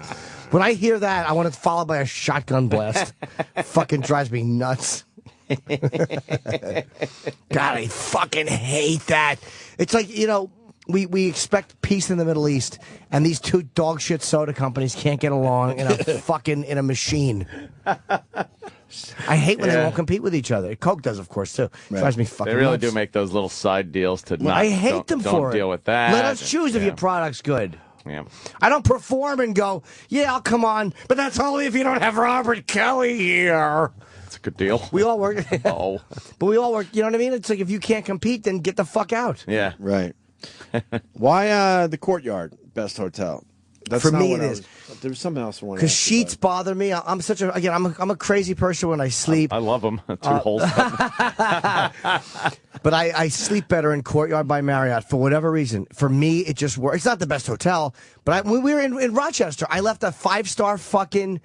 When I hear that, I want it followed by a shotgun blast. Fucking drives me nuts. God, I fucking hate that. It's like, we expect peace in the Middle East, and these two dog shit soda companies can't get along in a machine. I hate when they won't compete with each other. Coke does, of course, too. Drives me fucking They really nuts. do make those little side deals to not. I hate them don't for it. deal with that. Let us choose if your product's good. Yeah. I don't perform and go, yeah, I'll come on, but that's only if you don't have Robert Kelly here. It's a good deal. We all work. Oh. But we all work, you know what I mean? It's like if you can't compete, then get the fuck out. Yeah. Right. Why the Courtyard best hotel? That's For not me, what it I is. was- There was something else I wanted to Because ask you sheets bother me. I'm a crazy person when I sleep. I love them. 2 holes. But I sleep better in Courtyard by Marriott for whatever reason. For me, it just works. It's not the best hotel, but when we were in Rochester, I left a 5-star fucking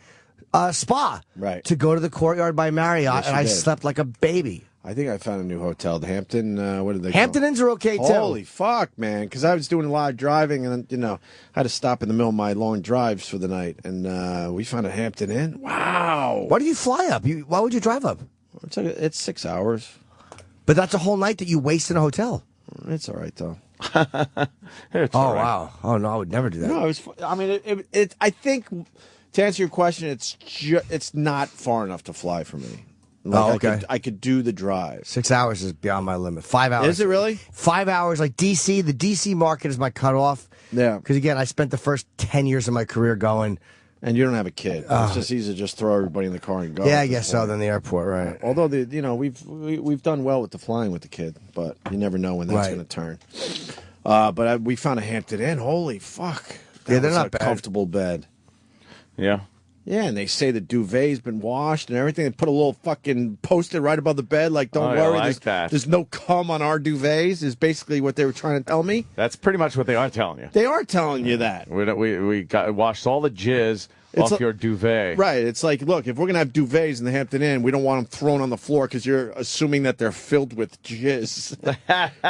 spa to go to the Courtyard by Marriott, Yes, and you I did. slept like a baby. I think I found a new hotel, the Hampton. What did they? Hampton call it? Inns are okay, too. Holy fuck, man! Because I was doing a lot of driving, and I had to stop in the middle of my long drives for the night, and we found a Hampton Inn. Wow! Why do you fly up? Why would you drive up? It's 6 hours. But that's a whole night that you waste in a hotel. It's all right though. It's Oh all right. wow! Oh no, I would never do that. No, it was. I mean, it. I think to answer your question, it's not far enough to fly for me. Oh, okay. I could do the drive. 6 hours is beyond my limit. 5 hours. Is it really? 5 hours, like DC. The DC market is my cutoff. Yeah. Because again, I spent the first 10 years of my career going. And you don't have a kid. It's just easy to just throw everybody in the car and go. Yeah, at I this guess so. point. Than the airport, right? Although we've done well with the flying with the kid, but you never know when that's Right. going to turn. But we found a Hampton Inn. Holy fuck! Yeah, they're was not a bad. comfortable bed. Yeah. Yeah, and they say the duvet's been washed and everything. They put a little fucking post-it right above the bed, like, don't Oh, yeah, I worry, like that. there's no cum on our duvets, is basically what they were trying to tell me. That's pretty much what they are telling you. They are telling you that. We washed all the jizz off your duvet. Right. It's like, look, if we're going to have duvets in the Hampton Inn, we don't want them thrown on the floor because you're assuming that they're filled with jizz.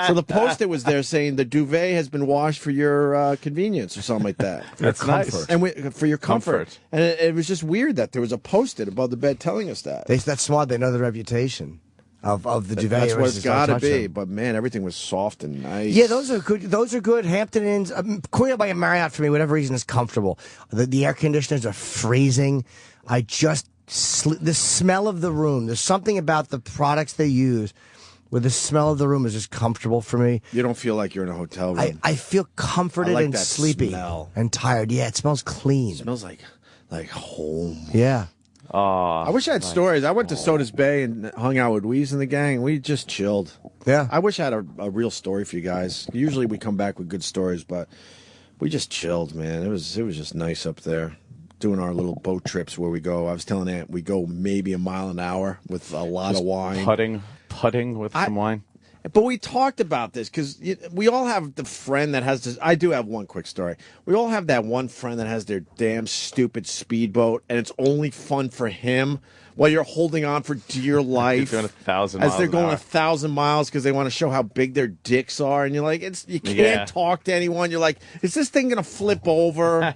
So the post-it was there saying the duvet has been washed for your convenience or something like that. That's nice. And for your comfort. And it was just weird that there was a post-it above the bed telling us that. That's smart. They know the reputation of the duvet. That's what it's got to be. But, man, everything was soft and nice. Yeah, those are good. Those are good. Hampton Inns. Queen by Marriott, for me, whatever reason, is comfortable. The air conditioners are freezing. I just... the smell of the room. There's something about the products they use where the smell of the room is just comfortable for me. You don't feel like you're in a hotel room. I feel comforted like and that sleepy smell. and tired. Yeah, it smells clean. It smells like home. Yeah. I wish I had stories. I went to Sodas Bay and hung out with Weeze and the gang. We just chilled. Yeah. I wish I had a real story for you guys. Usually we come back with good stories, but we just chilled, man. It was just nice up there. Doing our little boat trips where we go. I was telling Aunt we go maybe a mile an hour with a lot of wine. Putting with some wine. But we talked about this because we all have the friend that has this. I do have one quick story. We all have that one friend that has their damn stupid speedboat, and it's only fun for him while you're holding on for dear life. Doing 1,000 as miles they're an going hour. 1,000 miles because they want to show how big their dicks are, and you're like, you can't talk to anyone. You're like, is this thing gonna flip over?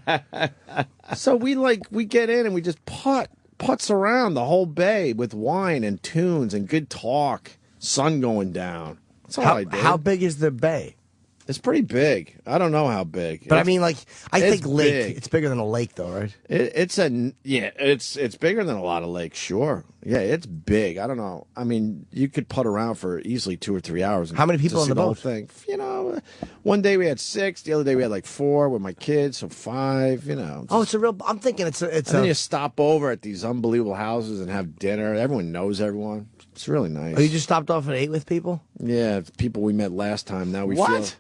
So we get in and we just putz around the whole bay with wine and tunes and good talk. Sun going down. That's all I did. How big is the bay? It's pretty big. I don't know how big. But I mean, I think lake. Big. It's bigger than a lake, though, right? It's bigger than a lot of lakes. Sure. Yeah, it's big. I don't know. I mean, you could putt around for easily 2 or 3 hours. How many people to on see the whole boat? thing. One day we had 6. The other day we had 4 with my kids, so 5. It's a real. I'm thinking it's and then you stop over at these unbelievable houses and have dinner. Everyone knows everyone. It's really nice. Oh, you just stopped off and ate with people? Yeah, it's people we met last time. Now we What? feel.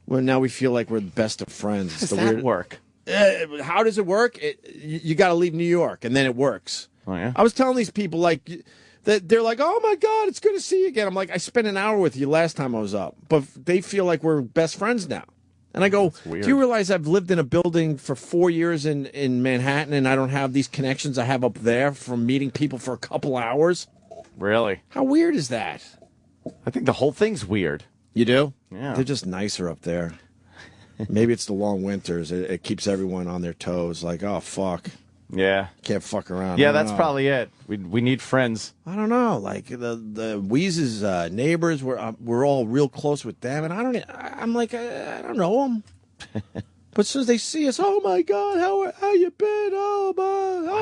Well, now we feel like we're the best of friends. How does that work? How does it work? You got to leave New York, and then it works. Oh, yeah? I was telling these people that they're like, "Oh my God, it's good to see you again." I'm like, "I spent an hour with you last time I was up," but they feel like we're best friends now. And I go, "Do you realize I've lived in a building for 4 years in Manhattan, and I don't have these connections I have up there from meeting people for a couple hours?" Really? How weird is that? I think the whole thing's weird. You do? Yeah. They're just nicer up there. Maybe it's the long winters. It keeps everyone on their toes. Like, oh, fuck. Yeah. Can't fuck around. Yeah, that's probably it. We need friends. I don't know. Like, the Weeze's neighbors, we're all real close with them. And I'm like, I don't know them. But as soon as they see us, oh, my God, how you been? Oh,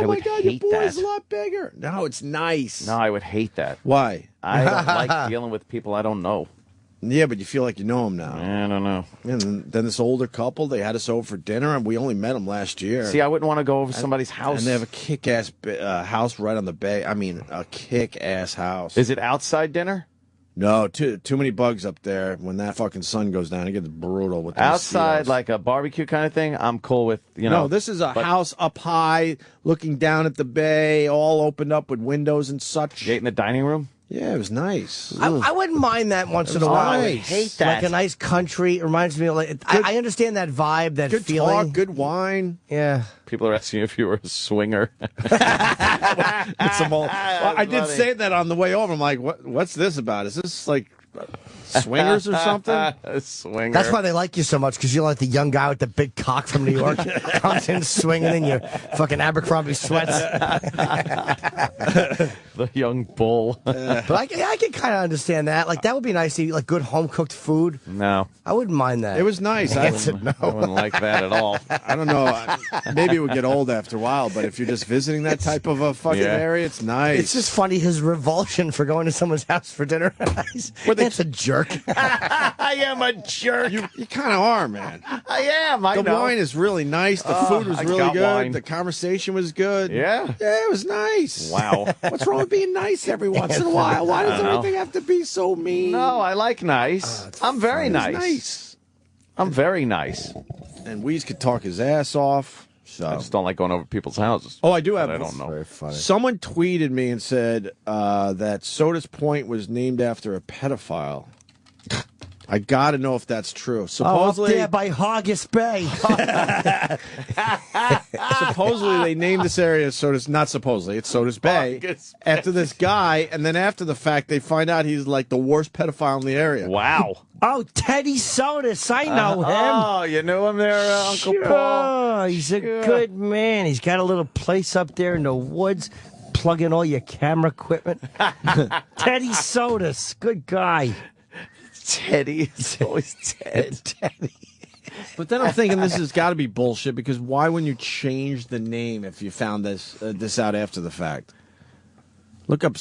my God, your boy's a lot bigger. No, it's nice. No, I would hate that. Why? I don't like dealing with people I don't know. Yeah, but you feel like you know them now. I don't know. And then this older couple, they had us over for dinner, and we only met them last year. See, I wouldn't want to go over somebody's house. And they have a kick-ass house right on the bay. I mean, a kick-ass house. Is it outside dinner? No, too many bugs up there. When that fucking sun goes down, it gets brutal with those Outside, mosquitoes. like a barbecue kind of thing, I'm cool with, No, this is a house up high, looking down at the bay, all opened up with windows and such. You ate in the dining room? Yeah, it was nice. I wouldn't mind that once in a while. nice. I would hate that. Like a nice country. It reminds me of I understand that vibe, that Good feeling. talk, good wine. Yeah. People are asking if you were a swinger. It's a well, I did say that on the way over. I'm like, what's this about? Is this like swingers or something? A swinger. That's why they like you so much, because you're like the young guy with the big cock from New York. Comes in swinging in your fucking Abercrombie sweats. The young bull. But I can kind of understand that. Like, that would be nice to eat, like, good home-cooked food. No. I wouldn't mind that. It was nice. I said no. I wouldn't like that at all. I don't know. Maybe it would get old after a while, but if you're just visiting that type of a fucking area, it's nice. It's just funny, his revulsion for going to someone's house for dinner. That's a jerk. I am a jerk. You kind of are, man. I am. I The know. wine is really nice. The food was I really got good. wine. The conversation was good. Yeah. Yeah, it was nice. Wow. What's wrong with being nice every once in a while? Why does everything have to be so mean? No, I like nice. I'm very nice. I'm very nice. And Weeze could talk his ass off. So. I just don't like going over people's houses. Oh, I do have. I don't know. Very funny. Someone tweeted me and said that Soda's Point was named after a pedophile. I got to know if that's true. Up Supposedly, there by Hargis Bay. supposedly they named this area Sodas. Not supposedly, it's Sodas Bay after this guy, and then after the fact, they find out he's like the worst pedophile in the area. Wow. Oh, Teddy Sodas. I know him. Oh, you knew him there, Uncle Paul? He's a good man. He's got a little place up there in the woods. Plug in all your camera equipment. Teddy Sodas. Good guy. Teddy. It's always Teddy. But then I'm thinking this has got to be bullshit because why wouldn't you change the name if you found this out after the fact? Look up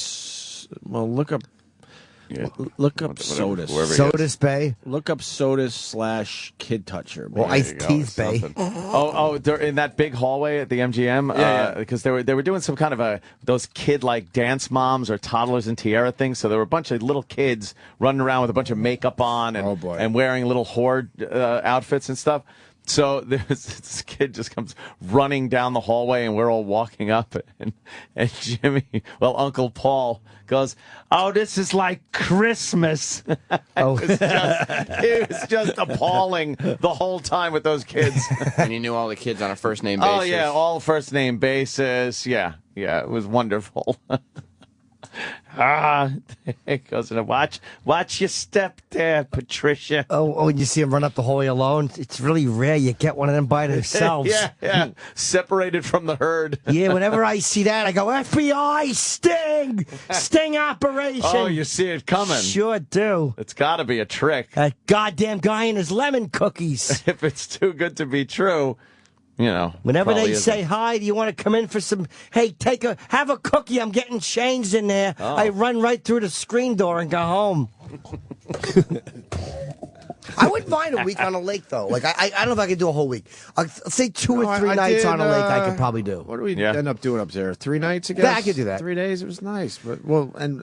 Sodas. Sodas Bay. Look up Sodas/Kid Toucher. Or Ice Teas Bay. They're in that big hallway at the MGM because they were doing some kind of those kid-like dance moms or toddlers and tiara things. So there were a bunch of little kids running around with a bunch of makeup on and wearing little horde outfits and stuff. So this kid just comes running down the hallway, and we're all walking up, and Uncle Paul goes, "Oh, this is like Christmas." It was just appalling the whole time with those kids. And you knew all the kids on a first name basis. Oh yeah, all first name basis. Yeah, it was wonderful. It goes in a watch your step there, Patricia. Oh, you see him run up the hallway alone? It's really rare you get one of them by themselves. yeah. Separated from the herd. Yeah, whenever I see that, I go, FBI, sting operation. Oh, you see it coming. Sure do. It's got to be a trick. That goddamn guy and his lemon cookies. If it's too good to be true, whenever they say, hi, do you want to come in for some, hey, have a cookie, I'm getting changed in there. Oh. I run right through the screen door and go home. I wouldn't mind a week on a lake, though. Like, I don't know if I could do a whole week. Let's say 2 or 3 nights on a lake I could probably do. What do we end up doing up there? 3 nights, I guess? Yeah, I could do that. 3 days, it was nice. But and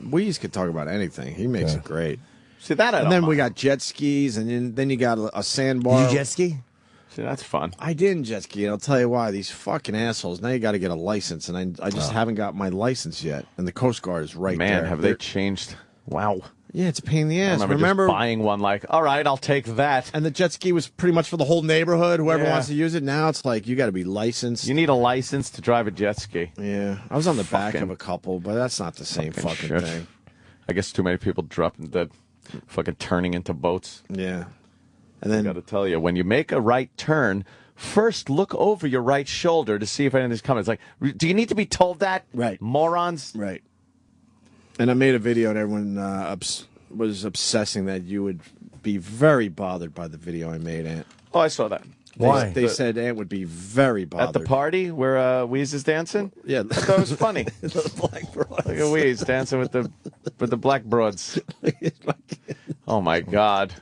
Weeze could talk about anything. He makes it great. See, that I don't And then mind. we got jet skis, and then you got a sandbar. Did you jet ski? See, that's fun. I didn't jet ski, and I'll tell you why. These fucking assholes. Now you got to get a license, and I just haven't got my license yet. And the Coast Guard is right there. Man, have they changed? Wow. Yeah, it's a pain in the I ass. remember just buying one like, all right, I'll take that. And the jet ski was pretty much for the whole neighborhood, whoever wants to use it. Now it's like you got to be licensed. You need a license to drive a jet ski. Yeah, I was on the back of a couple, but that's not the same fucking shit. thing. I guess too many people dropping dead, fucking turning into boats. Yeah. And then I got to tell you, when you make a right turn, first look over your right shoulder to see if anything's coming. It's like, do you need to be told that? Right. Morons? Right. And I made a video, and everyone was obsessing that you would be very bothered by the video I made, Ant. Oh, I saw that. Why? They said Ant would be very bothered. At the party where Weeze is dancing? Yeah. I thought it was funny. The black broads. Look at Weeze dancing with the black broads. Oh, my God.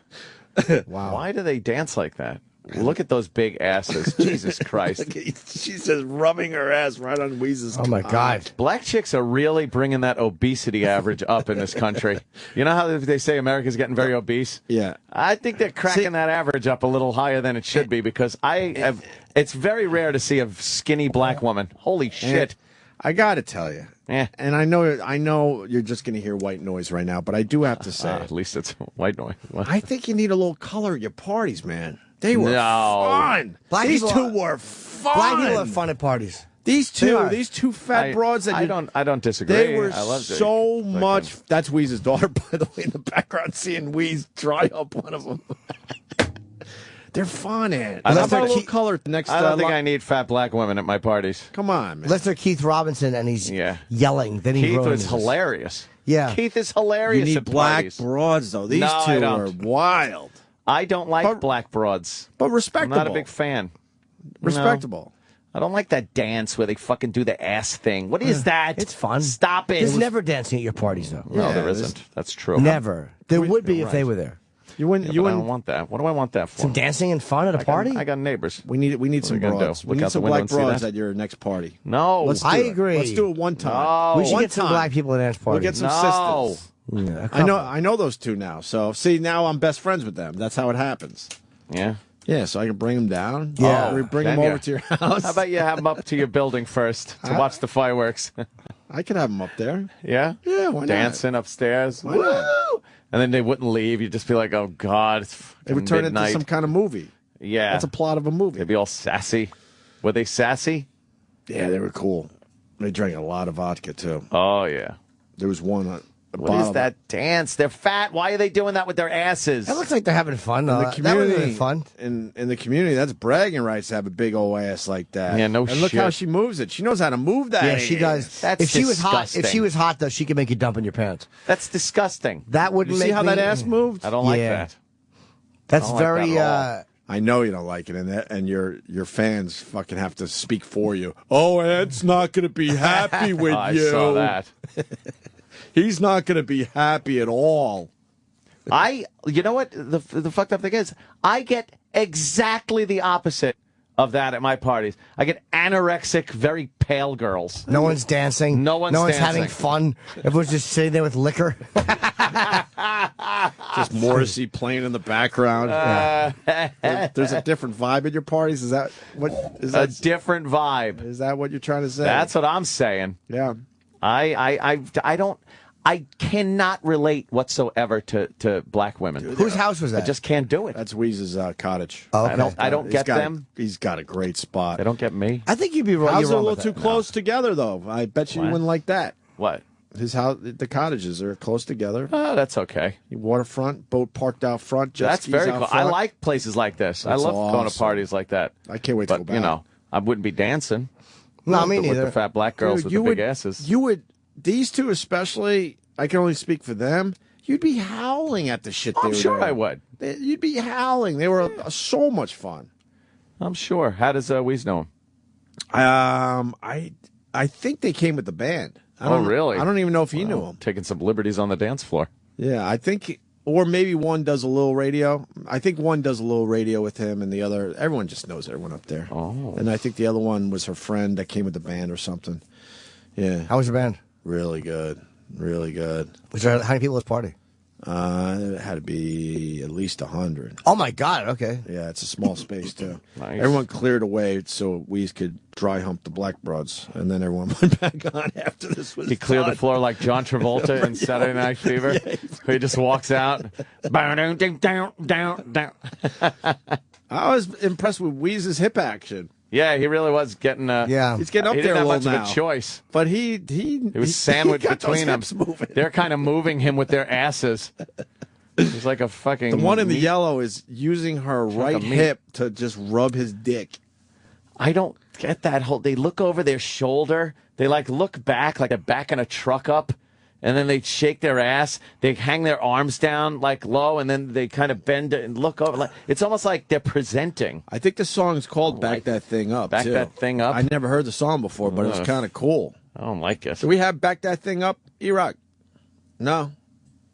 Wow. Why do they dance like that? Look at those big asses. Jesus Christ. She's just rubbing her ass right on Weeze's. Oh, my God. Black chicks are really bringing that obesity average up in this country. You know how they say America's getting very obese? Yeah. I think they're cracking that average up a little higher than it should be because it's very rare to see a skinny black woman. Holy shit. I got to tell you. And I know you're just going to hear white noise right now, but I do have to say. At least it's white noise. I think you need a little color at your parties, man. They were No. fun. These two were fun. Black people have fun at parties. These two fat broads that I don't disagree. They were I loved it. so much. That's Weeze's daughter, by the way, in the background, seeing Weeze dry up one of them. They're fun, Ant. I Let's don't have a think- little color next. I don't think I need fat black women at my parties. Come on, man. Unless they're Keith Robinson and he's yelling. Then he Keith was ruins hilarious. Yeah. Keith is You hilarious need at black parties. broads, though. These No, I two don't. are wild, I don't like black broads. but I'm respectable. not a big fan. Respectable. I don't like that dance where they fucking do the ass thing. What is that? It's fun. Stop it. There's never dancing at your parties, though. No, there isn't. That's true. Never. There would be if they were there. You wouldn't. Yeah, but I don't want that. What do I want that for? Some dancing and fun at a party? I got neighbors. We need some you gonna do? broads. We Look need out some the window black and see broads that? at your next party. No. Let's do I it. agree. Let's do it one time. No. We should One get some time. black people at dance We'll parties. get some No. sisters. Yeah, I know those two now. So see, now I'm best friends with them. That's how it happens. Yeah. Yeah, so I can bring them down. Yeah. Or bring Can them ya? over to your house. How about you have them up to your building first to watch the fireworks? I could have them up there. Yeah? Yeah, why not? Dancing upstairs. Why not? Woo! And then they wouldn't leave. You'd just be like, oh, God, it's It would turn midnight. into some kind of movie. Yeah. That's a plot of a movie. They'd be all sassy. Were they sassy? Yeah, they were cool. They drank a lot of vodka, too. Oh, yeah. There was one... What is that dance? They're fat. Why are they doing that with their asses? That looks like they're having fun, though. In the community, That would be fun. In the community, that's bragging rights to have a big old ass like that. Yeah, no And look shit. how she moves it. She knows how to move that. Yeah, she does. That's if she was hot, disgusting. though, she could make you dump in your pants. That's disgusting. That wouldn't You make see how me- that ass moved? I don't like Yeah. that. That's I don't like very. that at all. I know you don't like it, and your fans fucking have to speak for you. Oh, Ed's not going to be happy with I you. saw that. He's not going to be happy at all. You know what? The fucked up thing is, I get exactly the opposite of that at my parties. I get anorexic, very pale girls. No one's dancing. No one's having dancing. fun. Everyone's just sitting there with liquor. Just Morrissey playing in the background. There's a different vibe at your parties. Is that what? Is A that different vibe. Is that what you're trying to say? That's what I'm saying. Yeah. I don't. I cannot relate whatsoever to black women. Whose house was I that? just can't do it. That's Weeze's cottage. Oh, okay. I don't get them. He's got a great spot. They don't get me. I think you'd be wrong. How's You're it a wrong little with too that. close together, though? I bet you What? wouldn't like that. What? His house, the cottages are close together. Oh, that's okay. Waterfront, boat parked out front. Jet That's skis very out cool. front. I like places like this. I That's love going to awesome. parties like that. I can't wait to But, go back. you know, I wouldn't be dancing. No, me with neither. the fat black girls Dude, with the big asses. You would. These two especially. I can only speak for them. You'd be howling at the shit. I'm they were sure doing. I would. You'd be howling. They were so much fun. I'm sure. How does Weez know him? I think they came with the band. Really? I don't even know if he knew him. Taking some liberties on the dance floor. Yeah, I think, or maybe one does a little radio. I think one does a little radio with him, and the other, everyone just knows everyone up there. Oh. And I think the other one was her friend that came with the band or something. Yeah. How was your band? Really good. Really good. Was there, how many people was party? It had to be at least 100. Oh my God! Okay. Yeah, it's a small space too. Nice. Everyone cleared away so we could dry hump the Black Broads, and then everyone went back on after this was He cleared done. the floor like John Travolta in Saturday Night Fever. Where he just walks out. I was impressed with Weeze's hip action. Yeah, he really was getting. Yeah. He's getting up he there didn't a have little much now. of a choice. But he was sandwiched got those between them. hips moving. They're kind of moving him with their asses. He's like a fucking. The one in the meat- yellow is using her right meat. hip to just rub his dick. I don't get that whole. They look over their shoulder. They like look back, like they're backing a truck up, and then they shake their ass. They hang their arms down like low, and then they kind of bend and look over. Like it's almost like they're presenting. I think the song's called "Back like That Thing Up." Back too. That Thing Up? I never heard the song before, but it was Ugh. kind of cool. I don't like it. Do we have "Back That Thing Up"? Erock? No,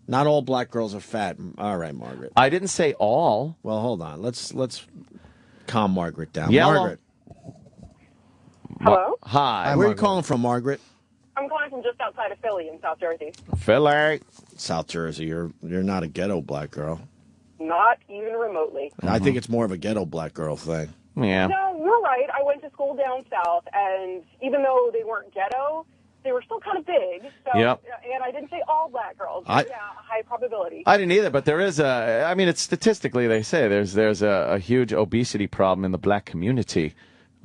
not all black girls are fat. All right, Margaret. I didn't say all. Well, hold on. Let's calm Margaret down. Yellow. Margaret, Hello? Hi, where are you calling from, Margaret? I'm calling from just outside of Philly in South Jersey. Philly. South Jersey. You're not a ghetto black girl. Not even remotely. I think it's more of a ghetto black girl thing. Yeah. No, you're right. I went to school down south, and even though they weren't ghetto, they were still kind of big. So, Yep. And I didn't say all black girls. But yeah, high probability. I didn't either, but there is a. I mean, it's statistically they say there's a huge obesity problem in the black community.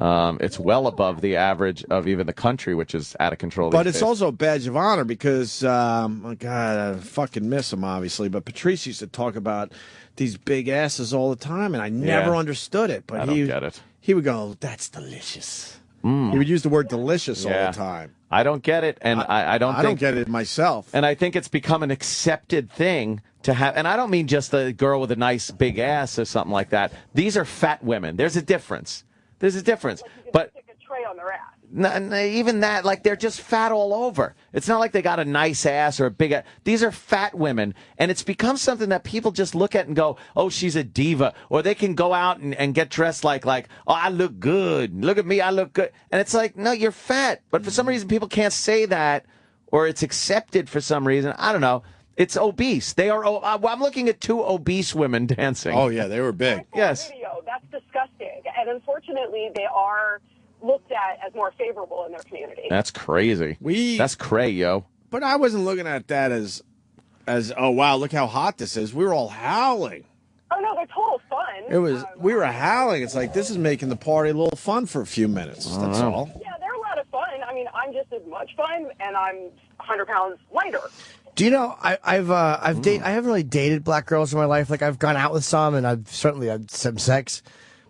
It's well above the average of even the country, which is out of control. But these it's days. also a badge of honor because, oh God, I fucking miss him, obviously. But Patrice used to talk about these big asses all the time, and I never Yeah. understood it. But I don't get it. He would go, "That's delicious." He would use the word delicious all Yeah. the time. I don't get it, and I don't. I think, don't get it myself. And I think it's become an accepted thing to have. And I don't mean just the girl with a nice big ass or something like that. These are fat women. There's a difference. There's a difference. But Stick a tray on their ass. even that, like they're just fat all over. It's not like they got a nice ass or a big ass. These are fat women, and it's become something that people just look at and go, "Oh, she's a diva," or they can go out and get dressed like, "Oh, I look good. Look at me, I look good." And it's like, no, you're fat. But for some reason, people can't say that, or it's accepted for some reason. I don't know. It's obese. They are. I'm looking at two obese women dancing. Oh yeah, they were big. Yes. Video. That's disgusting. And unfortunately, they are looked at as more favorable in their community. That's crazy. That's cray, yo. But I wasn't looking at that as as, oh, wow, look how hot this is. We were all howling. Oh, no, they're total fun. It was. We were howling. It's like, this is making the party a little fun for a few minutes. That's all. Yeah, they're a lot of fun. I mean, I'm just as much fun, and I'm 100 pounds lighter. Do you know, I haven't really dated black girls in my life. Like, I've gone out with some, and I've certainly had some sex.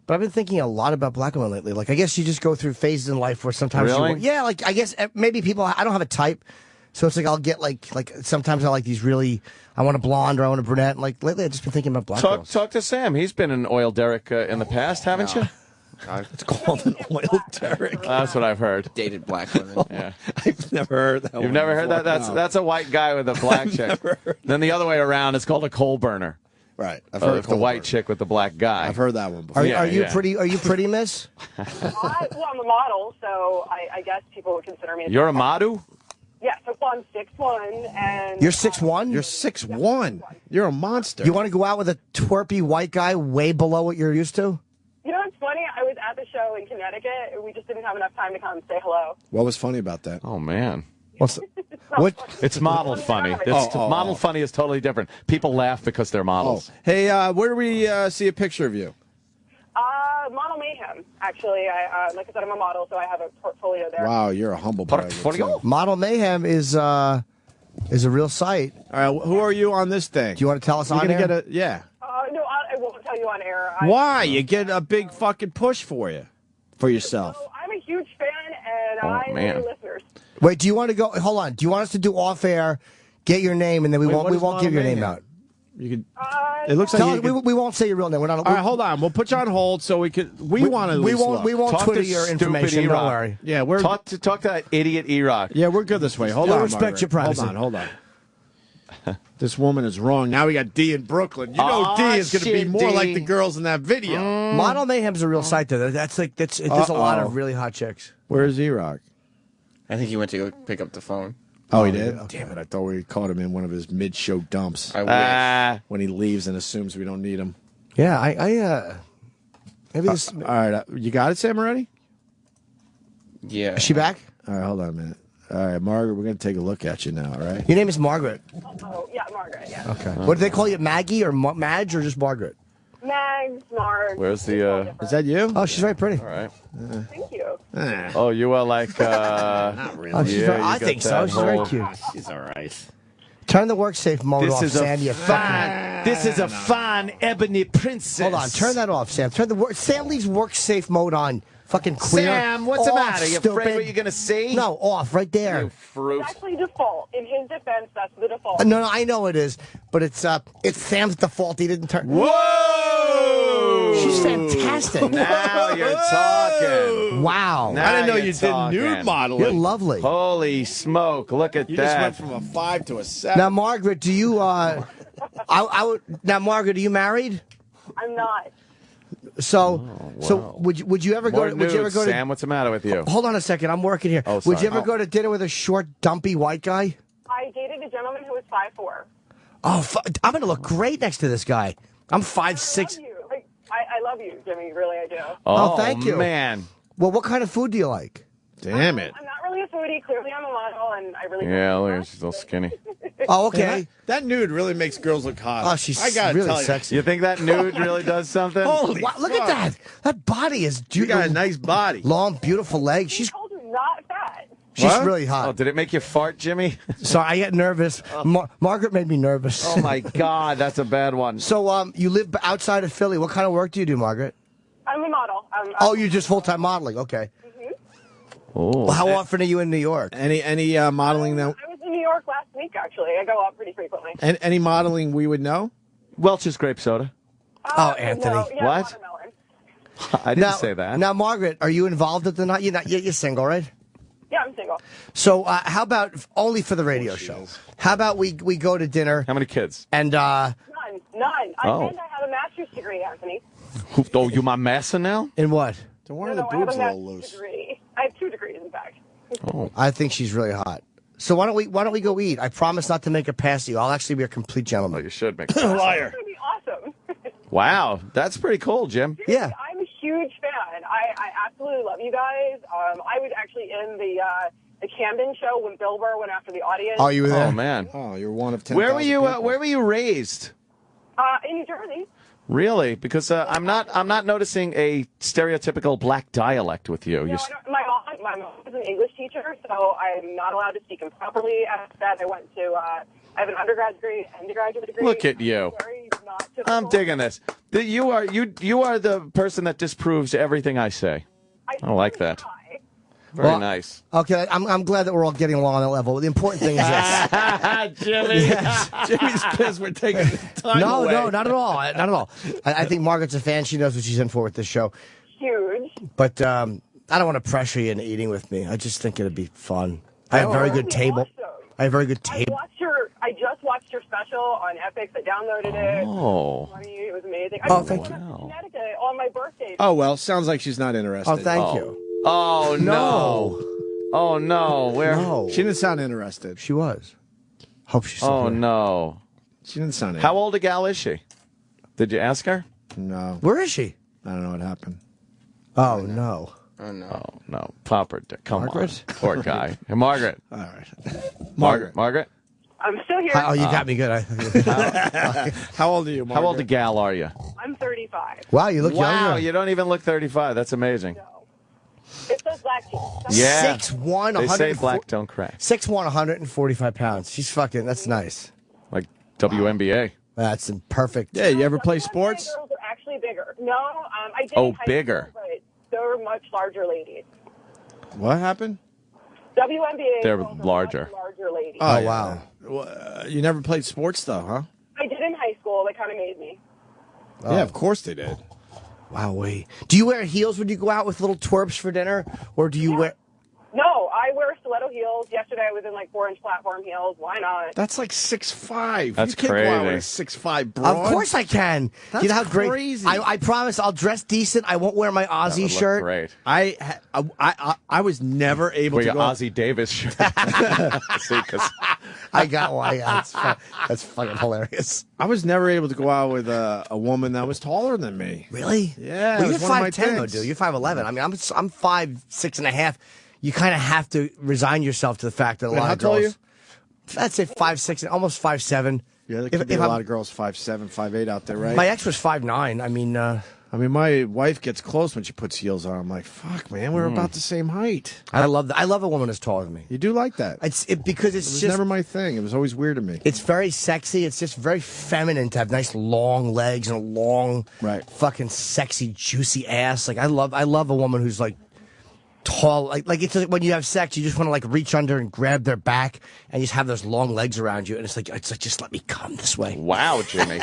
But I've been thinking a lot about black women lately. Like, I guess you just go through phases in life where sometimes I guess maybe people, I don't have a type. So it's like I'll get like sometimes I like these really, I want a blonde or I want a brunette. And like lately I've just been thinking about black girls. Talk to Sam. He's been an oil derrick in the past, haven't you? It's called an oil derrick. That's what I've heard. Dated black women. Yeah. I've never heard that. You've never heard that? That's a white guy with a black chick. Then the other way around, it's called a coal burner. Right. I've heard the white chick with the black guy. I've heard that one before. Are you pretty, miss? Well, I'm a model, so I guess people would consider me. You're a model? Yeah, so I'm 6'1", and You're 6'1"? You're 6'1". You're a monster. You want to go out with a twerpy white guy way below what you're used to? You know what's funny? I was at the show in Connecticut, and we just didn't have enough time to come and say hello. What was funny about that? Oh, man. It's model funny. Model funny is totally different. People laugh because they're models. Hey, where do we see a picture of you? Model Mayhem, actually. Like I said, I'm a model, so I have a portfolio there. Wow, you're a humble portfolio. Model Mayhem is a real site. All right, who are you on this thing? Do you want to tell us on air? air? No, I won't tell you on air. Why? You get a big fucking push for yourself. So I'm a huge fan, and I need listeners. Wait, do you want to go? Hold on. Do you want us to do off air? Get your name, and then we won't give your name out. You could. It looks like we won't say your real name. We're not. All right, hold on. We'll put you on hold so we could. We won't. We won't Twitter your information. Don't worry. Yeah, we're talk to that idiot Erock. Yeah, we're good this way. Hold on. Respect your privacy. Hold on. This woman is wrong. Now we got D in Brooklyn. You know, D is going to be more like the girls in that video. Model Mayhem's a real site, though. There's a lot of really hot chicks. Where's Erock? I think he went to go pick up the phone. Oh, he did? Okay. Damn it. I thought we caught him in one of his mid-show dumps. I wish. When he leaves and assumes we don't need him. Yeah, maybe this. All right. You got it, Sam, already? Yeah. Is she back? All right, hold on a minute. All right, Margaret, we're going to take a look at you now, all right? Your name is Margaret. Oh, yeah, Margaret, yeah. Okay. What do they call you, Maggie or Madge or just Margaret? Mags, Marg. Where's the... Is that you? Oh, she's very pretty. All right. Thank you. Oh, you are like... Not really. Oh, I think so. She's very cute. She's all right. Turn the work safe mode off, Sandy. This is a fine ebony princess. Hold on. Turn that off, Sam. Sam leaves work safe mode on. Fucking queer. Sam, what's the matter? You afraid what you're going to see? No, off, right there. You fruit. It's actually default. In his defense, that's the default. No, I know it is, but it's Sam's default. He didn't turn. Whoa! She's fantastic. Now you're talking. Wow. I didn't know you did nude modeling. You're lovely. Holy smoke! Look at you that. You just went from a 5 to a 7. Now, Margaret, do you? Now, Margaret, are you married? I'm not. So would you ever go? Would you ever go to Sam? What's the matter with you? Hold on a second. I'm working here. Oh, sorry. Would you ever go to dinner with a short, dumpy white guy? I dated a gentleman who was 5'4". Oh, I'm going to look great next to this guy. I'm 5'6". I love you, Jimmy. Really, I do. Oh, thank you, man. Well, what kind of food do you like? Damn it. I'm not really a foodie. Clearly, I'm a model, and I really. Yeah, look at her. She's a little skinny. Oh, okay. That nude really makes girls look hot. Oh, she's I gotta really tell sexy. You think that nude really does something? Holy wow, look at that. That body is. You got a nice body. Long, beautiful legs. She's not fat. She's really hot. Oh, did it make you fart, Jimmy? Sorry, I get nervous. Margaret made me nervous. Oh my God, that's a bad one. So, you live outside of Philly. What kind of work do you do, Margaret? I'm a model. Oh, you're just full-time modeling. Okay. Oh. Well, how often are you in New York? Any modeling that? I was in New York last week, actually. I go out pretty frequently. And any modeling we would know? Welch's grape soda. Oh, Anthony. No, yeah, What? watermelon. I didn't say that. Now, Margaret, are you involved at the night? You're single, right? Yeah, I'm single. So, how about only for the radio show? How about we go to dinner? How many kids? And None. Oh. I have a master's degree, Anthony. Oh, you my master now? in what? So one of the I have boobs a a little master's loose. degree. I have 2 degrees, in fact. Oh. I think she's really hot. So why don't we go eat? I promise not to make a pass to you. I'll actually be a complete Oh, gentleman. you should make. Liar. It's going to be awesome. Wow, that's pretty cool, Jim. Yeah. I'm a huge fan. I absolutely love you guys. I was actually in the Camden show when Bill Burr went after the audience. Oh, you were there? Oh man. Oh, you're one of 10,000 Where were you? people. Where were you raised? In New Jersey. Really? Because I'm not noticing a stereotypical black dialect with you. No, my mom is an English teacher, so I'm not allowed to speak improperly. After that, I went to I have an undergrad degree, undergraduate degree. Look at you. Very not typical. I'm digging this. You are the person that disproves everything I say. I like that. Very nice. Okay, I'm glad that we're all getting along on that level. The important thing is this. Jimmy. Yes. Jimmy's pissed we're taking time away. No, not at all. Not at all. I think Margaret's a fan. She knows what she's in for with this show. Huge. But I don't want to pressure you into eating with me. I just think it'd be fun. I have very good table. I have very good table. I just watched your special on Epics. I downloaded it. Oh. It was amazing. Oh, thank you. Connecticut on my birthday. Oh, well, sounds like she's not interested. Oh, thank you. Oh, no. Oh, no. Where? No. She didn't sound interested. She was. Hope she's still Oh, here. no. She didn't sound How old a gal is she? Did you ask her? No. Where is she? I don't know what happened. Oh, no. Oh, no. Oh, no. Pop her. Come Margaret? on. Poor guy. Hey, Margaret. All right. Margaret? I'm still here. Oh, you got me good. How old are you, Margaret? How old a gal are you? I'm 35. Wow, you look Wow, younger. you don't even look 35. That's amazing. It says black tea. Yeah. 6'1", They say black don't crack. 6'1", 145 pounds. She's fucking, that's nice. Like WNBA. That's perfect. Yeah, you ever play Some of sports? my girls are actually bigger. No, I did. Oh, in high bigger. School, but they're much larger ladies. What happened? WNBA. They're girls are larger. much larger ladies. Oh, wow. Well, you never played sports, though, huh? I did in high school. They kind of made me. Yeah, of course they did. Wow, wait. Do you wear heels when you go out with little twerps for dinner? Or do you wear... No, I wear stiletto heels. Yesterday I was in like 4-inch platform heels. Why not? That's like 6'5". That's you can't go out with a crazy. 6'5" broad. Of course I can. That's you know how great... crazy. I promise I'll dress decent. I won't wear my That Aussie would shirt. look great. I was never able Wear to your go out. Ozzie Davis shirt. See, 'cause I got one. That's fucking hilarious. I was never able to go out with a woman that was taller than me. Really? Yeah, Well, it you're was one of my 5'10", though, things. dude. You're 5'11". I mean, I'm 5'6.5". You kind of have to resign yourself to the fact that a Wait, lot how of tall are girls... I'd say 5'6", almost 5'7". Yeah, there could be a lot of girls 5'7", 5'8" out there, right? My ex was 5'9". I mean, my wife gets close when she puts heels on. I'm like, fuck, man, we're about the same height. I love a woman that's taller than me. You do like that? Because It it's was just never my thing. It was always weird to me. it's very sexy. It's just very feminine to have nice long legs and a long, fucking sexy, juicy ass. Like I love a woman who's like tall. Like it's like when you have sex, you just want to like reach under and grab their back and just have those long legs around you. And it's like just let me come this way. wow, Jimmy.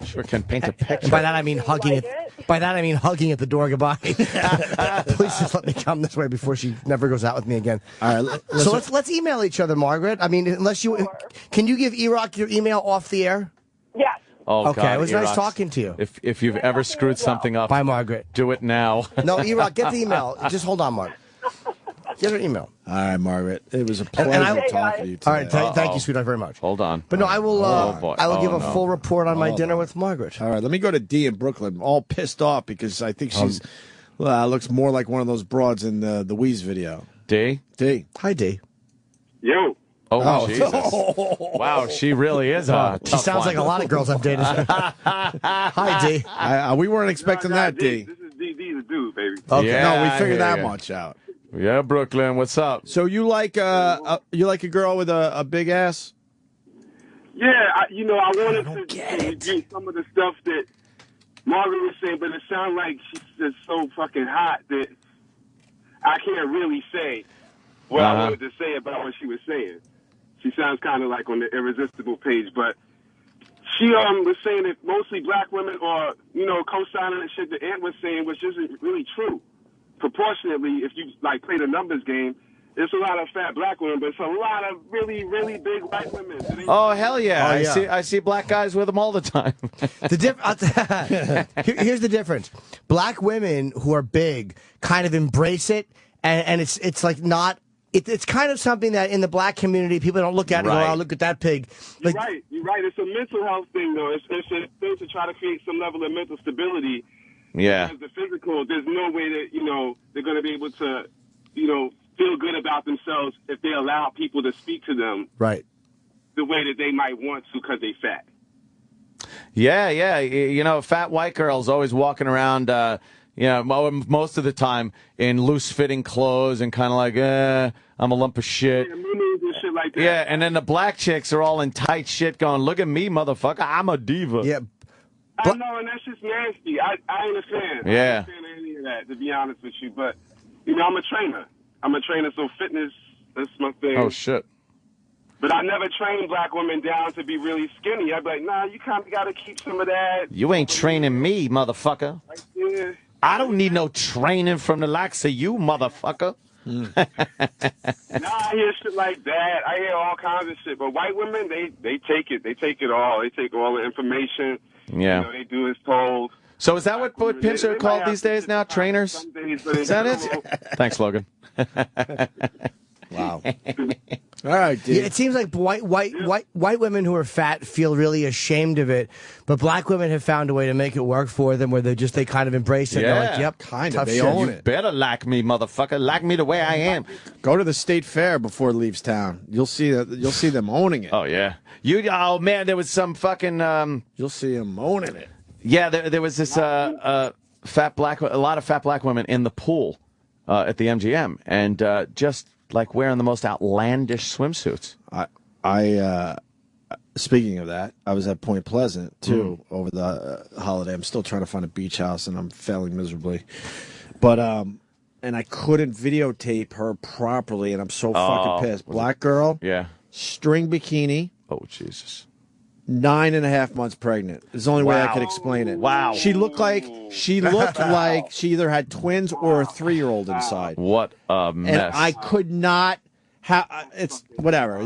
Sure can paint a picture. And by that I mean hugging it. By that I mean hugging at the door goodbye. Please just let me come this way before she never goes out with me again. All right, So let's email each other, Margaret. I mean, unless you can you give Erock your email off the air? Yes. Oh, Okay, God, it was nice Erock's- talking to you. If you've ever screwed something up, Bye, Margaret. do it now. No, Erock, get the email. Just hold on, Mark. Get her email. All right, Margaret. It was a pleasure I- talking to you today. All right, thank you, sweetheart, very much. Hold on. But no, I will. boy. I will give Oh, a no. full report on my dinner with Margaret. All right, let me go to D in Brooklyn. All pissed off because I think she's looks more like one of those broads in the Weeze video. D? D. Hi, D. Yo. Oh, Jesus. Wow, she really is a She tough sounds one. like a lot of girls I've dated. Hi, D. We weren't expecting that, D. This is D the dude, baby. Okay, Yeah, no, we I figured hear that ya. much out. Yeah, Brooklyn, what's up? So you like a girl with a big ass? Yeah, I wanted to review some of the stuff that Margaret was saying, but it sounded like she's just so fucking hot that I can't really say what I wanted to say about what she was saying. She sounds kind of like on the irresistible page, but she was saying that mostly black women are, co-signing the shit that Ant was saying, which isn't really true. Proportionately, if you play the numbers game, there's a lot of fat black women, but it's a lot of really, really big white women. Oh, hell yeah. Oh, yeah. I see black guys with them all the time. Here's the difference. Black women who are big kind of embrace it, and it's like not. It's kind of something that in the black community people don't look at and go, "Oh, look at that pig." You're right. It's a mental health thing, though. It's a thing to try to create some level of mental stability. Yeah. Because the physical, there's no way that they're going to be able to, feel good about themselves if they allow people to speak to them Right. the way that they might want to because they fat. Yeah, yeah. You know, fat white girls always walking around, most of the time in loose-fitting clothes and kind of like, I'm a lump of shit. Yeah, muumuus and shit like that. Yeah, and then the black chicks are all in tight shit going, look at me, motherfucker, I'm a diva. Yeah. I know, and that's just nasty. I understand. Yeah. I understand any of that, to be honest with you. But, you know, I'm a trainer. So fitness, that's my thing. Oh, shit. But I never trained black women down to be really skinny. I'd be like, nah, you kind of got to keep some of that. You ain't training me, motherfucker. Right there. I don't need no training from the likes of you, motherfucker. Nah, I hear shit like that. I hear all kinds of shit. But white women, they take it. They take it all. They take all the information. Yeah. You know, they do as told. So is that what pimps are called these days now? Trainers? Is that it? Thanks, Logan. Wow. All right, dude. Yeah, it seems like white women who are fat feel really ashamed of it, but black women have found a way to make it work for them, where they kind of embrace it. Yeah, and they're like, yep, kind tough of. They shit. own You it. better like me, motherfucker. Like me the way I am. Go to the state fair before it leaves town. You'll see that. You'll see them owning it. Oh yeah. Oh man, there was some fucking. You'll see them owning it. Yeah, there was this a lot of fat black women in the pool at the MGM, and just like wearing the most outlandish swimsuits. I speaking of that, I was at Point Pleasant too over the holiday. I'm still trying to find a beach house, and I'm failing miserably. But and I couldn't videotape her properly, and I'm so fucking pissed. Black girl, Yeah. string bikini, Oh Jesus. 9.5 months pregnant. It's the only way I could explain it. Wow. She looked like she either had twins or a 3-year-old inside. What a mess. And I could not it's whatever.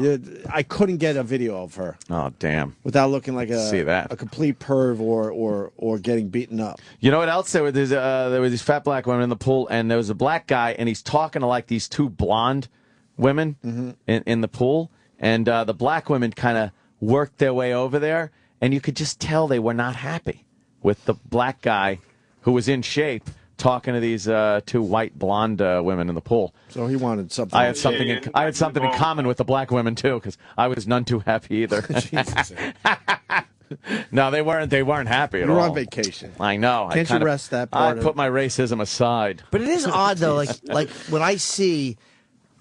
I couldn't get a video of her Oh damn. without looking like See that. a complete perv or getting beaten up. You know what else? There were these fat black women in the pool, and there was a black guy, and he's talking to like these two blonde women in the pool, and the black women kind of worked their way over there, and you could just tell they were not happy with the black guy who was in shape talking to these two white blonde women in the pool. So he wanted something. I had something in common with the black women too, because I was none too happy either. Jesus. No, they weren't happy at all. You're on vacation. I know. Can't you rest that part I of put my racism aside. But it is odd though, like when I see,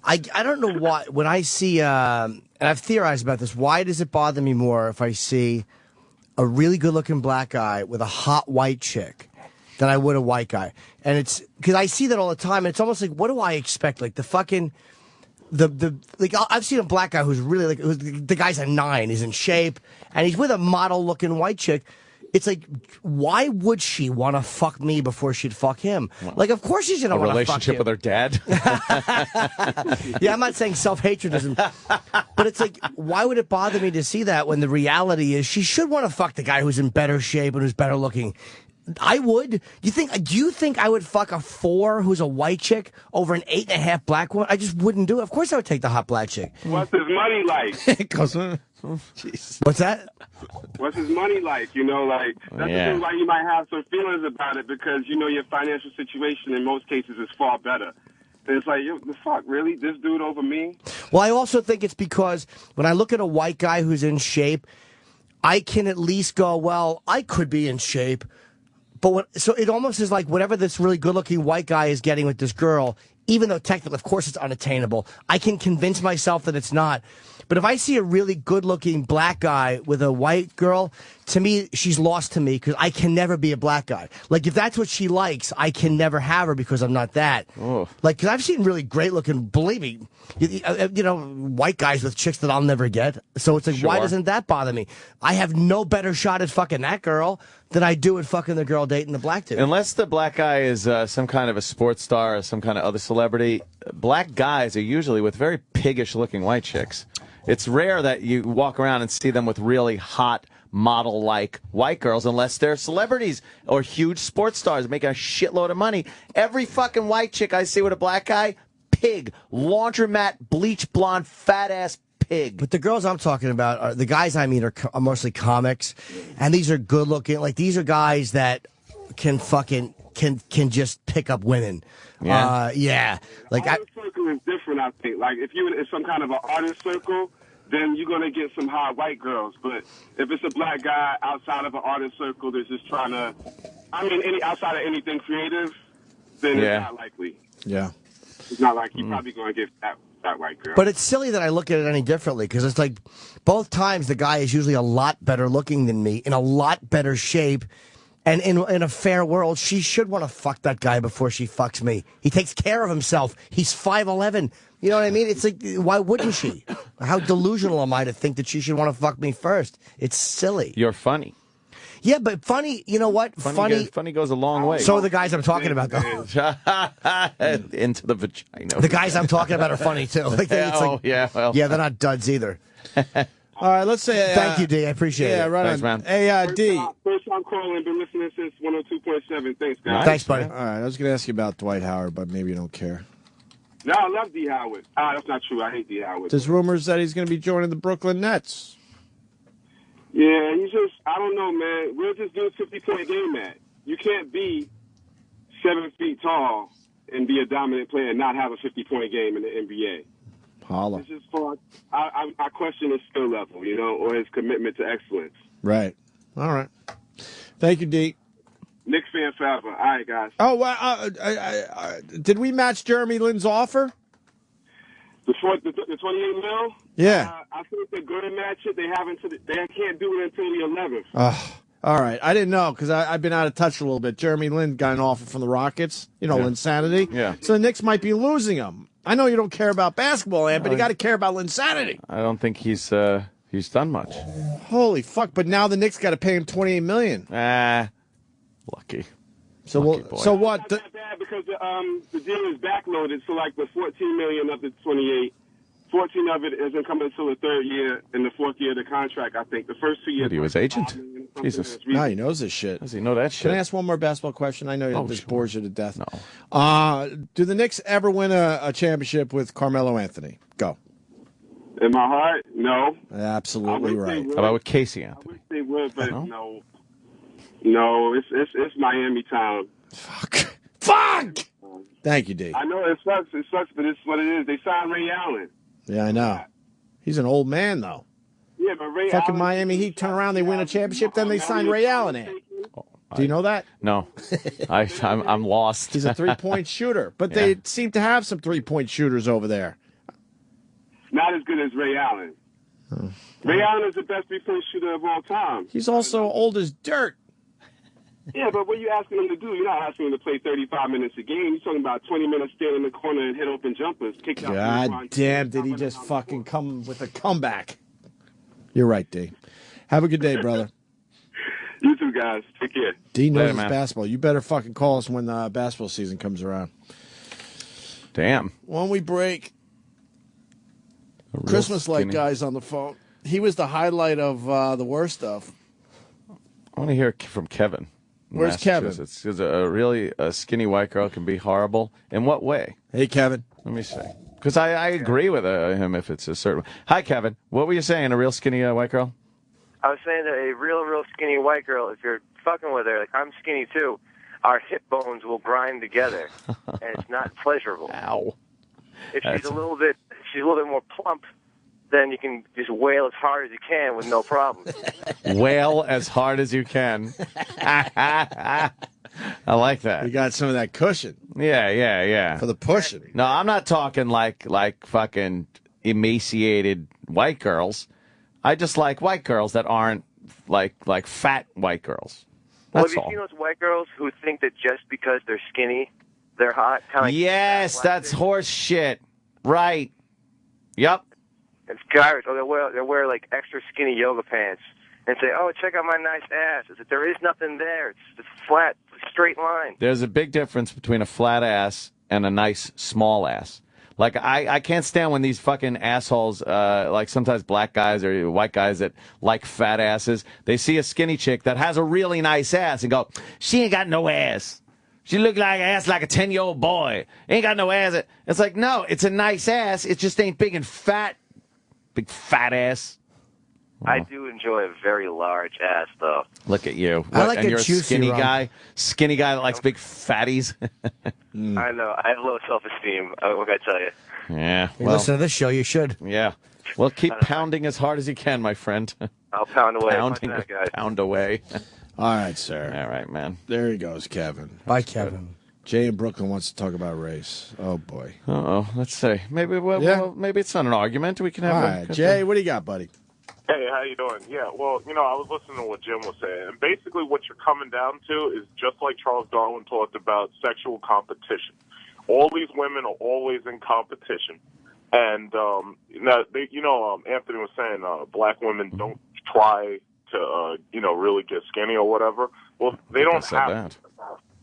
I don't know why, when I see, and I've theorized about this, why does it bother me more if I see a really good looking black guy with a hot white chick than I would a white guy? And it's because I see that all the time, and it's almost like, what do I expect? Like the fucking, like I've seen a black guy who's really like, the guy's a 9, he's in shape, and he's with a model looking white chick. It's like, why would she want to fuck me before she'd fuck him? Like, of course she's going to want to fuck him. A relationship with her dad? Yeah, I'm not saying self-hatred isn't, but it's like, why would it bother me to see that when the reality is she should want to fuck the guy who's in better shape and who's better looking? I would. Do you think I would fuck a 4 who's a white chick over an 8.5 black one? I just wouldn't do it. Of course I would take the hot black chick. What's his money like? Jesus. What's that? What's his money like? You know, like, that's the thing why you might have some feelings about it, because, you know, your financial situation in most cases is far better. And it's like, the fuck, really? This dude over me? Well, I also think it's because when I look at a white guy who's in shape, I can at least go, well, I could be in shape. But so it almost is like whatever this really good-looking white guy is getting with this girl, even though technically, of course, it's unattainable, I can convince myself that it's not. But if I see a really good-looking black guy with a white girl, to me, she's lost to me because I can never be a black guy. Like, if that's what she likes, I can never have her because I'm not that. Oh. Like, because I've seen really great-looking, believe me, you know, white guys with chicks that I'll never get. So it's like, why doesn't that bother me? I have no better shot at fucking that girl than I do at fucking the girl dating the black dude. Unless the black guy is some kind of a sports star or some kind of other celebrity, black guys are usually with very piggish-looking white chicks. It's rare that you walk around and see them with really hot, model-like white girls, unless they're celebrities or huge sports stars making a shitload of money. Every fucking white chick I see with a black guy, pig, laundromat, bleach blonde, fat-ass pig. But the girls I'm talking about, are the guys I mean are mostly comics, and these are good-looking. Like, these are guys that can fucking can just pick up women. Yeah. Yeah. Like, I was fucking is different, I think. Like, if you're in some kind of an artist circle, then you're going to get some hot white girls. But if it's a black guy outside of an artist circle that's just trying to, outside of anything creative, then it's not likely. Yeah. It's not like you're probably going to get that white girl. But it's silly that I look at it any differently, because it's like both times the guy is usually a lot better looking than me, in a lot better shape. And in a fair world, she should want to fuck that guy before she fucks me. He takes care of himself. He's 5'11". You know what I mean? It's like, why wouldn't she? How delusional am I to think that she should want to fuck me first? It's silly. You're funny. Yeah, but funny, you know what? Funny goes a long way. So are the guys I'm talking about, though. Into the vagina. The guys I'm talking about are funny, too. Like, yeah, well. Yeah, they're not duds either. All right, let's say... Thank you, D. I appreciate it. Yeah, right Thanks, on. man. Hey, D. First time calling, been listening since 102.7. Thanks, guys. Thanks, buddy. All right, I was going to ask you about Dwight Howard, but maybe you don't care. No, I love D. Howard. That's not true. I hate D. Howard. There's rumors that he's going to be joining the Brooklyn Nets. Yeah, I don't know, man. Where's this dude's 50-point game at? You can't be 7 feet tall and be a dominant player and not have a 50-point game in the NBA. Holla. It's just I question his skill level, or his commitment to excellence. Right. All right. Thank you, D. Knicks fan forever. All right, guys. Oh, well, did we match Jeremy Lin's offer? The 28 mil? Yeah. I think they're going to match it. They can't do it until the 11th. All right. I didn't know because I've been out of touch a little bit. Jeremy Lin got an offer from the Rockets. Linsanity. Yeah. So the Knicks might be losing him. I know you don't care about basketball, Ant, but you got to care about Linsanity. I don't think he's done much. Holy fuck! But now the Knicks got to pay him $28 million. Lucky. So what? It's not that bad because the deal is backloaded. So like the $14 million of the 28, 14 of it isn't coming until the third year and the fourth year of the contract. I think the first 2 years. What, he was agent? Jesus. No, he knows this shit. Does he know that shit? Can I ask one more basketball question? I know this bores you to death. No. Do the Knicks ever win a championship with Carmelo Anthony? Go. In my heart, no. Absolutely right. How about with Casey Anthony? I wish they would, but no. No, it's Miami town. Fuck. Thank you, D. I know it sucks, but it's what it is. They signed Ray Allen. Yeah, I know. He's an old man, though. Yeah, but Ray Fucking Allen, Miami Heat turn around, they win a championship, then they sign Ray Allen in. Do you know that? No. I'm lost. He's a three-point shooter, but they seem to have some three-point shooters over there. Not as good as Ray Allen. Ray Allen is the best three-point shooter of all time. He's also old as dirt. Yeah, but what are you asking him to do? You're not asking him to play 35 minutes a game. You're talking about 20 minutes stand in the corner and hit open jumpers. God damn, did he just fucking come with a comeback. You're right, D. Have a good day, brother. You too, guys. Take care. D knows his basketball. You better fucking call us when the basketball season comes around. Damn. When we break, Christmas light guy's on the phone. He was the highlight of the worst stuff. I want to hear from Kevin. Where's Kevin? Because a skinny white girl can be horrible. In what way? Hey, Kevin. Let me see. Because I agree with him if it's a certain way. Hi, Kevin. What were you saying? A real skinny white girl? I was saying that a real skinny white girl, if you're fucking with her, like I'm skinny too, our hip bones will grind together, and it's not pleasurable. Ow. If she's a little bit more plump, then you can just wail as hard as you can with no problem. Wail as hard as you can. I like that. You got some of that cushion. Yeah. For the pushing. No, I'm not talking like fucking emaciated white girls. I just like white girls that aren't like fat white girls. That's have you seen those white girls who think that just because they're skinny, they're hot? Yes, that's horse shit. Right. Yep. It's garbage. Or they'll wear like extra skinny yoga pants and say, "Oh, check out my nice ass." It's like, there is nothing there. It's just flat, straight line. There's a big difference between a flat ass and a nice small ass. Like I can't stand when these fucking assholes, like sometimes black guys or white guys that like fat asses, they see a skinny chick that has a really nice ass and go, "She ain't got no ass. She look like ass like a 10-year-old boy. Ain't got no ass." It's like, no, it's a nice ass. It just ain't big and fat. Big fat ass. I do enjoy a very large ass, though. Look at you. I like and a you're juicy a skinny rump. guy? Skinny guy that likes big fatties? I know. I have low self-esteem. What can I tell you? Yeah. You listen to this show, you should. Yeah. Well, keep pounding as hard as you can, my friend. I'll pound away. Pounding, Punch that guy. pound away. All right, sir. All right, man. There he goes, Kevin. Bye, Kevin. Jay in Brooklyn wants to talk about race. Oh, boy. Uh-oh. Let's see. Maybe well, maybe it's not an argument. We can have All right, Jay, what do you got, buddy? Hey, how you doing? Yeah, well, I was listening to what Jim was saying, and basically what you're coming down to is just like Charles Darwin talked about sexual competition. All these women are always in competition, and now Anthony was saying black women don't try to really get skinny or whatever. Well, they don't have.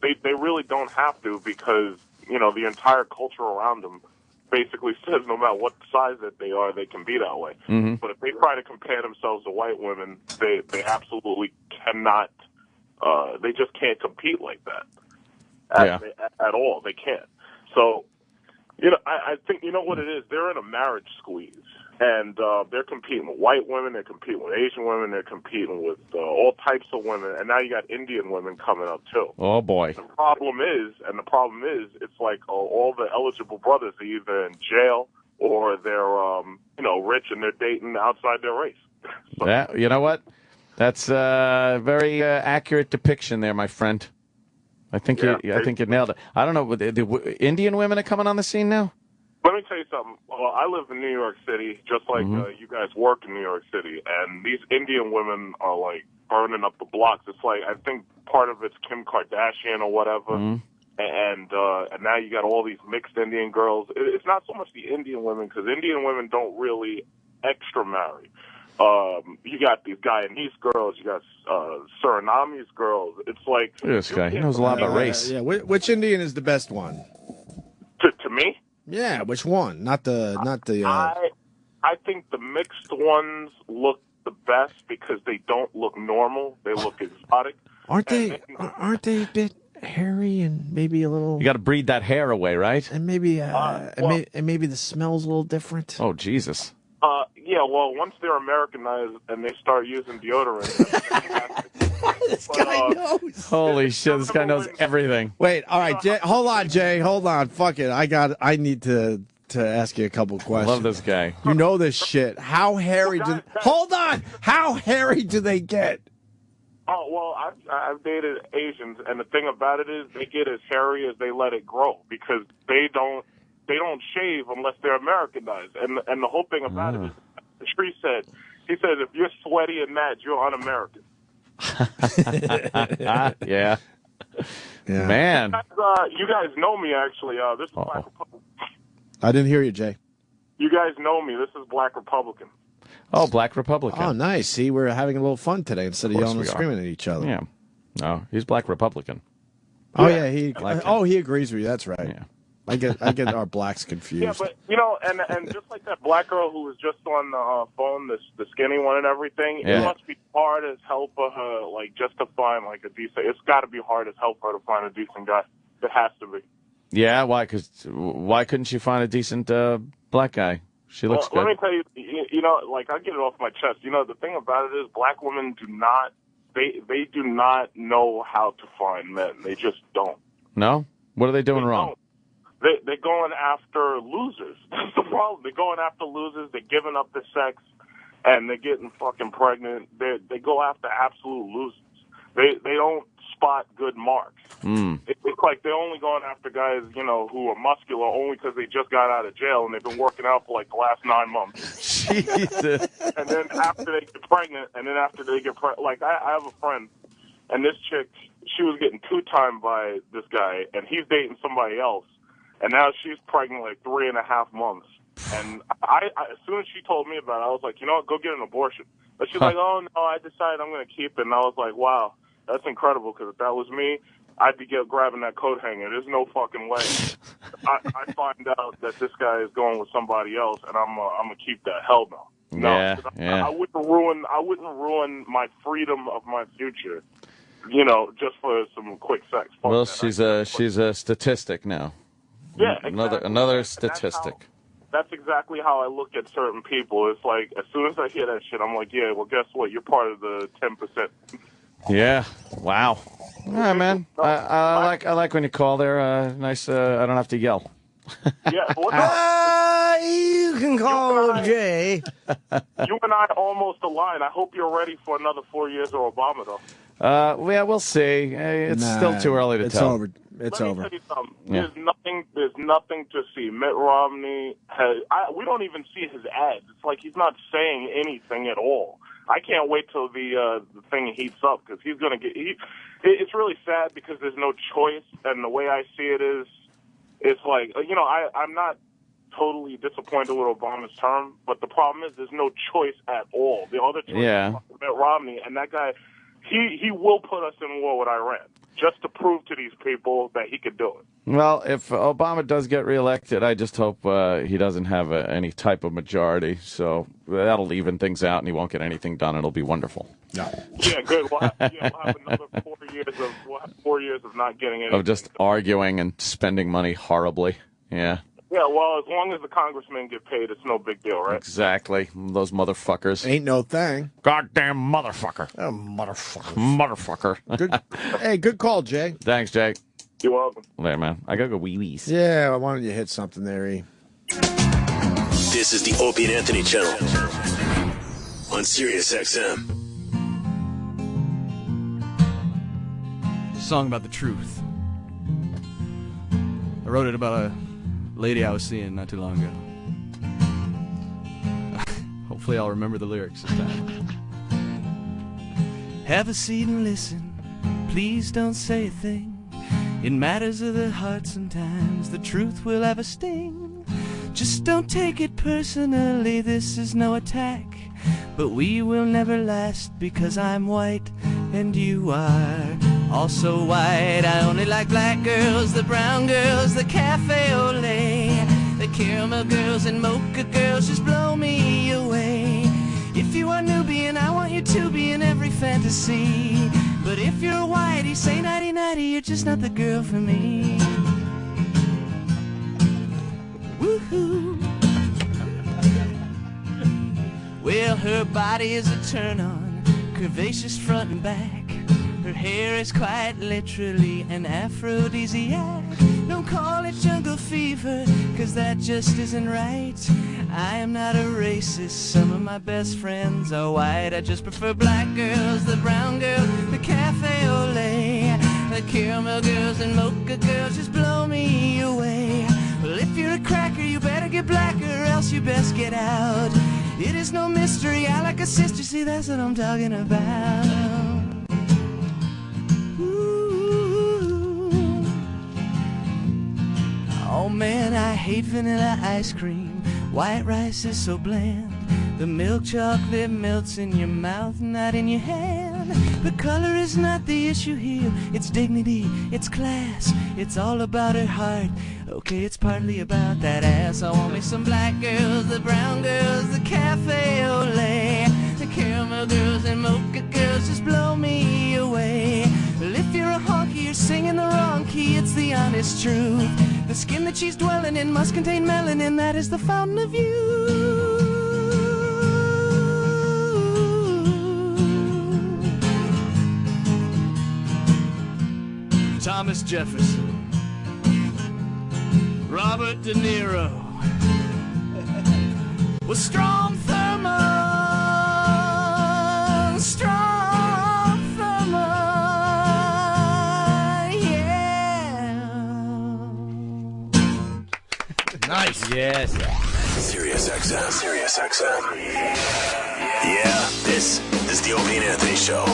They really don't have to because the entire culture around them basically says no matter what size that they are, they can be that way. Mm-hmm. But if they try to compare themselves to white women, they absolutely cannot. They just can't compete like that at all. They can't. So, I think what it is. They're in a marriage squeeze, and they're competing with white women. They're competing with Asian women. They're competing with all types of women, and now you got Indian women coming up too. Oh boy! The problem is, it's like all the eligible brothers are either in jail or they're rich and they're dating outside their race. So, yeah, you know what? That's a very accurate depiction there, my friend. I think you nailed it. I don't know. The Indian women are coming on the scene now. Let me tell you something. Well, I live in New York City, just like you guys work in New York City, and these Indian women are like burning up the blocks. It's like I think part of it's Kim Kardashian or whatever, and now you got all these mixed Indian girls. It's not so much the Indian women because Indian women don't really extra marry. You got these Guyanese girls, you got Surinamese girls. It's like look at this guy. He knows a lot about race. Yeah, which Indian is the best one? To me? Yeah, which one? Not the. I think the mixed ones look the best because they don't look normal. They look exotic. Aren't they a bit hairy and maybe a little? You got to breed that hair away, right? And maybe maybe the smell's a little different. Oh Jesus! Yeah, well, once they're Americanized and they start using deodorant. This guy knows. Holy shit! This guy knows everything. Wait, all right, Jay, hold on, Jay, hold on. Fuck it, I need to ask you a couple questions. I love this guy. You know this shit. How hairy do? Hold on. How hairy do they get? Oh well, I've dated Asians, and the thing about it is they get as hairy as they let it grow because they don't shave unless they're Americanized, and the whole thing about it is. He said, if you're sweaty and mad, you're un-American. Yeah. Man. You guys know me, actually. This is Black Republican. I didn't hear you, Jay. You guys know me. This is Black Republican. Oh, Black Republican. Oh, nice. See, we're having a little fun today instead of yelling and screaming at each other. Yeah. No, he's Black Republican. Oh, yeah. He agrees with you. That's right. Yeah. I get our blacks confused. Yeah, but and just like that black girl who was just on the phone, the skinny one and everything, it must be hard as hell for her, like just to find like a decent. It's got to be hard as hell for her to find a decent guy. It has to be. Yeah, why? Because why couldn't she find a decent black guy? She looks good. Let me tell you, like I get it off my chest. The thing about it is, black women do not. They do not know how to find men. They just don't. No, what are they doing wrong? They're going after losers. That's the problem. They're going after losers. They're giving up the sex, and they're getting fucking pregnant. They go after absolute losers. They don't spot good marks. It's like they're only going after guys, who are muscular only because they just got out of jail and they've been working out for like the last 9 months. Jesus. And then after they get pregnant, like I have a friend, and this chick, she was getting two-timed by this guy, and he's dating somebody else. And now she's pregnant like 3.5 months. And I as soon as she told me about it, I was like, you know what, go get an abortion. But she's like, oh, no, I decided I'm going to keep it. And I was like, wow, that's incredible, because if that was me, I'd be grabbing that coat hanger. There's no fucking way. I find out that this guy is going with somebody else, and I'm going to keep that. Hell no. No, yeah. I wouldn't ruin my freedom of my future, just for some quick sex. Fuck Well, that. she's a statistic now. Yeah, another statistic. That's exactly how I look at certain people. It's like, as soon as I hear that shit, I'm like, yeah, well, guess what? You're part of the 10%. Yeah. Wow. All right, man. I like when you call there. Nice. I don't have to yell. Yeah, you can call Jay. You and I almost aligned. I hope you're ready for another 4 years of Obama, though. Yeah, we'll see. It's still too early to tell. Over. It's Let me over. tell you something. Yeah. There's nothing to see. Mitt Romney we don't even see his ads. It's like he's not saying anything at all. I can't wait till the thing heats up because he's going to get. It's really sad because there's no choice, and the way I see it is, it's like I'm not totally disappointed with Obama's term, but the problem is there's no choice at all. The other choice is Mitt Romney, and that guy, he will put us in war with Iran just to prove to these people that he could do it. Well, if Obama does get reelected, I just hope he doesn't have any type of majority. So that'll even things out, and he won't get anything done. It'll be wonderful. No. Yeah, good. We'll have another 4 years of 4 years of not getting anything. Of just arguing and spending money horribly. Yeah. Yeah, well, as long as the congressmen get paid, it's no big deal, right? Exactly. Those motherfuckers. Ain't no thing. Goddamn motherfucker. Oh, motherfucker. Motherfucker. Good. Hey, good call, Jay. Thanks, Jake. You're welcome. Later, man. I gotta go wee-wees. Yeah, why don't you hit something there, E? This is the Opie and Anthony channel on Sirius XM. Song about the truth. I wrote it about a lady I was seeing not too long ago. Hopefully I'll remember the lyrics this time. Have a seat and listen. Please don't say a thing. In matters of the heart sometimes the truth will have a sting. Just don't take it personally, this is no attack. But we will never last because I'm white and you are also white. I only like black girls, the brown girls, the cafe au lait, the caramel girls and mocha girls just blow me away. If you are Nubian, I want you to be in every fantasy. But if you're white, you say nighty nighty, you're just not the girl for me. Woohoo. Well, her body is a turn on, curvaceous front and back. Her hair is quite literally an aphrodisiac. Don't call it jungle fever, cause that just isn't right. I am not a racist, some of my best friends are white. I just prefer black girls, the brown girls, the cafe au lait, the caramel girls and mocha girls just blow me away. Well, if you're a cracker, you better get blacker, or else you best get out. It is no mystery, I like a sister, see that's what I'm talking about. Oh man, I hate vanilla ice cream. White rice is so bland. The milk chocolate melts in your mouth, not in your hand. The color is not the issue here. It's dignity, it's class. It's all about her heart. Okay, it's partly about that ass. I want me some black girls, the brown girls, the cafe au lait, the caramel girls and mocha girls just blow me away. Well, if you're a honky, you're singing the wrong key. It's the honest truth. The skin that she's dwelling in must contain melanin. That is the fountain of youth. Thomas Jefferson, Robert De Niro was strong thermal, strong thermal, yeah. Nice. Yes. Sirius XM. Sirius XM. Yeah, this is the Opie and Anthony Show.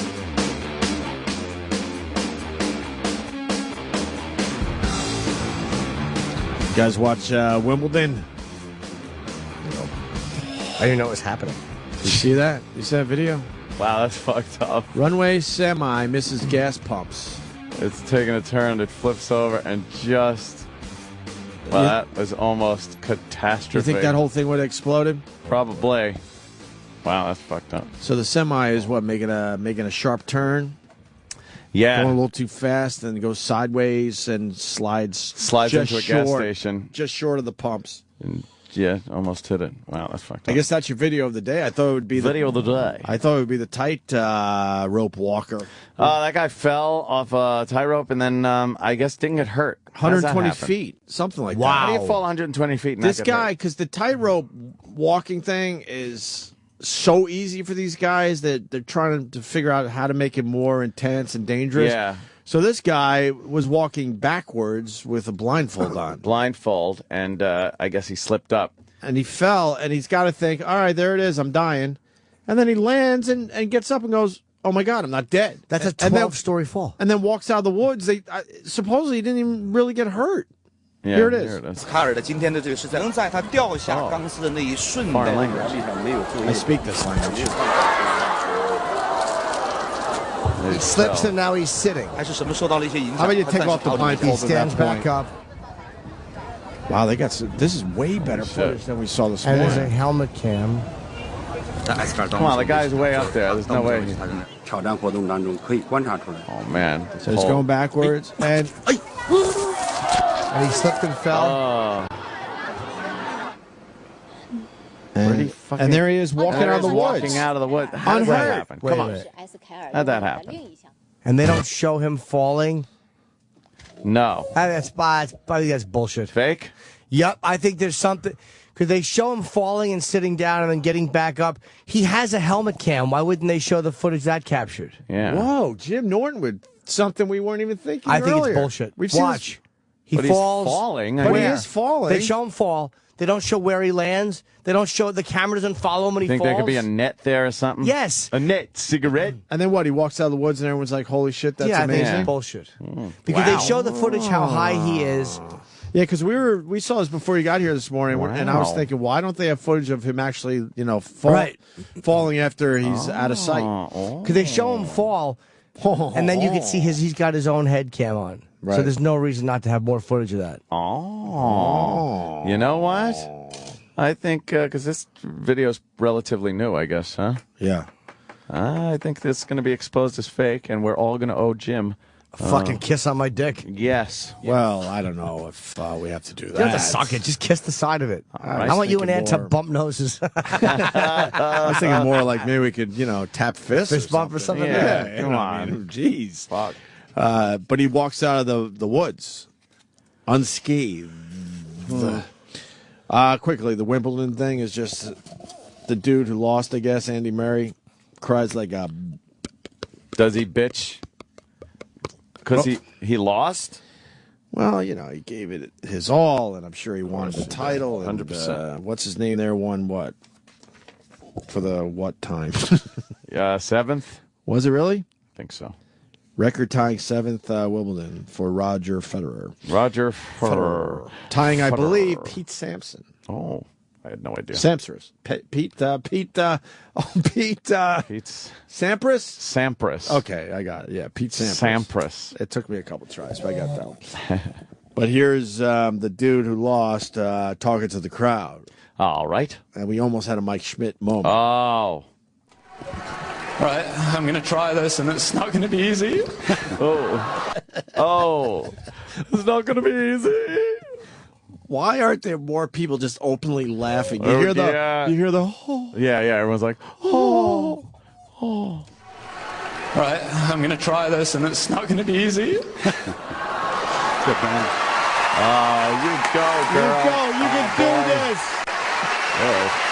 You guys watch Wimbledon? I didn't know it was happening. Did you see that? You see that video? Wow, that's fucked up. Runway semi misses gas pumps. It's taking a turn. It flips over and just... Well, that was almost catastrophic. Do you think that whole thing would have exploded? Probably. Wow, that's fucked up. So the semi is what, making a sharp turn? Yeah. Going a little too fast and goes sideways and slides into a gas short, station. Just short of the pumps. And almost hit it. Wow, that's fucked up. I guess that's your video of the day. I thought it would be Video of the day. I thought it would be the tight rope walker. That guy fell off a tightrope and then I guess didn't get hurt. 120 feet, something like that. How do you fall 120 feet and This not get guy, hurt? because the tightrope walking thing is so easy for these guys that they're trying to figure out how to make it more intense and dangerous. Yeah. So this guy was walking backwards with a blindfold on. Blindfold, and I guess he slipped up. And he fell, and he's got to think, all right, there it is, I'm dying. And then he lands and gets up and goes, oh, my God, I'm not dead. That's a 12-story fall. And then walks out of the woods. Supposedly he didn't even really get hurt. Yeah, here it is.卡尔的今天的这个是在能在他掉下钢丝的那一瞬间，地上没有作业。I speak this language. He slips and now he's sitting. 还是什么受到了一些影响？ How about you take off the He blindfold at stands that point? back up. Wow, they got this is way better footage than we saw this And morning. there's a helmet cam. Come on, the guy's way up there. There's no way. 挑战活动当中可以观察出来。 Oh man. So he's going backwards and he slipped and fell. And there he is walking out of the woods. Walking out of the woods. How did that happen? Wait, Come on. wait. How'd that happen? And they don't show him falling. No. I think that's bullshit. Fake? Yep. I think there's something. Because they show him falling and sitting down and then getting back up. He has a helmet cam. Why wouldn't they show the footage that captured? Yeah. Whoa, Jim Norton with something we weren't even thinking I think earlier. it's bullshit. We've seen Watch. He But falls. he's falling. But he Where? is falling. They show him fall. They don't show where he lands. They don't show the camera doesn't follow him when he Think falls. there could be a net there or something? Yes. A net cigarette? And then what? He walks out of the woods and everyone's like, holy shit, that's I think amazing. it's bullshit. Because they show the footage how high he is. Yeah, because we saw this before you got here this morning, and I was Wow. thinking, why don't they have footage of him actually, Right. falling after he's out of sight? Because they show him fall, and then you can see he's got his own head cam on. Right. So there's no reason not to have more footage of that. Oh. You know what? I think, because this video's relatively new, I guess, huh? Yeah. I think this is going to be exposed as fake, and we're all going to owe Jim A fucking kiss on my dick. Yes. Well, I don't know if we have to do that. You don't have to suck it. Just kiss the side of it. right. I want you and Thinking Ann to more- bump noses. I was thinking more like maybe we could, tap fists. Fist bump or something? Yeah, Come on. Jeez. Fuck. But he walks out of the woods unscathed. Quickly, the Wimbledon thing is just the dude who lost, I guess, Andy Murray, cries like a... Does he bitch? Because he lost? Well, he gave it his all, and I'm sure he wanted the title. And, 100%. What's his name there? Won what? For the what time? 7th? Was it really? I think so. Record-tying 7th Wimbledon for Roger Federer. Roger Federer. Tying, I Federer. believe, Pete Sampson. Oh, I had no idea. Sampras. Pete Sampras? Sampras. Okay, I got it. Yeah, Pete Sampras. Sampras. It took me a couple tries, but I got that one. But here's the dude who lost talking to the crowd. All right. And we almost had a Mike Schmidt moment. Oh. Right, I'm going to try this, and it's not going to be easy. Oh. It's not going to be easy. Why aren't there more people just openly laughing? You Oh, hear the yeah. oh. Yeah, everyone's like, oh. Right, I'm going to try this, and it's not going to be easy. Good man. Oh, you go, girl. You can do this. Oh.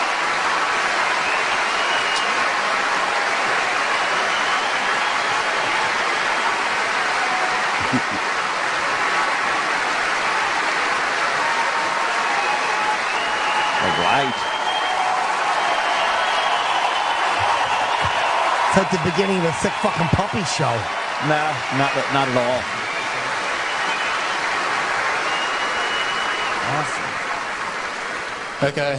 All right. It's like the beginning of a sick fucking puppy show. Nah, not at all. Okay,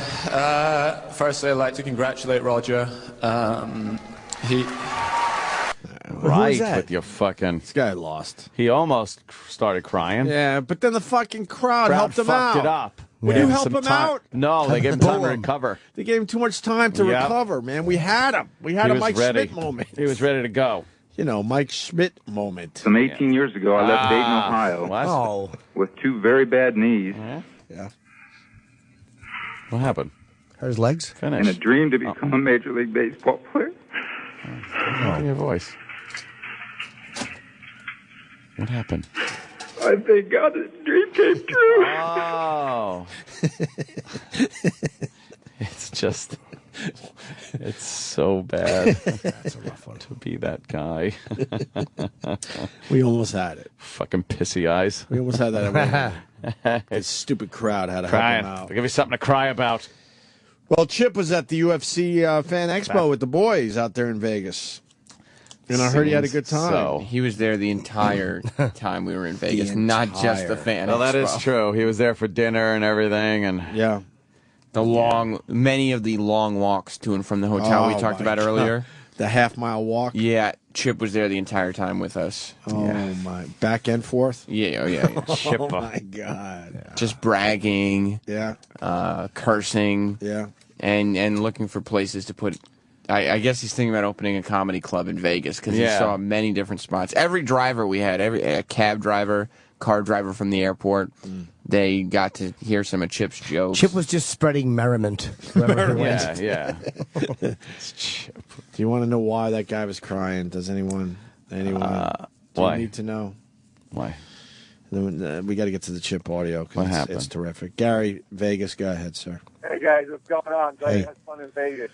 firstly, I'd like to congratulate Roger. He... Right, that? with your fucking... This guy lost. He almost started crying. Yeah, but then the fucking crowd helped him fucked out. it up. Would Gave you him help some him time. out? No, they gave him time to Boom. recover. They gave him too much time to Yep. recover, man. We had him. We had He a was Mike ready. Schmidt moment. He was ready to go. Mike Schmidt moment. Some 18 years ago, I left Dayton, Ohio What? Oh. with two very bad knees. Yeah. What happened? Hurt his legs? Finish. And a dream to become a Major League Baseball player. Give me your voice. What happened? I thank God this dream came true. Oh. It's so bad. That's a rough one. To be that guy. We almost had it. Fucking pissy eyes. We almost had that at This stupid crowd had to Crying. help him out. Give me something to cry about. Well, Chip was at the UFC Fan Expo with the boys out there in Vegas. And I heard he had a good time. So. He was there the entire time we were in Vegas, not just the fan. Well, that expo. is true. He was there for dinner and everything, and yeah, many of the long walks to and from the hotel we talked about earlier. The half-mile walk. Yeah, Chip was there the entire time with us. Oh my! Back and forth. Yeah, yeah. Oh my God! Just bragging. Yeah. Cursing. Yeah. And looking for places to put. I guess he's thinking about opening a comedy club in Vegas because he saw many different spots. Every driver we had, a cab driver, car driver from the airport, they got to hear some of Chip's jokes. Chip was just spreading merriment. wherever he went. Yeah. Do you want to know why that guy was crying? Does anyone? Do why? you need to know? Why? We got to get to the Chip audio What because happened? it's terrific. Gary, Vegas, go ahead, sir. Hey guys, what's going on? Glad you had fun in Vegas.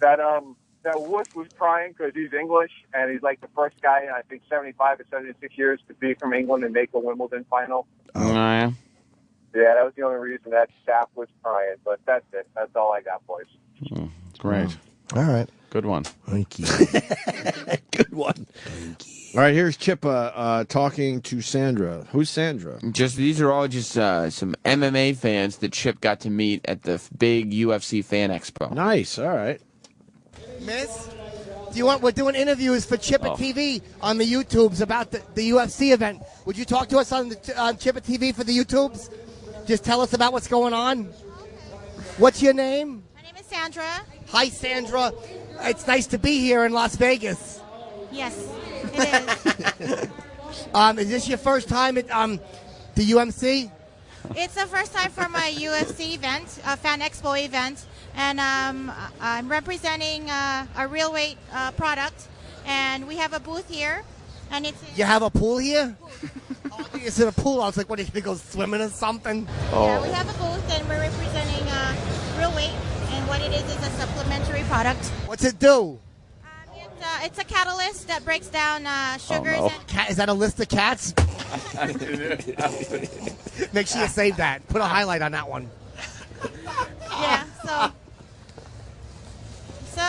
That wuss was crying because he's English and he's like the first guy in I think 75 or 76 years to be from England and make a Wimbledon final. Yeah. Yeah, that was the only reason that staff was crying. But that's it. That's all I got, boys. Great. All right. Good one. Thank you. Good one. All right, here's Chip talking to Sandra. Who's Sandra? These are all just some MMA fans that Chip got to meet at the big UFC Fan Expo. Nice. All right. Miss, do you want? We're doing interviews for Chip at TV on the YouTubes about the UFC event. Would you talk to us on Chip at TV for the YouTubes? Just tell us about what's going on. What's your name? My name is Sandra. Hi, Sandra. It's nice to be here in Las Vegas. Yes, it is. Is this your first time at the UMC? It's the first time for my UFC event, a Fan Expo event, and I'm representing a real weight product, and we have a booth here, and it's. You have a pool here? Is it a pool? I was like, what, are you going to go swimming or something? Yeah, we have a booth, and we're representing real weight, and what it is a supplementary product. What's it do? It's a catalyst that breaks down sugars. Oh, no. Is that a list of cats? Make sure you save that. Put a highlight on that one. Yeah, so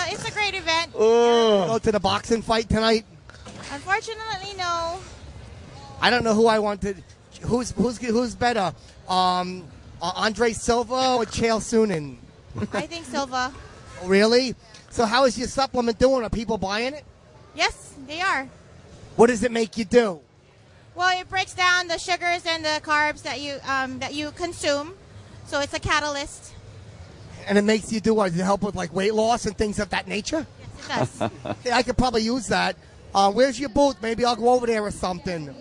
it's a great event. Go to the boxing fight tonight? Unfortunately, no. I don't know who I wanted. Who's better, Andre Silva or Chael Sonnen? I think Silva. Really? So how is your supplement doing? Are people buying it? Yes, they are. What does it make you do? Well, it breaks down the sugars and the carbs that you consume. So it's a catalyst. And it makes you do what? Does it help with like weight loss and things of that nature? Yes, it does. Yeah, I could probably use that. Where's your booth? Maybe I'll go over there or something.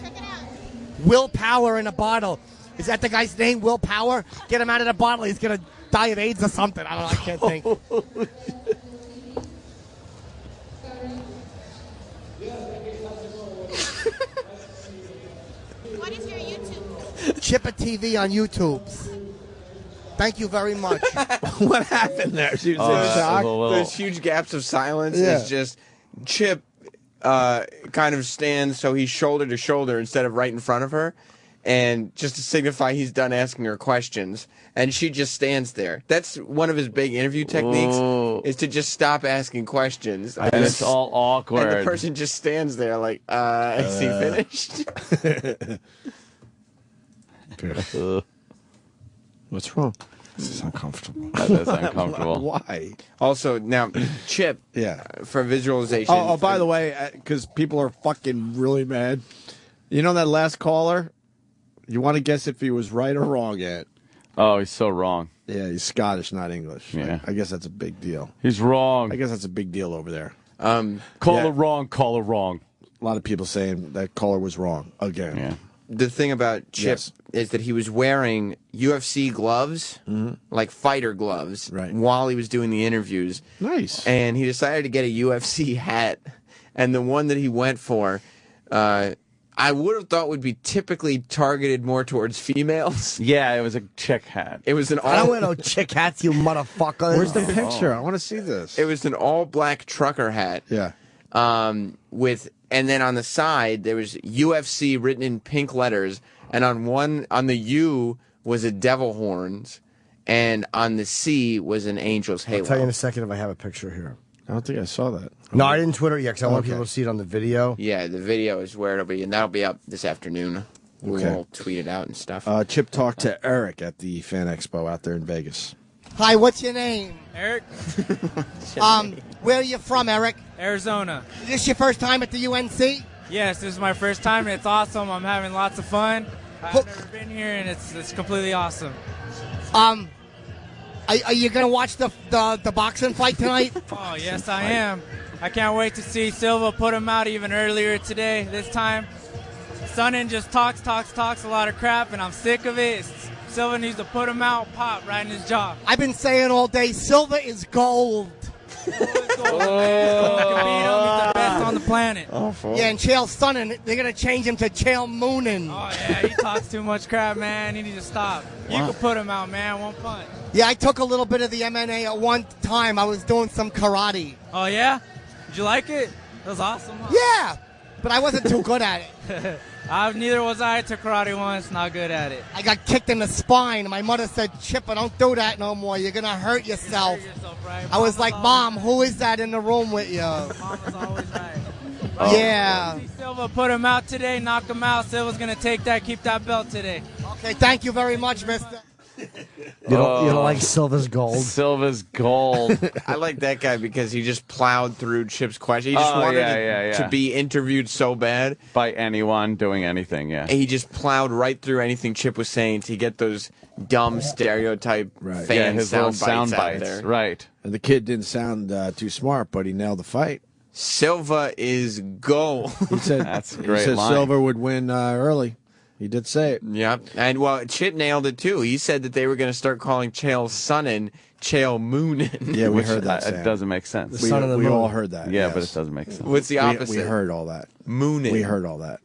Check it out. Willpower in a bottle. Is that the guy's name, Willpower? Get him out of the bottle. He's going to die of AIDS or something. I don't know. I can't think. What is your YouTube? Chipper TV on YouTube. Thank you very much. What happened there? She was in shock. Those huge gaps of silence Yeah. is just Chip kind of stands so he's shoulder to shoulder instead of right in front of her, and just to signify he's done asking her questions, and she just stands there. That's one of his big interview techniques, is to just stop asking questions. And it's all awkward. And the person just stands there like, is he finished? What's wrong? This is uncomfortable. That is uncomfortable. Why? Also, now, Chip, for visualization. Oh, by the way, because people are fucking really mad. You know that last caller? You want to guess if he was right or wrong yet? Oh, he's so wrong. Yeah, he's Scottish, not English. Yeah. I guess that's a big deal. He's wrong. I guess that's a big deal over there. Caller wrong, caller wrong. A lot of people saying that caller was wrong again. Yeah. the thing about Chip is that he was wearing UFC gloves, like fighter gloves, while he was doing the interviews. Nice. And he decided to get a UFC hat, and the one that he went for, I would have thought would be typically targeted more towards females. Yeah, it was a chick hat. It was an all. I don't wear no chick hats, you motherfucker. Where's the picture? I want to see this. It was an all-black trucker hat. Yeah. And then on the side there was UFC written in pink letters, and on the U was a devil horns, and on the C was an angel's halo. I'll tell you in a second if I have a picture here. I don't think I saw that. No, I didn't Twitter it yet because I want people to see it on the video. Yeah, the video is where it'll be, and that'll be up this afternoon. Okay. We'll tweet it out and stuff. Chip talked to Erock at the Fan Expo out there in Vegas. Hi, what's your name? Eric. Where are you from, Eric? Arizona. Is this your first time at the UNC? Yes, this is my first time, and it's awesome. I'm having lots of fun. I've never been here, and it's completely awesome. Are you gonna watch the boxing fight tonight? Oh yes, I am. I can't wait to see Silva put him out even earlier today. This time, Sonnen just talks a lot of crap, and I'm sick of it. Silva needs to put him out, pop right in his jaw. I've been saying all day, Silva is gold. He's the best on the planet. Yeah, and Chael Sonnen, they're going to change him to Chael Moonin. Oh, yeah, he talks too much crap, man. He needs to stop. You can put him out, man, one punch. Yeah, I took a little bit of the MMA at one time. I was doing some karate. Oh, yeah? Did you like it? It was awesome, huh? Yeah, but I wasn't too good at it. Neither was I. I took karate once, not good at it. I got kicked in the spine. My mother said, Chipper, don't do that no more. You're going to hurt yourself. Right? I was like, Mom, who is that in the room with you? Mama's always right. Yeah. Silva put him out today, knock him out. Silva's going to take that, keep that belt today. Okay, thank you very much, mister. You don't like Silva's gold? Silva's gold. I like that guy because he just plowed through Chip's question. He just wanted to be interviewed so bad. By anyone doing anything, yeah. And he just plowed right through anything Chip was saying to get those dumb stereotype fan his sound bites out there. Right. And the kid didn't sound too smart, but he nailed the fight. Silva is gold. He said, That's a great he said line. Silva would win early. He did say it. Yep. And, well, Chip nailed it, too. He said that they were going to start calling Chael Sonnen Chael Moonin. Yeah, we heard that. It doesn't make sense. We all heard that. Yeah, yes. but it doesn't make sense. What's the opposite? We heard all that. Moonin. We heard all that.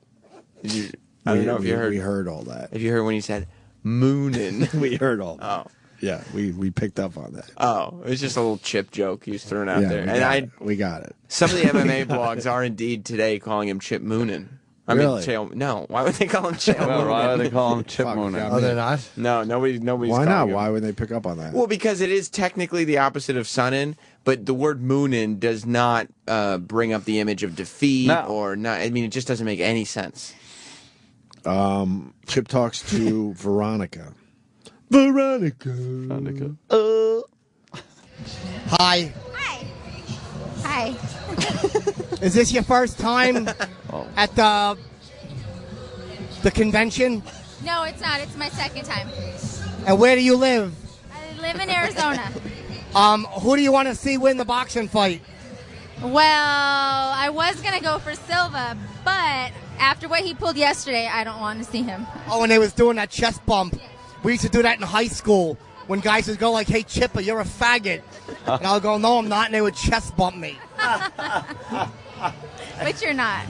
I don't know if you heard. We heard all that. If you heard when he said Moonin. We heard all that. Oh. Yeah, we picked up on that. Oh, it was just a little Chip joke he was throwing out there. We got it. Some of the MMA blogs are indeed today calling him Chip Moonin. I Really? mean, Chael. No, why would they call him Chael Moonin? Why would they call him Chip Moonin? Oh, they're not? No, nobody's Why not? calling him. Why would they pick up on that? Well, because it is technically the opposite of Sonnen, but the word Moonin does not bring up the image of defeat or not. I mean, it just doesn't make any sense. Chip talks to Veronica. Veronica. Hi. Hi. Is this your first time at the convention? No, it's not. It's my second time. And where do you live? I live in Arizona. Who do you want to see win the boxing fight? Well, I was going to go for Silva, but after what he pulled yesterday, I don't want to see him. Oh, and they was doing that chest bump. We used to do that in high school when guys would go like, hey, Chipper, you're a faggot. And I would go, no, I'm not, and they would chest bump me. But you're not.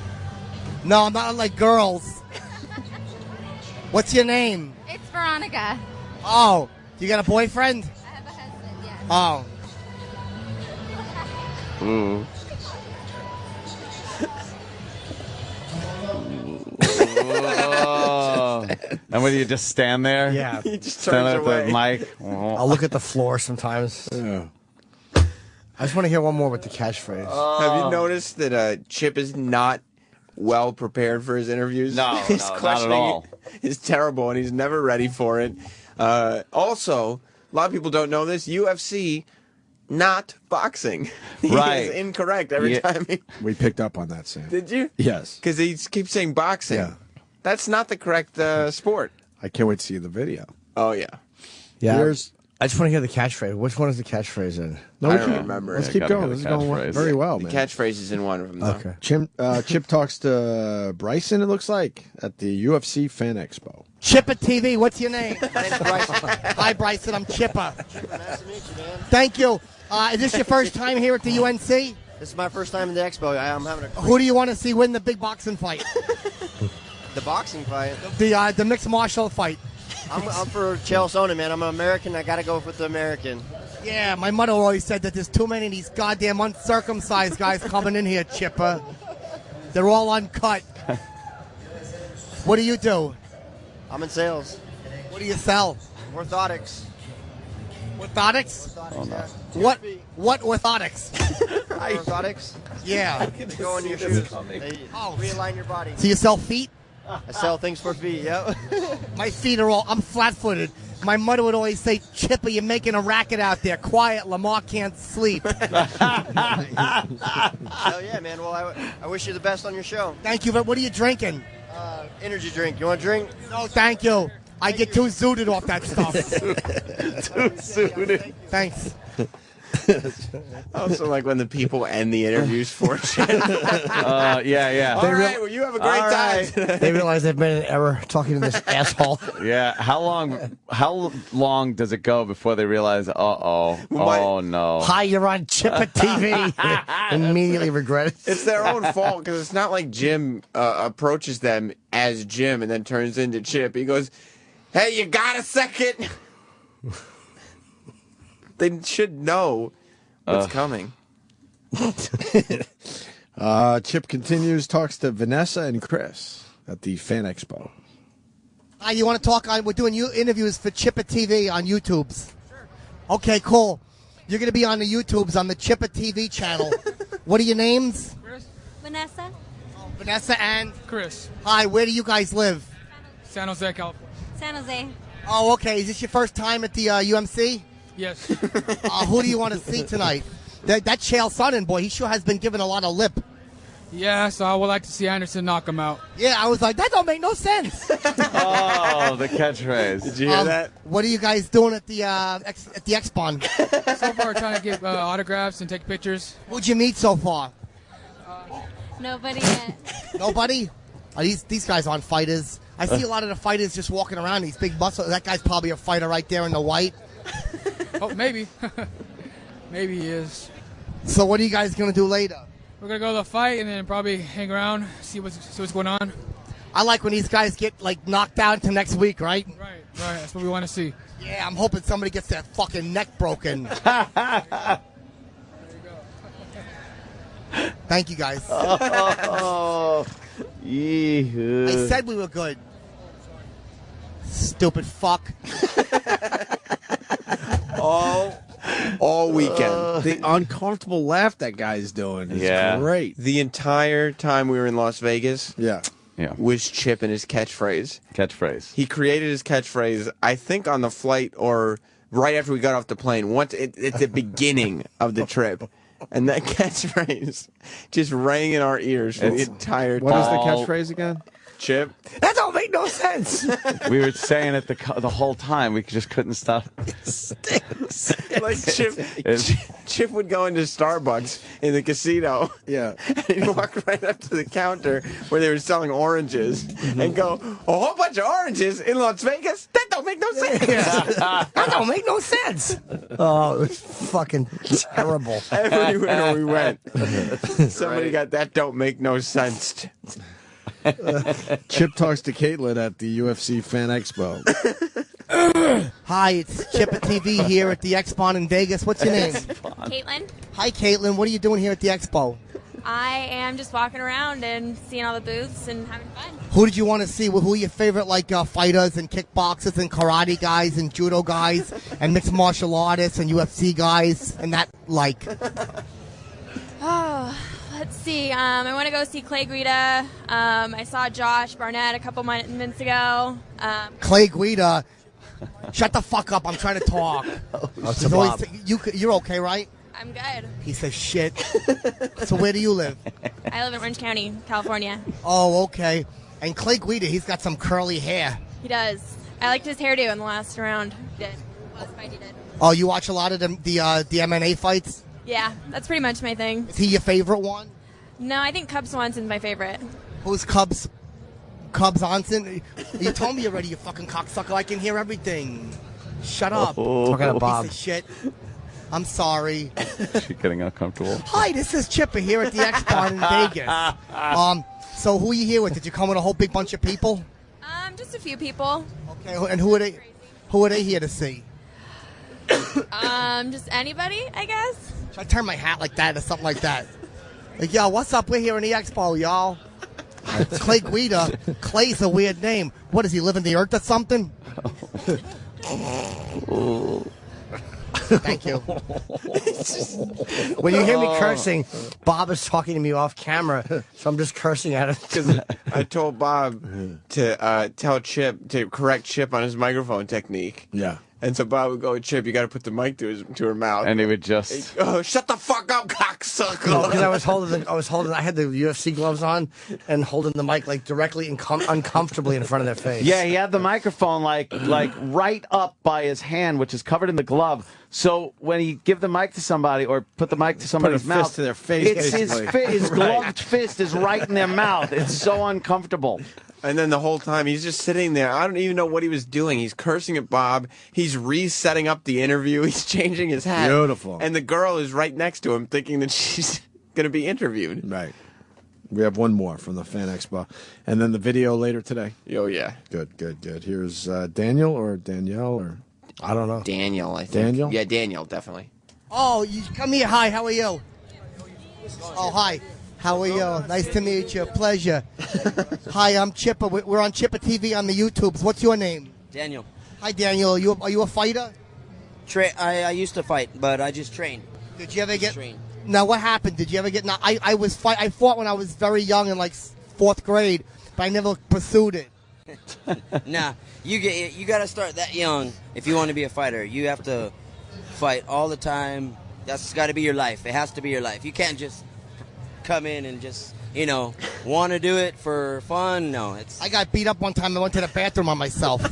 No, I'm not like girls. What's your name? It's Veronica. Oh, you got a boyfriend? I have a husband, yes. Oh. Ooh. And when you just stand there? Yeah. He just Stand turns at away. the mic? I'll look at the floor sometimes. Yeah. I just want to hear one more with the catchphrase. Have you noticed that Chip is not well prepared for his interviews? No, his not at questioning all. is terrible, and he's never ready for it. Also, a lot of people don't know this. UFC, not boxing. He Right. is incorrect every time. We picked up on that, Sam. Did you? Yes. Because he keeps saying boxing. Yeah. That's not the correct sport. I can't wait to see the video. Oh, yeah. Yeah. Here's I just want to hear the catchphrase. Which one is the catchphrase in? No, I don't remember. Let's keep going. This is going very well, The man. catchphrase is in one of them, though. Okay. Chip talks to Bryson, it looks like, at the UFC Fan Expo. Chipper TV, what's your name? My name's Bryson. Hi, Bryson. I'm Chipper. Nice to meet you, man. Thank you. Is this your first time here at the UNC? This is my first time in the expo. I'm having a Who do you want to see win the big boxing fight? the boxing fight. The mixed martial fight. I'm for Chael Sonnen, man. I'm an American. I got to go with the American. Yeah, my mother always said that there's too many of these goddamn uncircumcised guys coming in here, Chipper. They're all uncut. What do you do? I'm in sales. What do you sell? Orthotics. Orthotics? Oh, no. What orthotics? Orthotics? Yeah. They go in your shoes. They realign your body. So you sell feet? I sell things for feet, yep. My feet are I'm flat-footed. My mother would always say, Chipper, you're making a racket out there. Quiet, Lamar can't sleep. Hell yeah, man. Well, I wish you the best on your show. Thank you, but what are you drinking? Energy drink. You want a drink? No, thank you. I get too zooted off that stuff. Too zooted. Thanks. Also, like when the people end the interviews for shit. Yeah. All right, well, you have a great time. They realize they've made an error talking to this asshole. Yeah. How long does it go before they realize, oh no. Hi, you're on Chipper TV. Immediately regret it. It's their own fault because it's not like Jim approaches them as Jim and then turns into Chip. He goes, "Hey, you got a second?" They should know what's coming. Chip continues, talks to Vanessa and Chris at the Fan Expo. Hi, you want to talk? We're doing interviews for Chipper TV on YouTubes. Sure. Okay, cool. You're going to be on the YouTubes on the Chipper TV channel. What are your names? Chris. Vanessa. Oh, Vanessa and Chris. Hi, where do you guys live? San Jose, California. San Jose. Oh, okay. Is this your first time at the UMC? Yes. Who do you want to see tonight? That Chael Sonnen boy, he sure has been given a lot of lip. Yeah, so I would like to see Anderson knock him out. Yeah, I was like, that don't make no sense. Oh, the catchphrase. Did you hear that? What are you guys doing at the Expon? So far, trying to get autographs and take pictures. Who'd you meet so far? Nobody yet. Nobody? These guys aren't fighters. I see a lot of the fighters just walking around, these big muscles. That guy's probably a fighter right there in the white. Oh, maybe. Maybe he is. So what are you guys going to do later? We're going to go to the fight and then probably hang around, see what's going on. I like when these guys get, knocked out to next week, right? Right. That's what we want to see. Yeah, I'm hoping somebody gets their fucking neck broken. Thank you, guys. Oh, I said we were good. Stupid fuck. All weekend. The uncomfortable laugh that guy's doing is great. The entire time we were in Las Vegas was Chip and his catchphrase. He created his catchphrase, I think, on the flight or right after we got off the plane. At the beginning of the trip. And that catchphrase just rang in our ears for the entire time. What is the catchphrase again? Chip. That don't make no sense. We were saying it the whole time. We just couldn't stop. Like Chip would go into Starbucks in the casino. Yeah. And he'd walk right up to the counter where they were selling oranges and go, a whole bunch of oranges in Las Vegas? That don't make no sense. That don't make no sense. Oh, it was fucking terrible. Everywhere we went, somebody got that don't make no sense. Chip talks to Caitlin at the UFC Fan Expo. Hi, it's Chipper TV here at the Expon in Vegas. What's your name? Caitlin. Hi, Caitlin. What are you doing here at the Expo? I am just walking around and seeing all the booths and having fun. Who did you want to see? Who are your favorite fighters and kickboxers and karate guys and judo guys and mixed martial artists and UFC guys and that like? Oh, let's see. I want to go see Clay Guida. I saw Josh Barnett a couple minutes ago. Clay Guida. Shut the fuck up. I'm trying to talk. You're okay, right? I'm good. Piece of shit. So where do you live? I live in Orange County, California. Oh, okay. And Clay Guida, he's got some curly hair. He does. I liked his hairdo in the last round. He did. Last fight he did. Oh, you watch a lot of the MMA fights? Yeah, that's pretty much my thing. Is he your favorite one? No, I think Cub Swanson's my favorite. Who's Cubs Onson? You told me already, you fucking cocksucker. I can hear everything. Shut up. Talking to Bob. Piece of shit. I'm sorry. She's getting uncomfortable. Hi, this is Chipper here at the Expo in Vegas. So who are you here with? Did you come with a whole big bunch of people? Just a few people. Okay, and who are they? Who are they here to see? Just anybody, I guess. Should I turn my hat like that or something like that? Like, yo, what's up? We're here in the Expo, y'all. It's Clay Guida. Clay's a weird name. What, does he live in the earth or something? Thank you. When you hear me cursing, Bob is talking to me off camera, so I'm just cursing at him. Because I told Bob to tell Chip to correct Chip on his microphone technique. Yeah. And so Bob would go, Chip, you got to put the mic to her mouth. And he would just... Oh, shut the fuck up, cocksucker. Because I had the UFC gloves on and holding the mic like directly and uncomfortably in front of their face. Yeah, he had the microphone like right up by his hand, which is covered in the glove. So when he give the mic to somebody or put the mic to somebody's mouth, fist to their face, his gloved fist is right in their mouth. It's so uncomfortable. And then the whole time, he's just sitting there. I don't even know what he was doing. He's cursing at Bob. He's resetting up the interview. He's changing his hat. Beautiful. And the girl is right next to him thinking that she's going to be interviewed. Right. We have one more from the Fan Expo. And then the video later today. Oh, yeah. Good. Here's Daniel or Danielle or... I don't know. Daniel, I think. Daniel? Yeah, Daniel, definitely. Oh, you come here. Hi, how are you? Oh, hi. How are you? Nice to meet you. Pleasure. Hi, I'm Chipper. We're on Chipper TV on the YouTubes. What's your name? Daniel. Hi, Daniel. Are you a fighter? I used to fight, but I just train. Did you ever get... Train. Now, what happened? Did you ever get... Now, I fought when I was very young in, like, 4th grade, but I never pursued it. Nah, you got to start that young if you want to be a fighter. You have to fight all the time. That's got to be your life. It has to be your life. You can't just come in and just, want to do it for fun. No, I got beat up one time. I went to the bathroom on myself.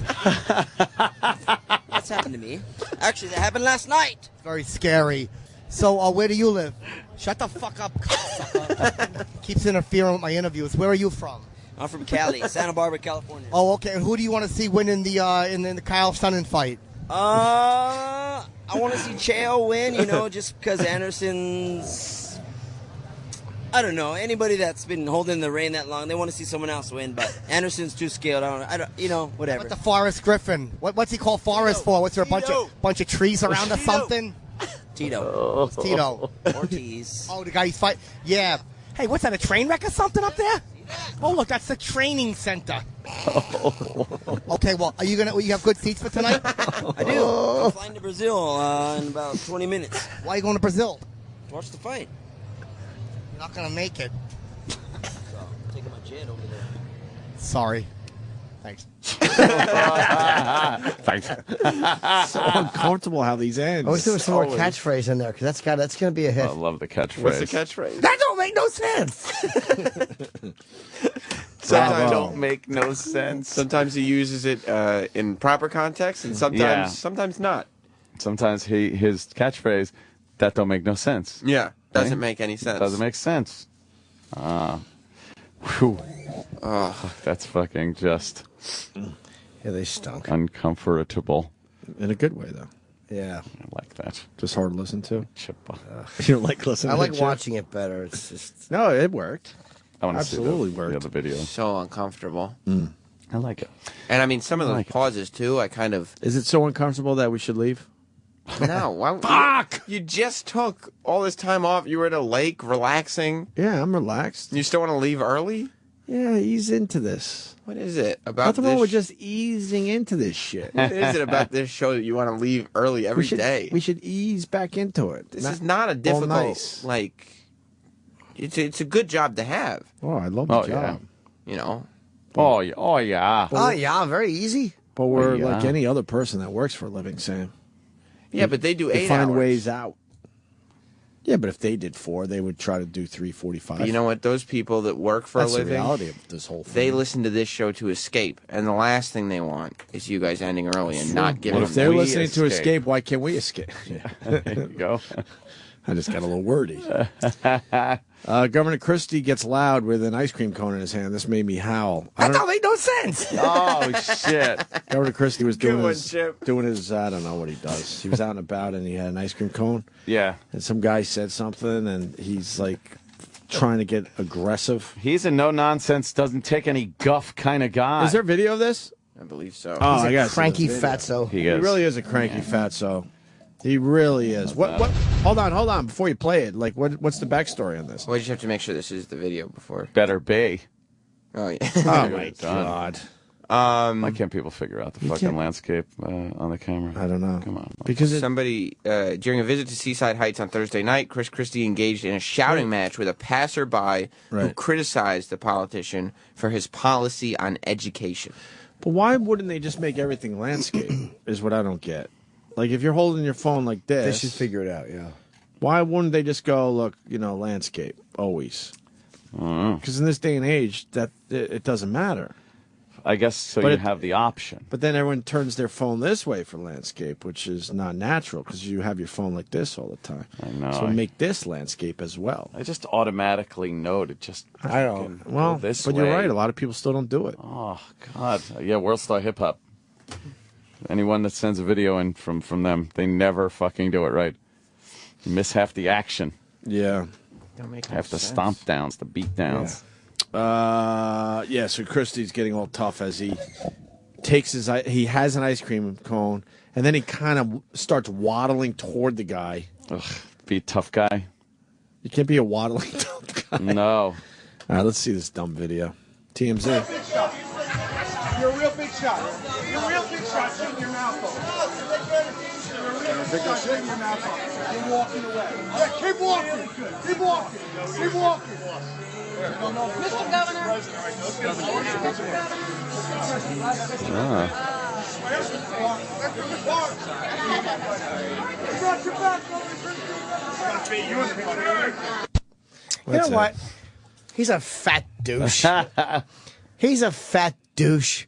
That's happened to me. Actually, that happened last night. Very scary. So, where do you live? Shut the fuck up, cocksucker. Keeps interfering with my interviews. Where are you from? I'm from Cali, Santa Barbara, California. Oh, okay. And who do you want to see win in the Kyle Sonnen fight? I want to see Chael win. Just because Anderson's. I don't know. Anybody that's been holding the reign that long, they want to see someone else win. But Anderson's too scaled. I don't. Whatever. What the Forrest Griffin? What's he called Forrest for? What's there a bunch of trees around or something? Tito. It's Tito. Ortiz. Oh, the guy he's fighting. Yeah. Hey, what's that? A train wreck or something up there? Oh, look, that's the training center. Okay, well, you have good seats for tonight? I do. I'm flying to Brazil in about 20 minutes. Why are you going to Brazil? To watch the fight. You're not going to make it. So, I'm taking my jet over there. Sorry. Thanks. Thanks. So uncomfortable how these end. I wish there was some more catchphrase in there, because that's going to be a hit. I love the catchphrase. What's the catchphrase? That don't make no sense. Sometimes don't make no sense. Sometimes he uses it in proper context, and sometimes not. Sometimes his catchphrase, that don't make no sense. Yeah, doesn't make any sense. Doesn't make sense. Whew. That's fucking just... Yeah, they stunk. Uncomfortable. In a good way, though. Yeah. I like that. Just hard to listen to. Chippa. You don't like listening I to like Chip? watching it better. It's just... No, it worked. I want to Absolutely see worked. the other video. So uncomfortable. I like it. And I mean, some of those pauses, too, I kind of... Is it so uncomfortable that we should leave? No. Why, Fuck! You just took all this time off. You were at a lake relaxing. Yeah, I'm relaxed. You still want to leave early? Yeah, ease into this. What is it about Nothing this? wrong with just easing into this shit. What is it about this show that you want to leave early every day? We should ease back into it. This is not a difficult, nice. It's a good job to have. Oh, I love the job. Yeah. You know? Oh, yeah. Oh, yeah. Oh, yeah, very easy. But we're yeah. like any other person that works for a living, Sam. Yeah, but they do They 8 find hours. ways out. Yeah, but if they did 4, they would try to do 3:45. But you know what? Those people that work for That's a living, the reality of this whole thing. they listen to this show to escape, and the last thing they want is you guys ending early and not giving Well, them. if they're that. listening to escape, why can't we escape? There you go. I just got a little wordy. Governor Christie gets loud with an ice cream cone in his hand. This made me howl. That don't make no sense. Oh, shit. Governor Christie was Good doing one, his, Chip. I don't know what he does. He was out and about and he had an ice cream cone. Yeah. And some guy said something and he's like trying to get aggressive. He's a no-nonsense, doesn't take any guff kind of guy. Is there video of this? I believe so. Oh, He's I a guess cranky fatso. He really is a cranky fatso. He really is. What? Hold on. Before you play it, like, what's the backstory on this? Well, you just have to make sure this is the video before. Better be. Oh, yeah. Oh, my God. Why can't people figure out the fucking landscape on the camera? I don't know. Come on. Because somebody, during a visit to Seaside Heights on Thursday night, Chris Christie engaged in a shouting match with a passerby who criticized the politician for his policy on education. But why wouldn't they just make everything landscape, is what I don't get. Like, if you're holding your phone like this... They should figure it out, yeah. Why wouldn't they just go, look, landscape, always? Because in this day and age, that it doesn't matter. I guess so. But you have the option. But then everyone turns their phone this way for landscape, which is not natural because you have your phone like this all the time. I know. So make this landscape as well. I just automatically know to just. I don't. Well, this but way. you're right. A lot of people still don't do it. Oh God, yeah, World Star Hip Hop. Anyone that sends a video in from them, they never fucking do it right. You miss half the action. Yeah. Don't make half the sense. stomp downs, the beat downs. Yeah. So Christie's getting all tough as he takes he has an ice cream cone, and then he kind of starts waddling toward the guy. Ugh, be a tough guy. You can't be a waddling tough guy. No. All right, let's see this dumb video. TMZ. You're a real big shot. You're a real big shot. Shut your mouth off. You're a real big shot. Shut your mouth off. You're walking away. Yeah, keep walking. Keep walking. Keep walking. Mr. Governor. You know what? He's a fat douche. He's a fat douche.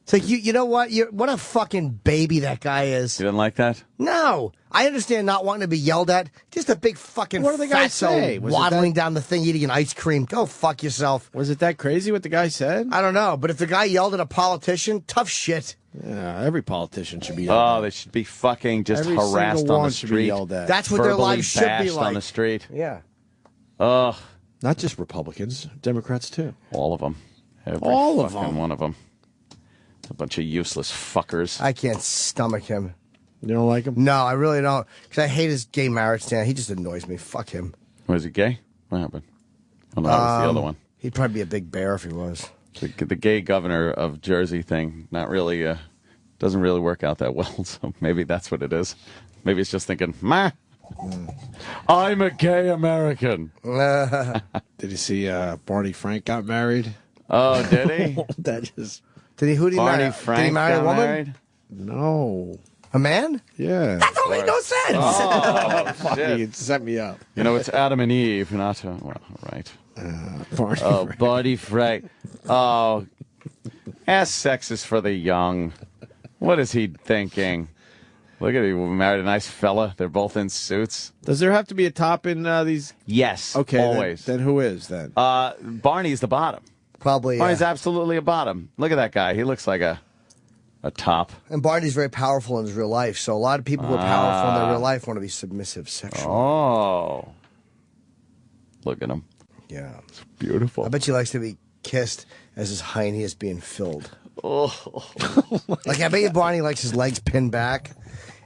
It's like, you know what? What a fucking baby that guy is. You didn't like that? No. I understand not wanting to be yelled at. Just a big fucking What did the guy say? fatso Was it waddling that- down the thing eating an ice cream. Go fuck yourself. Was it that crazy what the guy said? I don't know. But if the guy yelled at a politician, tough shit. Yeah, every politician should be yelled at. Oh, they should be fucking just Every harassed single on one the should be street. yelled at. That's what their Verbally lives should be bashed like. on the street. Yeah. Ugh. Not just Republicans, Democrats too. All of them. Every All of fucking them. one of them. A bunch of useless fuckers. I can't stomach him. You don't like him? No, I really don't. Because I hate his gay marriage stand. He just annoys me. Fuck him. Was he gay? What happened? Oh, no, that was the other one. He'd probably be a big bear if he was. The gay governor of Jersey thing, not really, doesn't really work out that well. So maybe that's what it is. Maybe it's just thinking, I'm a gay American. Did you see Barney Frank got married? Oh, did he? That just... Who did he Barney marry? Frank Did he marry a got woman? married? No. A man? Yeah. That don't make no sense. Oh, Fuck, shit. you set me up. You know, it's Adam and Eve, not well, right. Barney Oh, Frank. Barney Frank. Oh, sex is for the young. What is he thinking? Look at him. Married a nice fella. They're both in suits. Does there have to be a top in these? Yes. Okay. Always. Then who is then? Barney's the bottom. Probably. Barney's absolutely a bottom. Look at that guy. He looks like a top. And Barney's very powerful in his real life. So a lot of people who are powerful in their real life want to be submissive sexually. Oh. Look at him. Yeah. It's beautiful. I bet he likes to be kissed as his hiney is being filled. Oh. Like, I bet you Barney likes his legs pinned back,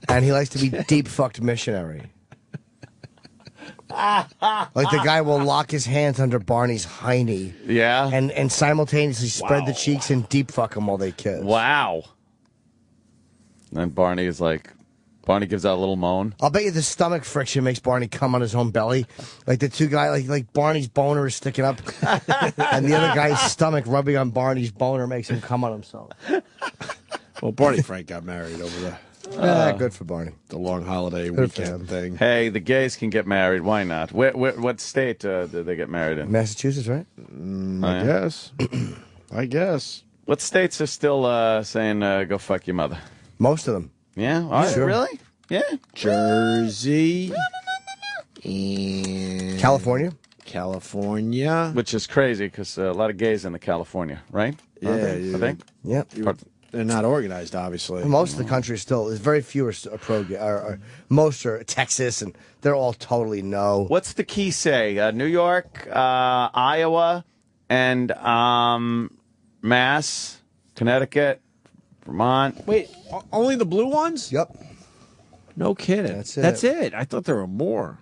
and he likes to be deep fucked missionary. Like the guy will lock his hands under Barney's hiney. Yeah. And simultaneously spread the cheeks and deep fuck him while they kiss. Wow. And Barney gives out a little moan. I'll bet you the stomach friction makes Barney come on his own belly. Like the two guys, like Barney's boner is sticking up, and the other guy's stomach rubbing on Barney's boner makes him come on himself. Well, Barney Frank got married over the Good for Barney. The long holiday Good for weekend thing. Hey, the gays can get married. Why not? What state did they get married in? Massachusetts, right? I guess. I guess. What states are still saying go fuck your mother? Most of them. Yeah? All right, Sure. Really? Yeah. Jersey. And California. California. Which is crazy because a lot of gays in the California, right? Yeah, I think. Yep. They're not organized, obviously. Most of the country still, there's very few are most are Texas, and they're all totally no. What's the key say? New York, Iowa, and Mass, Connecticut, Vermont. Wait, only the blue ones? Yep. No kidding. That's it. I thought there were more.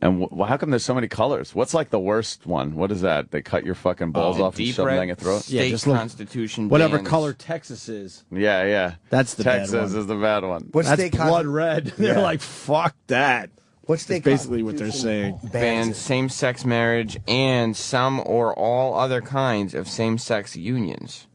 And how come there's so many colors? What's like the worst one? What is that? They cut your fucking balls off and deep shove them red down your throat? state just look. constitution Whatever bans. color Texas is. Yeah. That's the bad Texas one. is the bad one. What's That's state blood red. They're Yeah. like, fuck that. What's That's basically what they're saying. Bans same-sex marriage and some or all other kinds of same-sex unions.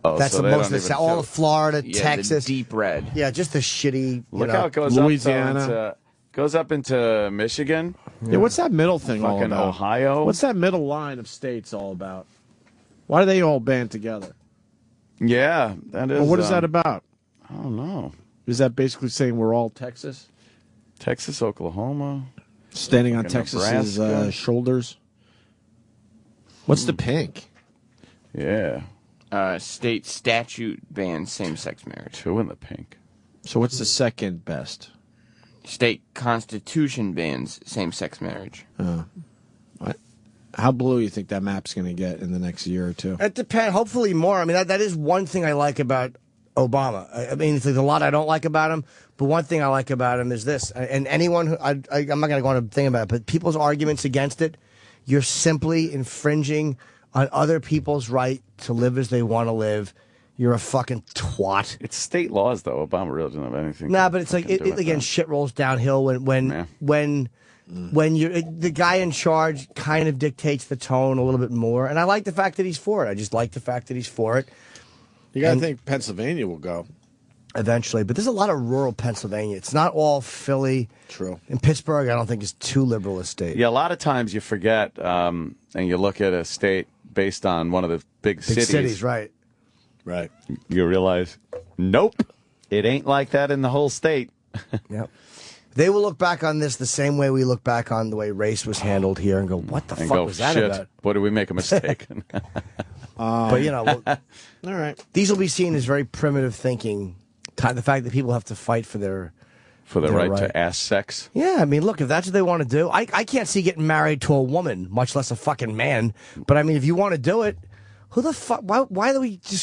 Oh, That's so the they most don't of even all do- of Florida, Yeah, Texas. the deep red. Yeah, just the shitty. Look you know. how it goes Louisiana. goes up into Michigan. Yeah, what's that middle thing all Fucking about? Ohio. What's that middle line of states all about? Why do they all band together? Yeah, that is. Well, what is that about? I don't know. Is that basically saying we're all Texas? Texas, Oklahoma. Standing on Fucking Texas's Nebraska. shoulders? What's the pink? Yeah. State statute bans same-sex marriage. Two in the pink. So what's the second best? State constitution bans same-sex marriage. How blue you think that map's going to get in the next year or two? It depends. Hopefully more. I mean, that is one thing I like about Obama. I mean, there's a lot I don't like about him, but one thing I like about him is this. And anyone who I'm not going to go on a thing about it, but people's arguments against it, you're simply infringing on other people's right to live as they want to live. You're a fucking twat. It's state laws, though. Obama really doesn't have anything. Nah, but it's like fucking do with again, that. shit rolls downhill when you're the guy in charge kind of dictates the tone a little bit more. And I like the fact that he's for it. I just like the fact that he's for it. You got to think Pennsylvania will go. Eventually, but there's a lot of rural Pennsylvania. It's not all Philly. True. And Pittsburgh, I don't think is too liberal a state. Yeah, a lot of times you forget, and you look at a state based on one of the big cities. Right. Right. You realize, nope, it ain't like that in the whole state. Yep. They will look back on this the same way we look back on the way race was handled here and go, what the And fuck go, was that shit, about? what did we make a mistake? But, you know, all right. These will be seen as very primitive thinking. The fact that people have to fight for their right to ass sex. Yeah, I mean, look, if that's what they want to do, I can't see getting married to a woman, much less a fucking man. But I mean, if you want to do it, who the fuck? Why do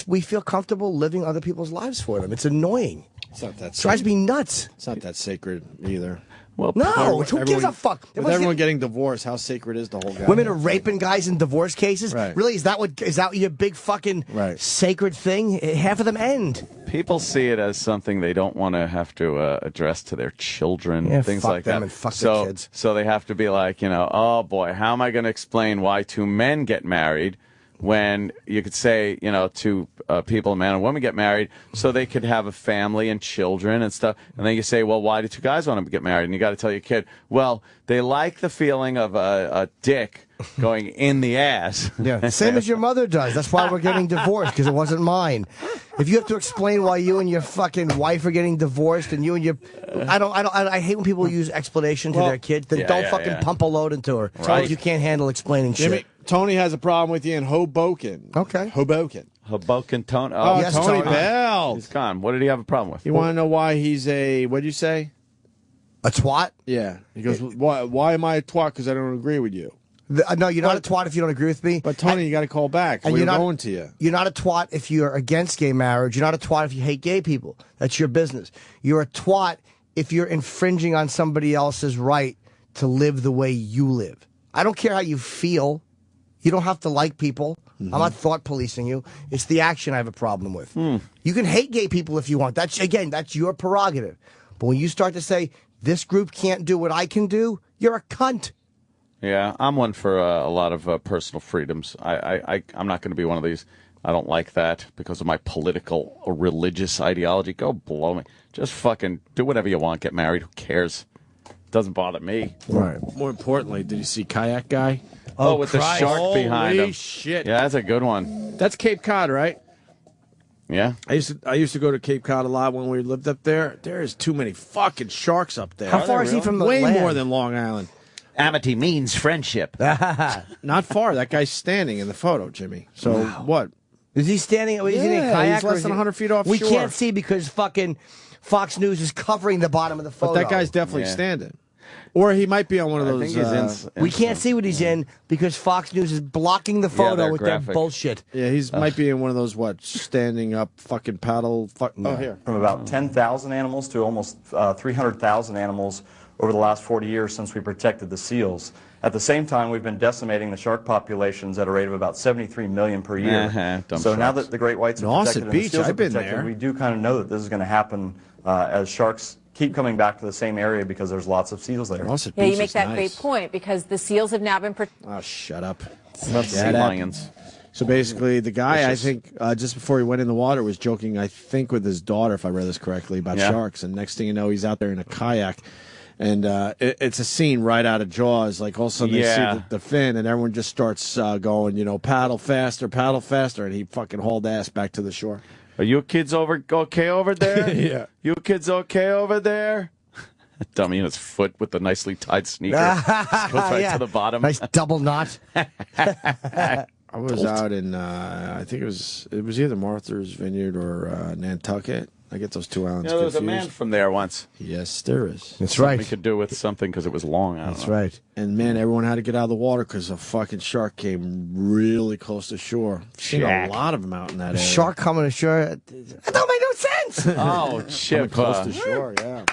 we feel comfortable living other people's lives for them? It's annoying. It's not that. It drives me nuts. It's not that sacred either. Well, no, who gives a fuck? With everyone getting divorced, how sacred is the whole guy? Women are raping guys in divorce cases. Right. Really? Is that your big fucking sacred thing? Half of them end. People see it as something they don't want to have to address to their children, Yeah, things fuck like them that. and fuck their kids. So they have to be like, oh boy, how am I going to explain why two men get married when you could say, two people, a man and woman, get married so they could have a family and children and stuff. And then you say, well, why do two guys want to get married? And you got to tell your kid, well, they like the feeling of a dick going in the ass. Yeah, same as your mother does. That's why we're getting divorced, because it wasn't mine. If you have to explain why you and your fucking wife are getting divorced, and you and your, I hate when people use explanation to their kids. Then don't fucking pump a load into her. Right. If you can't handle explaining Jimmy, shit. Tony has a problem with you in Hoboken. Okay. Hoboken. Hoboken Tony. Oh, yes, Tony Bell. He's gone. What did he have a problem with? You want to know why he's a, what'd you say? A twat? Yeah. He goes, why am I a twat? Because I don't agree with you. No, you're not a twat if you don't agree with me. But Tony, you got to call back. And We're you're not going to you. You're not a twat if you're against gay marriage. You're not a twat if you hate gay people. That's your business. You're a twat if you're infringing on somebody else's right to live the way you live. I don't care how you feel. You don't have to like people. I'm not thought policing you. It's the action I have a problem with. You can hate gay people if you want. That's your prerogative. But when you start to say, this group can't do what I can do, you're a cunt. Yeah, I'm one for a lot of personal freedoms. I'm not going to be one of these I don't like that because of my political or religious ideology. Go blow me. Just fucking do whatever you want. Get married. Who cares? Doesn't bother me. Right. More importantly, did you see Kayak Guy? Oh, with the shark behind him. Holy shit. Yeah, that's a good one. That's Cape Cod, right? Yeah. I used to go to Cape Cod a lot when we lived up there. There is too many fucking sharks up there. How far is he from the Way land? more than Long Island. Amity means friendship. Not far. That guy's standing in the photo, Jimmy. So what? Is he standing? Is he in a kayak? he's less than 100 feet offshore. We can't see because fucking Fox News is covering the bottom of the photo. But that guy's definitely standing. Or he might be on one of those. I think he's we can't see what he's in because Fox News is blocking the photo with their bullshit. Yeah, he's might be in one of those standing up fucking paddle. Oh, here. From about 10,000 animals to almost 300,000 animals over the last 40 years since we protected the seals. At the same time, we've been decimating the shark populations at a rate of about 73 million per year. So now that the great whites are protected and the seals are protected, we do kind of know that this is going to happen as sharks keep coming back to the same area because there's lots of seals there. Yeah, you make that great point because the seals have now been Oh, shut up. Sea lions. So basically, the guy, I think, just before he went in the water, was joking, I think, with his daughter, if I read this correctly, about sharks. And next thing you know, he's out there in a kayak. And it's a scene right out of Jaws. Like, all of a sudden, they see the fin, and everyone just starts going, paddle faster. And he fucking hauled ass back to the shore. Are you kids okay over there? Yeah. You kids okay over there? Dummy in his foot with the nicely tied sneaker. Goes right to the bottom. Nice double knot. I was out in, I think it was either Martha's Vineyard or Nantucket. I get those two islands there was confused. a man from there once. Yes, there is. That's Something right. We could do with something because it was long. That's right. And man, everyone had to get out of the water because a fucking shark came really close to shore. Seen a lot of them out in that A area. shark coming ashore. That don't make no sense. Oh, Chip. Close to shore, yeah.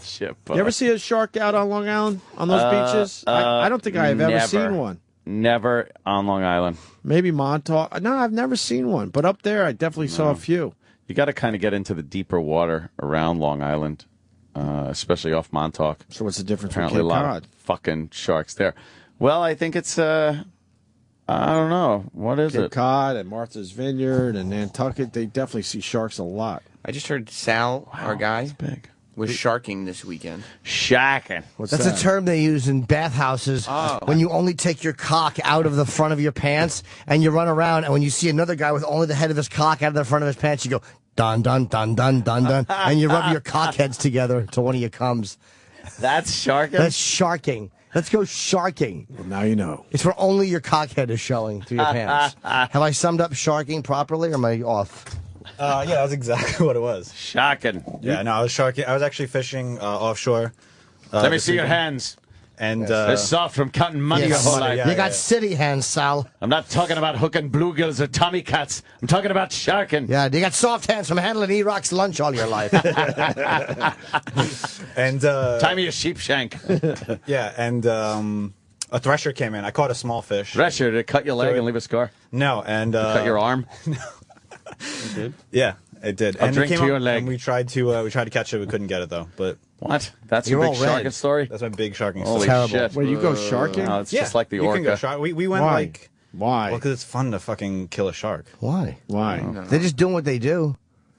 Chip. You ever see a shark out on Long Island on those beaches? I don't think I have ever seen one. Never on Long Island. Maybe Montauk. No, I've never seen one. But up there, I definitely saw a few. You got to kind of get into the deeper water around Long Island, especially off Montauk. So what's the difference with Apparently Cape a lot Cod? of fucking sharks there. Well, I think it's, I don't know. What is Cape it? Cod and Martha's Vineyard and Nantucket, they definitely see sharks a lot. I just heard Sal, our guy, was sharking this weekend. Sharking. That's a term they use in bathhouses when you only take your cock out of the front of your pants and you run around, and when you see another guy with only the head of his cock out of the front of his pants, you go, dun, dun, dun, dun, dun, dun, and you rub your cock heads together till one of you comes. That's sharking? That's sharking. Let's go sharking. Well, now you know. It's where only your cock head is showing through your pants. Have I summed up sharking properly, or am I off? Yeah, that was exactly what it was. Sharking. Yeah, no, I was sharking. I was actually fishing offshore. Let me see your hands. And they're soft from counting money your whole life. You got city hands, Sal. I'm not talking about hooking bluegills or tommy cats. I'm talking about sharking. Yeah, you got soft hands from handling Erock's lunch all your life. And tie me a sheep shank. Yeah, and a thresher came in. I caught a small fish. Thresher, did it cut your leg and leave a scar? No, and cut your arm? It did. Yeah, it did. I'll and drink it came to your up, leg. And we tried to catch it. We couldn't get it though. But what? That's your big sharking story? That's my big sharking Holy story. shit. Wait, you go sharking? No, it's just like the you orca. can go shark. We went Why? like Why? Well, because it's fun to fucking kill a shark. Why? Why? They're just doing what they do.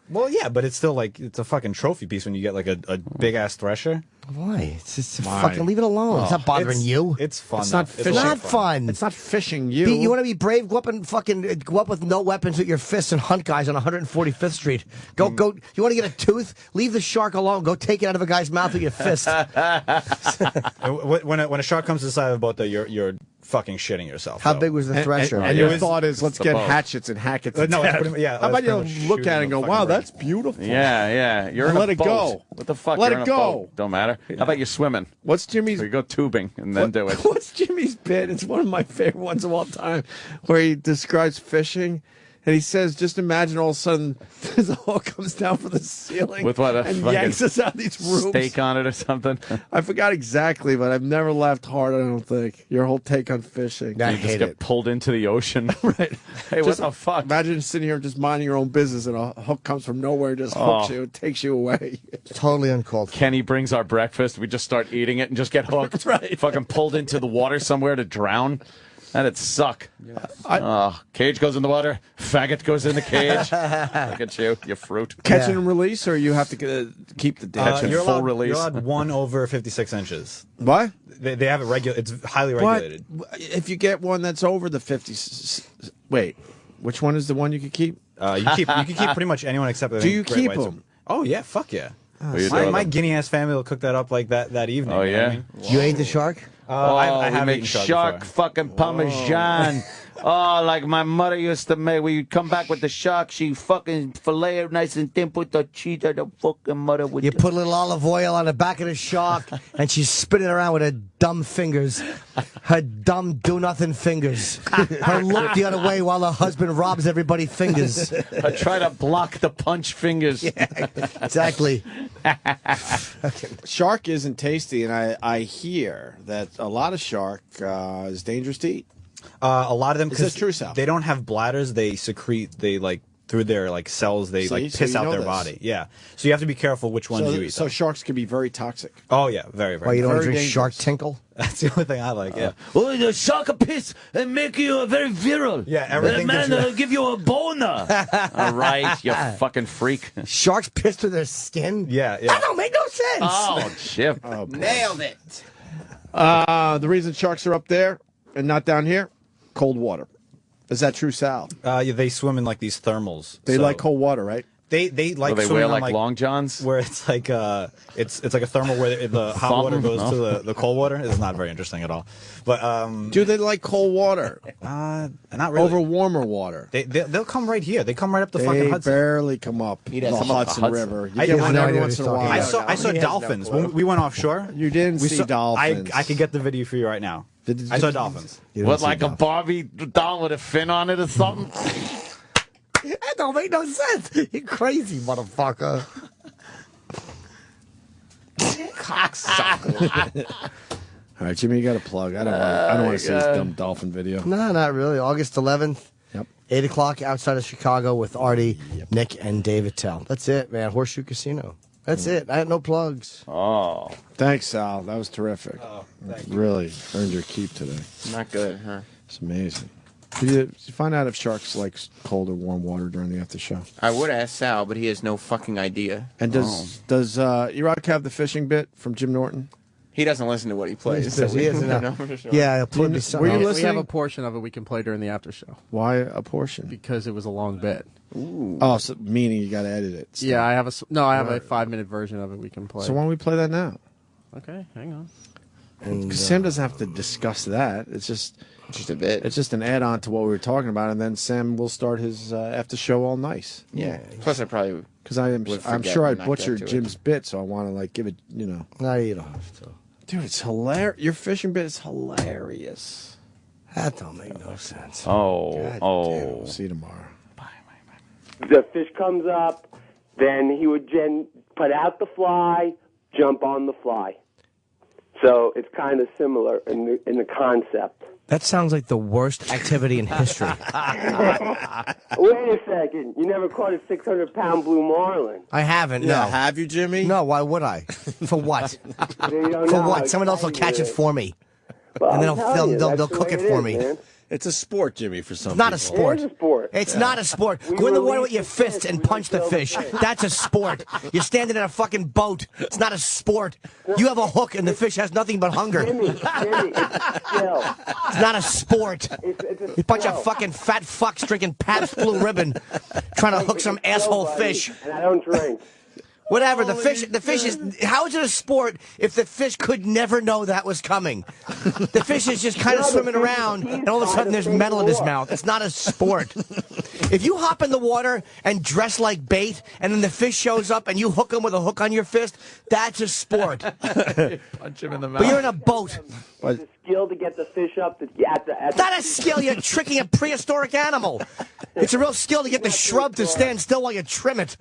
Well, yeah, but it's still like it's a fucking trophy piece when you get like a big ass thresher. Why? It's just Why? fucking leave it alone. It's not bothering you. It's fun. It's though. not fishing. It's not fun. It's not fishing you. Pete, you want to be brave? Go up and fucking go up with no weapons with your fists and hunt guys on 145th Street. Go. You want to get a tooth? Leave the shark alone. Go take it out of a guy's mouth with your fist. When a shark comes to the side of a boat, though, you're fucking shitting yourself. How though. big was the thresher? And your thought is, let's get hatchets and hack it to No, death. yeah, How about you let's pretty much look shoot at it it and go, in the wow, fucking that's beautiful. Yeah. You're in Let a it boat. go. What the fuck? Let You're it in a go. boat. Don't matter. How about you swimming? What's Jimmy's? Or you go tubing and then do it. What's Jimmy's bit? It's one of my favorite ones of all time, where he describes fishing, and he says, "Just imagine all of a sudden this all comes down from the ceiling With what? and yanks us out of these rooms." Steak on it or something? I forgot exactly, but I've never laughed hard. I don't think your whole take on fishing. I You just hate get it. pulled into the ocean. Right. Hey, what Just the fuck? Imagine sitting here just minding your own business, and a hook comes from nowhere, and just hooks you, and takes you away. Totally uncalled for. Kenny brings our breakfast. We just start eating it and just get hooked. Right. Fucking pulled into the water somewhere to drown. That'd suck. Cage goes in the water. Faggot goes in the cage. Look at you, you fruit. Catch and release, or you have to keep the Catch and full release. You're allowed one over 56 inches. What? They have it regulated. It's highly regulated. If you get one that's over the 50, wait, which one is the one you could keep? You can keep pretty much anyone except. Do you keep them? Oh yeah, fuck yeah. My Guinea ass family will cook that up like that evening. Oh, yeah? You know what I mean? You ate the shark? I have we make eaten shark shark before. fucking parmesan. Oh, like my mother used to make. We come back with the shark. She fucking fillet it nice and thin. Put the cheese on the fucking mother with. You put a little olive oil on the back of the shark, and she's spinning around with her dumb fingers. Her dumb do-nothing fingers. Her look the other way while her husband robs everybody's fingers. I try to block the punch fingers. Yeah, exactly. Shark isn't tasty, and I hear that a lot of shark is dangerous to eat. A lot of them, Is that because true, Sal? they don't have bladders, they secrete, through their cells, they See? So piss you out know their this. body. Yeah, so you have to be careful which ones you eat. So sharks can be very toxic. Oh yeah, very, very. Why you don't want to Very drink shark tinkle? That's the only thing I like. Yeah. Oh, the shark piss and make you very virile. Yeah, everything Man, gets give you a boner. All right, you fucking freak. Sharks piss through their skin? Yeah. That don't make no sense. Oh, Chip. Nailed it. The reason sharks are up there and not down here, cold water. Is that true, Sal? Yeah, they swim in these thermals. They so like cold water, right? They like They swimming wear on, long johns? where it's like it's like a thermal where the hot water goes to the cold water. It's not very interesting at all. But do they like cold water? Not really. Over warmer water. They'll come right here. They come right up the They fucking Hudson. barely come up the Hudson River. You I get have one no every idea once in a what while. he's talking I saw dolphins when we went offshore. You didn't see dolphins. I could get the video for you right now. I saw dolphins. What, like a Barbie doll with a fin on it or something? That don't make no sense. You crazy motherfucker. Cocksucker. All right, Jimmy, you got a plug. I don't want to see this dumb dolphin video. No, not really. August 11th. Yep. 8 o'clock outside of Chicago with Artie, Nick, and David Tell. That's it, man. Horseshoe Casino. That's it. I had no plugs. Oh. Thanks, Sal. That was terrific. Oh, thank you. Really earned your keep today. Not good, huh? It's amazing. Did you find out if sharks like cold or warm water during the after show? I would ask Sal, but he has no fucking idea. And does Erock have the fishing bit from Jim Norton? He doesn't listen to what he plays. He So we doesn't don't know. know for sure. Yeah, Were you We listening? have a portion of it we can play during the after show. Why a portion? Because it was a long bit. Ooh. Oh, so meaning you got to edit it. Yeah, I have a 5-minute version of it we can play. So why don't we play that now? Okay, hang on. Because Sam doesn't have to discuss that. It's just a bit. It's just an add-on to what we were talking about, and then Sam will start his after show all nice. Yeah. Plus, I probably because I'm forget sure I and not butchered get to Jim's bit, so I want to give it. No, you don't have to. Dude, it's hilarious. Your fishing bit is hilarious. That don't make no sense. Oh, Damn, see you tomorrow. The fish comes up, then he would put out the fly, jump on the fly. So it's kind of similar in the concept. That sounds like the worst activity in history. Wait a second. You never caught a 600-pound blue marlin. I haven't, no. Have you, Jimmy? No, why would I? For what? You don't For know what? how Someone else will exciting catch it is. for me. Well, And then I'm telling you, they'll that's the cook way it it for is, me. man. It's a sport, Jimmy, for some It's not a people. sport. It is a sport. It's not a sport. We Go in the water with release your the fists fish, and we punch the kill the fish. fish. That's a sport. You're standing in a fucking boat. It's not a sport. You have a hook and the fish has nothing but hunger. Jimmy, it's a skill. It's not a sport. It's You bunch of fucking fat fucks drinking Pabst Blue Ribbon, trying to hook some asshole fish. And I don't drink. Whatever, the fish is, how is it a sport if the fish could never know that was coming? The fish is just kind of swimming around, and all of a sudden there's metal in his mouth. It's not a sport. If you hop in the water and dress like bait, and then the fish shows up and you hook him with a hook on your fist, that's a sport. Punch him in the mouth. But you're in a boat. It's a skill to get the fish up at the It's not a skill, you're tricking a prehistoric animal. It's a real skill to get the shrub to stand still while you trim it.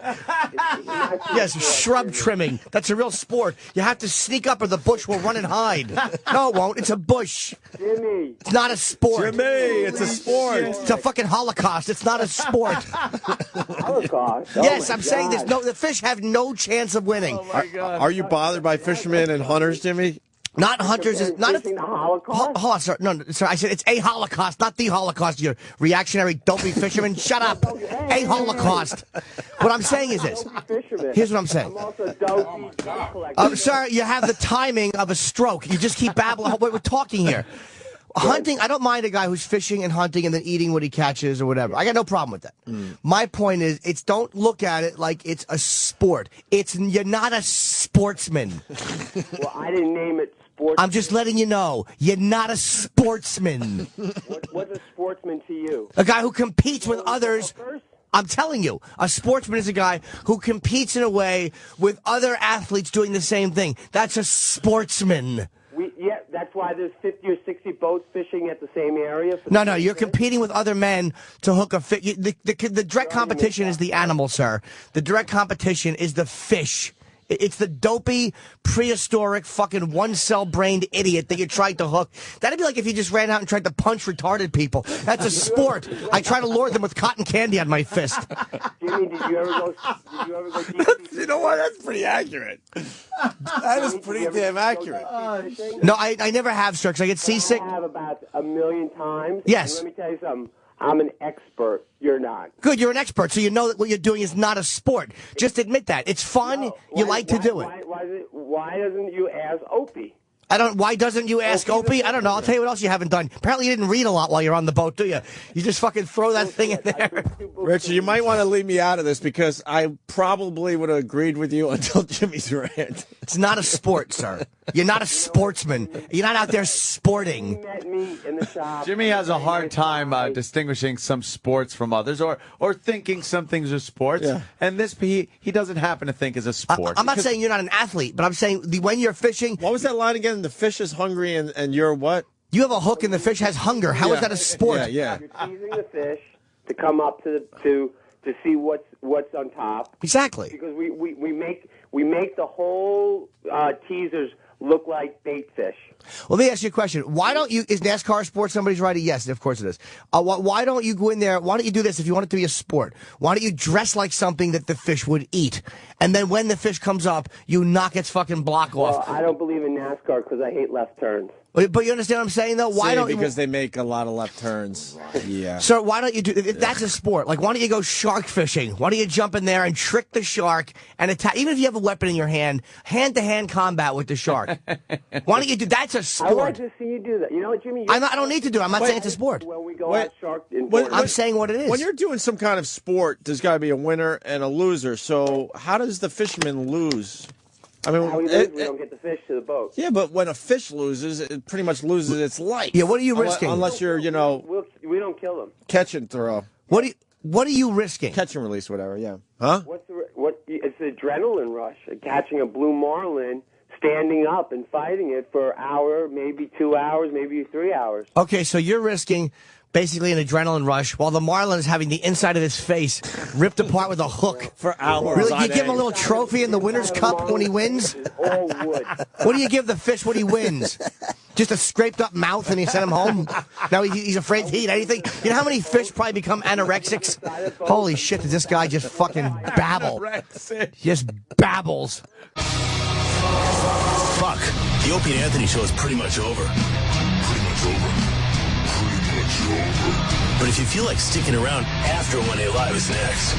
Yes, shrub trimming. That's a real sport. You have to sneak up or the bush will run and hide. No, it won't. It's a bush. Jimmy. It's not a sport. Jimmy, it's a sport. It's a fucking Holocaust. It's not a sport. Holocaust. Oh Yes, my I'm saying God. the fish have no chance of winning. Are you bothered by fishermen and hunters, Jimmy? Not hunters is not the Holocaust. Hold on, sir. No, sir. I said it's a Holocaust, not the Holocaust. You reactionary, dopey fisherman. Shut up. A Holocaust. What I'm saying is this. Here's what I'm saying. I'm also dopey. Sir, you have the timing of a stroke. You just keep babbling. We're talking here. Hunting, I don't mind a guy who's fishing and hunting and then eating what he catches or whatever. I got no problem with that. My point is, don't look at it like it's a sport. You're not a sportsman. Well, I didn't name it sportsman. I'm just letting you know, you're not a sportsman. What's a sportsman to you? A guy who competes with others. I'm telling you, a sportsman is a guy who competes in a way with other athletes doing the same thing. That's a sportsman. Yeah, that's why there's 50 or 60 boats fishing at the same area. No, you're competing with other men to hook a fish. The direct competition is the animal, sir. The direct competition is the fish. It's the dopey, prehistoric, fucking one-cell-brained idiot that you tried to hook. That'd be like if you just ran out and tried to punch retarded people. That's a sport. I try to lure them with cotton candy on my fist. Jimmy, did you ever go deep? You know what? That's pretty accurate. That is pretty damn accurate. No, I never have, sir, because I get seasick. I have about 1 million times. Yes. And let me tell you something. I'm an expert. You're not. Good, you're an expert, so you know that what you're doing is not a sport. Just admit that. It's fun. You like to do it. Why doesn't you ask Opie? Why doesn't you ask Opie? I don't know. I'll tell you what else you haven't done. Apparently you didn't read a lot while you're on the boat, do you? You just fucking throw that thing in there. Richard, you might want to leave me out of this because I probably would have agreed with you until Jimmy's rant. It's not a sport, sir. You're not a sportsman. You're not out there sporting. You met me in the shop. Jimmy has a hard time distinguishing some sports from others, or thinking some things are sports. Yeah. And this he doesn't happen to think is a sport. I'm not saying you're not an athlete, but I'm saying when you're fishing. What was that line again? The fish is hungry and you're what? You have a hook and the fish has hunger. How is that a sport? Yeah. You're teasing the fish to come up to see what's on top. Exactly. Because we make the whole teasers look like bait fish. Well, let me ask you a question. Why don't you, is NASCAR a sport? Somebody's writing yes, of course it is. Why don't you go in there, why don't you do this if you want it to be a sport? Why don't you dress like something that the fish would eat? And then when the fish comes up, you knock its fucking block off. Well, I don't believe in NASCAR because I hate left turns. But you understand what I'm saying, though? Why don't because they make a lot of left turns. Yeah. So why don't you do? If that's a sport, like why don't you go shark fishing? Why don't you jump in there and trick the shark and attack? Even if you have a weapon in your hand, hand-to-hand combat with the shark. Why don't you do? That's a sport. I like to see you do that. You know what, Jimmy? I don't need to do it. I'm not saying it's a sport. When we go out shark, I'm saying what it is. When you're doing some kind of sport, there's got to be a winner and a loser. So how does the fisherman lose? I mean, we don't get the fish to the boat. Yeah, but when a fish loses, it pretty much loses its life. Yeah, what are you risking? Unless you're, we don't kill them. Catch and throw. What are you risking? Catch and release, whatever. Yeah. Huh? It's the adrenaline rush. Catching a blue marlin, standing up and fighting it for an hour, maybe 2 hours, maybe 3 hours. Okay, so you're risking basically an adrenaline ruch while the marlin is having the inside of his face ripped apart with a hook for hours. Really, you give him a little trophy in the winner's cup when he wins? All wood. What do you give the fish when he wins? Just a scraped up mouth and you send him home? Now he's afraid to eat anything? You know how many fish probably become anorexics? Holy shit, did this guy just fucking babble? Just babbles. Fuck. The Opie and Anthony show is pretty much over. But if you feel like sticking around after 1A Live is next.